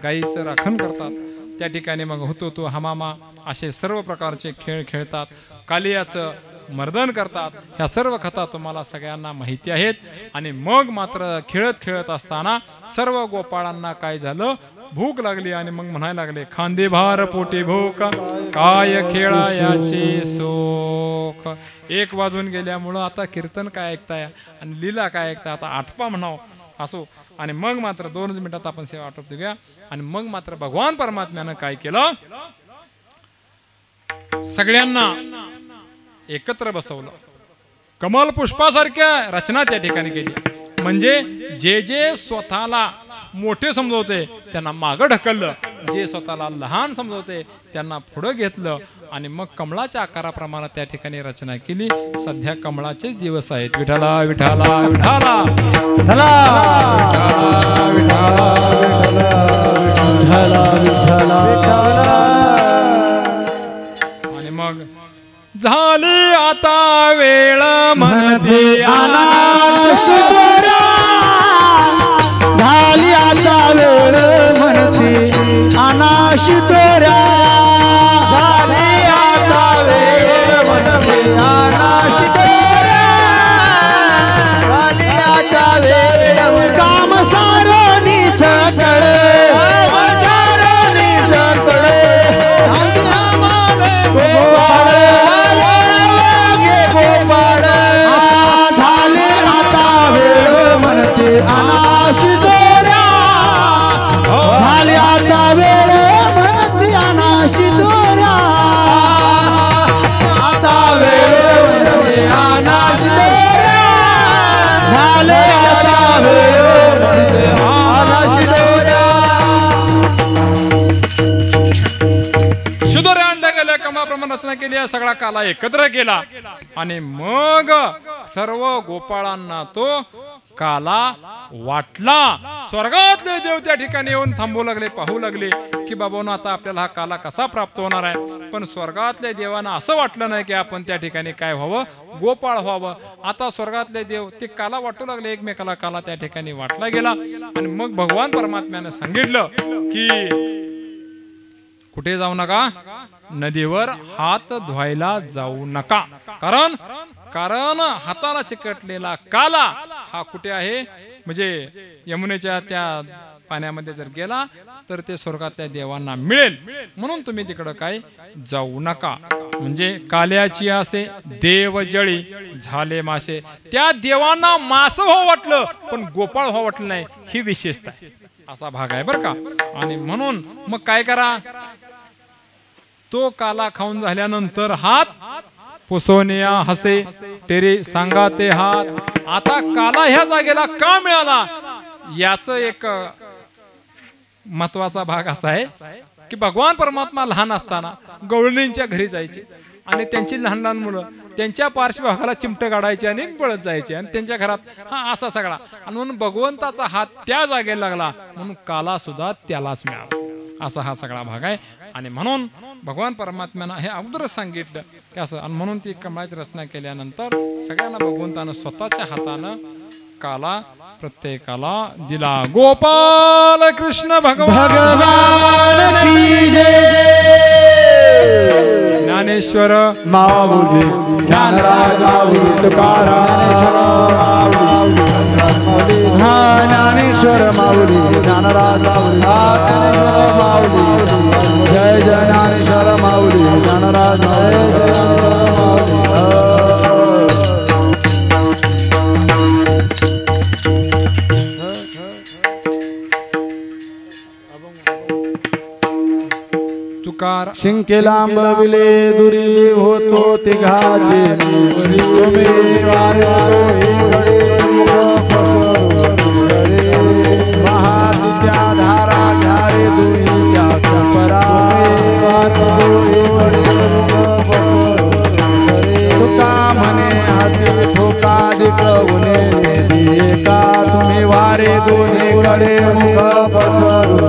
गायीचं राखण करतात. त्या ठिकाणी मग हुतुतू हमामा असे सर्व प्रकारचे खेळ खेळतात, कालियाचं मर्दन करतात. ह्या सर्व कथा तुम्हाला सगळ्यांना माहिती आहेत. आणि मग मात्र खेळत असताना सर्व गोपाळांना काय झालं, भूक लागली आणि मग म्हणायला लागले, खांदे भार पोटी भूक, काय खेळायाचे सोख. 1 वाजून गेल्यामुळं आता कीर्तन काय ऐकताय आणि लीला काय ऐकताय, आता आठपा म्हणाव असो. आणि मग मात्र 2 मिनिटात आपण सेवा आटोप देऊया. आणि मग मात्र भगवान परमात्म्यानं काय केलं, सगळ्यांना एकत्र बसवलं. कमल पुष्पासारख्या रचना त्या ठिकाणी केली. म्हणजे जे स्वतःला मोठे समजवते त्यांना मागं ढकललं, जे स्वतःला लहान समजवते त्यांना पुढं घेतलं. आणि मग कमळाच्या आकाराप्रमाणे त्या ठिकाणी रचना केली. सध्या कमळाचेच दिवस आहेत. विठाला विठाला विठाला आणि मग झाली आता वेळ म्हणते अनाश दोरा, झाली आता वेळ म्हणते अनाश दोरा. झाली आता वेळ म्हणते अनाश दोरा, झाली आता वेळ. काम सारोनी सकळ, सारोनी सकळ. झाले आता वेळ म्हणते अनाश दोरा, रचना केली आहे, सगळा काला एकत्र केला आणि मग सर्व गोपाळांना तो काला वाटला. स्वर्गातले देव त्या ठिकाणी येऊन थांबू लागले, पाहू लागले की बाबांनो आता आपल्याला हा काला कसा प्राप्त होणार आहे. पण स्वर्गातल्या देवांना असं वाटलं नाही की आपण त्या ठिकाणी काय व्हावं, गोपाळ व्हावं. आता स्वर्गातले देव ते काला वाटू लागले एकमेकाला, काला त्या ठिकाणी वाटला गेला. आणि मग भगवान परमात्म्याने सांगितलं की कुठे जाऊ नका, नदीवर हात धुवायला जाऊ नका. कारण हाताला चिकटलेला काला हा कुठे आहे, म्हणजे यमुनेच्या त्या पाण्यामध्ये जर गेला तर ते स्वर्गातल्या देवांना मिळेल, म्हणून तुम्ही तिकडं काय जाऊ नका. म्हणजे काल्याची असे देव जळी झाले मासे. त्या देवांना मास व्हावं वाटलं पण गोपाळ व्हावं वाटलं नाही, ही विशेषता असा भाग आहे बरं का. आणि म्हणून मग काय करा, तो काला खाऊन झाल्यानंतर हात पुसोनिया हसे तेरे सांगा ते हात. आता काला ह्या जागेला का मिळाला, याच एक महत्वाचा भाग असा आहे की भगवान परमात्मा लहान असताना गवळणींच्या घरी जायचे आणि त्यांची लहान लहान मुलं त्यांच्या पार्श्वभागाला चिमटे काढायचे आणि पळत जायचे आणि त्यांच्या घरात हा असा सगळा. आणि म्हणून भगवंताचा हात त्या जागेला लागला, म्हणून काला सुद्धा त्यालाच मिळाला. असा हा सगळा भाग आहे. आणि म्हणून भगवान परमात्म्यानं हे अगोदरच सांगितलं की असं. आणि म्हणून ती कमळाची रचना केल्यानंतर सगळ्यांना भगवंतानं स्वतःच्या हातानं काला प्रत्येकाला दिला. गोपाल कृष्ण भगवान की जय. ज्ञानेश्वर माऊली ज्ञानराज माऊली तुकाराम हा ज्ञानेश्वर माऊली ज्ञानराज माऊली जय जय ज्ञानेश्वर माऊली ज्ञानराज तुकार शिंके लांब विले दुरी होतो तिघाचे महादित्या धारा घ्यारे दुईच्या चपरा तुका म्हणे हाती ठोका दिकवणे दिये का तुम्ही वारे दोन्हीकडे मुख पसरू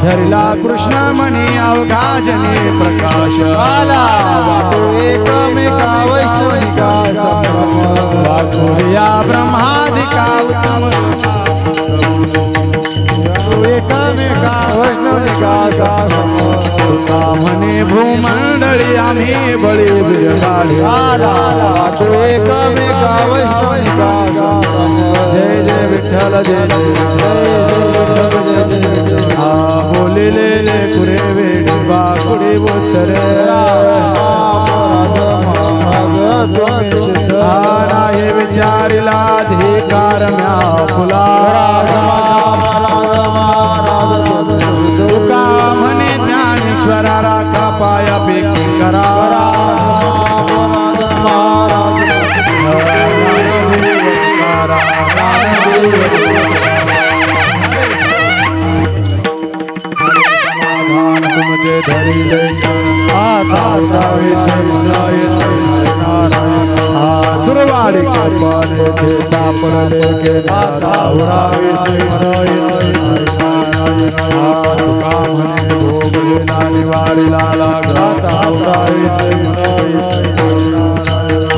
धरला कृष्ण म्हणे अवघाजने प्रकाश आला वाटो एकमेका वैष्णविका संभ्रम वाटो या ब्रह्मादिका उत्तम एकमेका वैष्णविका संभ्रम म्हणे भूमंडळी आम्ही बळी बिरगाडी आला वाटो एकमेका वैष्णविका संभ्रम जय जय विठ्ठल जय बोलिले कुरे वेडी बाकुडी बोतरे नाही विचारिला अधिकार म्या फुला तुका म्हणे ज्ञानेश्वरा राखा पाया पैकी करा तुमचे धरिले सुरवाडी कृपाने ते सापडले गेला तुका म्हणे भोगले नानी वाडीला लागला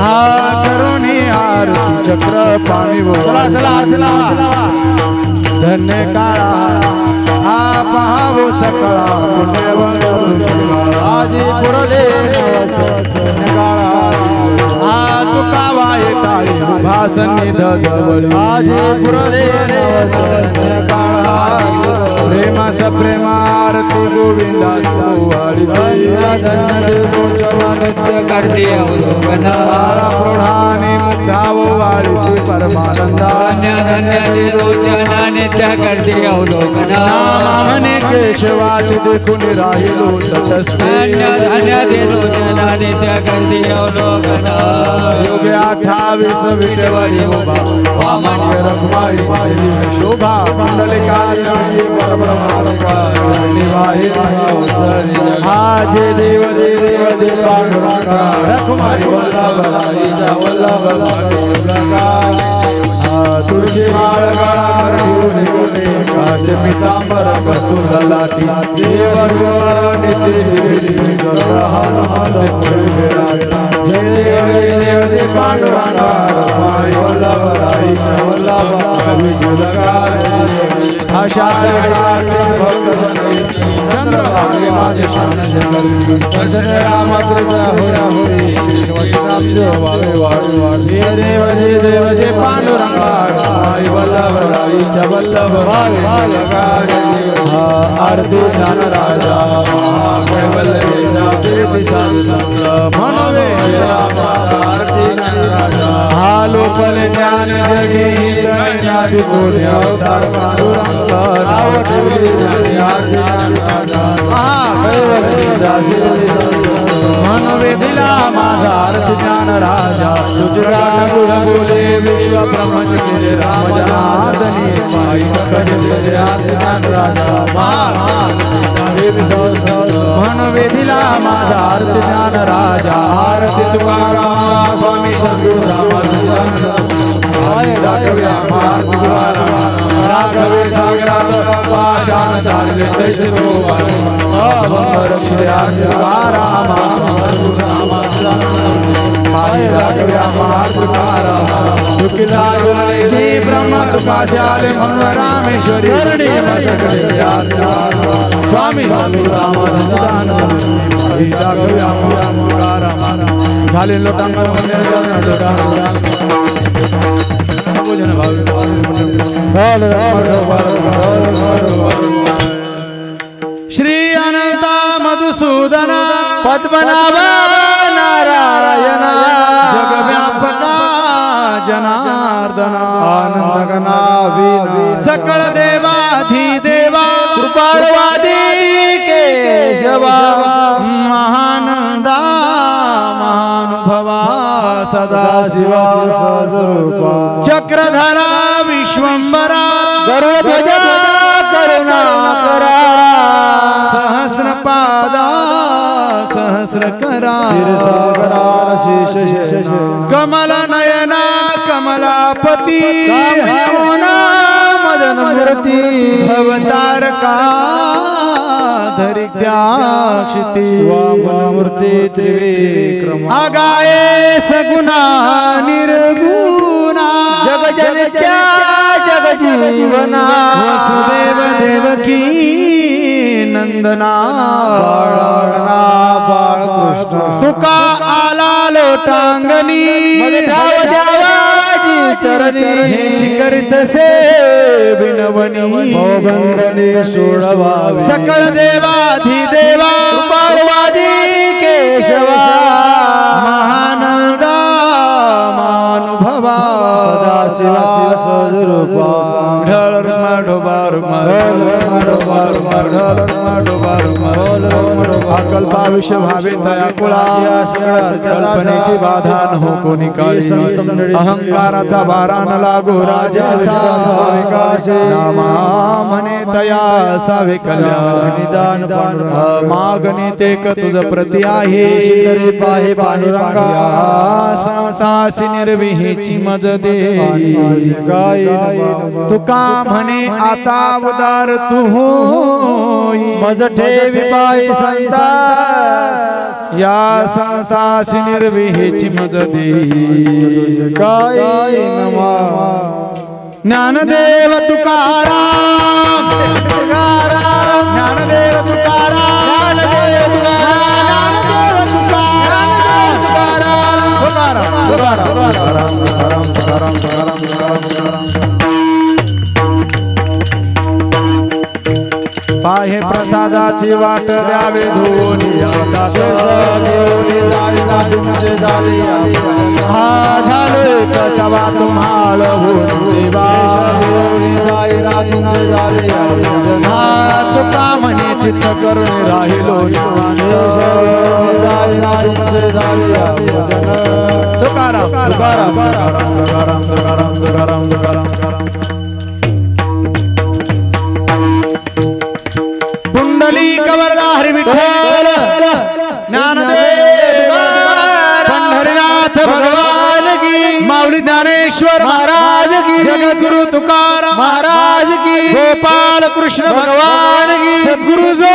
हा करुणी आरती चक्र पाणी धन्य काळा हा पहावो सकळा आजी पुरले हा तुका वाये टाळी भासनिध जवळ आजी पुरले प्रेमास प्रेमारती गोविंदा प्रौढाने मुग्धाव वाळीती परमानंदा म्हणे केशवाची देखून राहिलो योगे 28 विटेवरी रखमाई शोभा मंडलिका परब्रह्मा निभाए हा जे देव जे पांडुरंगा रखमाई वल्लभराईचा तुळशी माळ गळावर घेऊन गेले काश पितांबर कस्तूर लाटी देव जय देव पांडुरंगा रखमाई वल्लभराईचा आशा चंद्रभागे माझे शान दर्शन रामकृपा होया होई केशवश्याम वावे वावे जय देव जय पांडुरंगा रखमाई वल्लभराईचा वल्लभ भावे आरती ज्ञान राजा कैवल्य सिद्धी साधु संत मनवे आरती ज्ञान राजा लोकल ज्ञान जगी ज्ञानी कोणी अवतार पांडुरंगा नाव ठेवले आरती ज्ञान राजा कैवल्य सिद्धी संत मनवे दिला माझा आरती ज्ञान राजा तुझा गुण बोले विश्व ब्रह्मच केले राम जनार्दनी पायी सजले आरती ज्ञान राजा मनवे दिला माझा आरती ज्ञान राजा आरती तुकाराम स्वामी सद्गुरु राम राघवे सागरात पाषाण चालले तैसे तो रक्षले तुकाराम श्री ब्रह्म तुकाशाले म्हणून रामेश्वरी स्वामी राम झाले लोटांगर श्री अनंता मधुसूदना पद्मनाभ नारायण जगव्यापका जनार्दना आनंदगना सकळ देवाधिदेवा कृपाळवादी केशवा महानंदा महानुभवा सदा शिवा चक्रधरा विश्वंबरा गर्वध्वजा करुणाकरा सहस्रपादा सहस्रकरा कमल नयना कमलापती मदन मूर्ती भवतारका धरिद्याक्षिती मूर्ती त्रिविक्रम आगाये सगुणा निर्गुणा जगजनित्या जगजीवना वसुदेव देवकी नंदना बाळकृष्ण तुका आला लोटांगणी चरणी करीतसे बिनवनी भवबंधने सोडवावे सकळ देवाधिदेवा पार्वती केशवा महानंदा मानुभवा सदाशिवा सदरूपा अकल्पाविष्य भावे तया कुळा कल्पनेची बाधा न हो कोणी काळी अहंकाराचा बारा न लागो राजासा नामा म्हणे तया असावे कल्याण निदान मागणे ते क तुझ प्रती आहे पाहे पांडुरंगा संतासी निर्विहीची मज दे तुका म्हणे आता उदार तू होई मज ठेवी पायी संता या संतासी निर्विहीची मज दे काय नमा ज्ञानदेव तुकाराम ज्ञानदेव तुकाराम ज्ञानदेव पाहे प्रसादाची वाट द्यावे धोनी हा झाले कसावा तुम्हाळ देवा हा तुका म्हणे चित्त करून राहिलो तुकाराम तुकाराम तुकाराम तुकाराम तुकाराम तुकाराम तुकाराम पुंडलिक वरदा हरी विठ्ठल ज्ञानदेव पंढरीनाथ भगवान की माऊली ज्ञानेश्वर महाराज की जगद्गुरु तुकाराम महाराज की गोपाल कृष्ण भगवान की सद्गुरु जो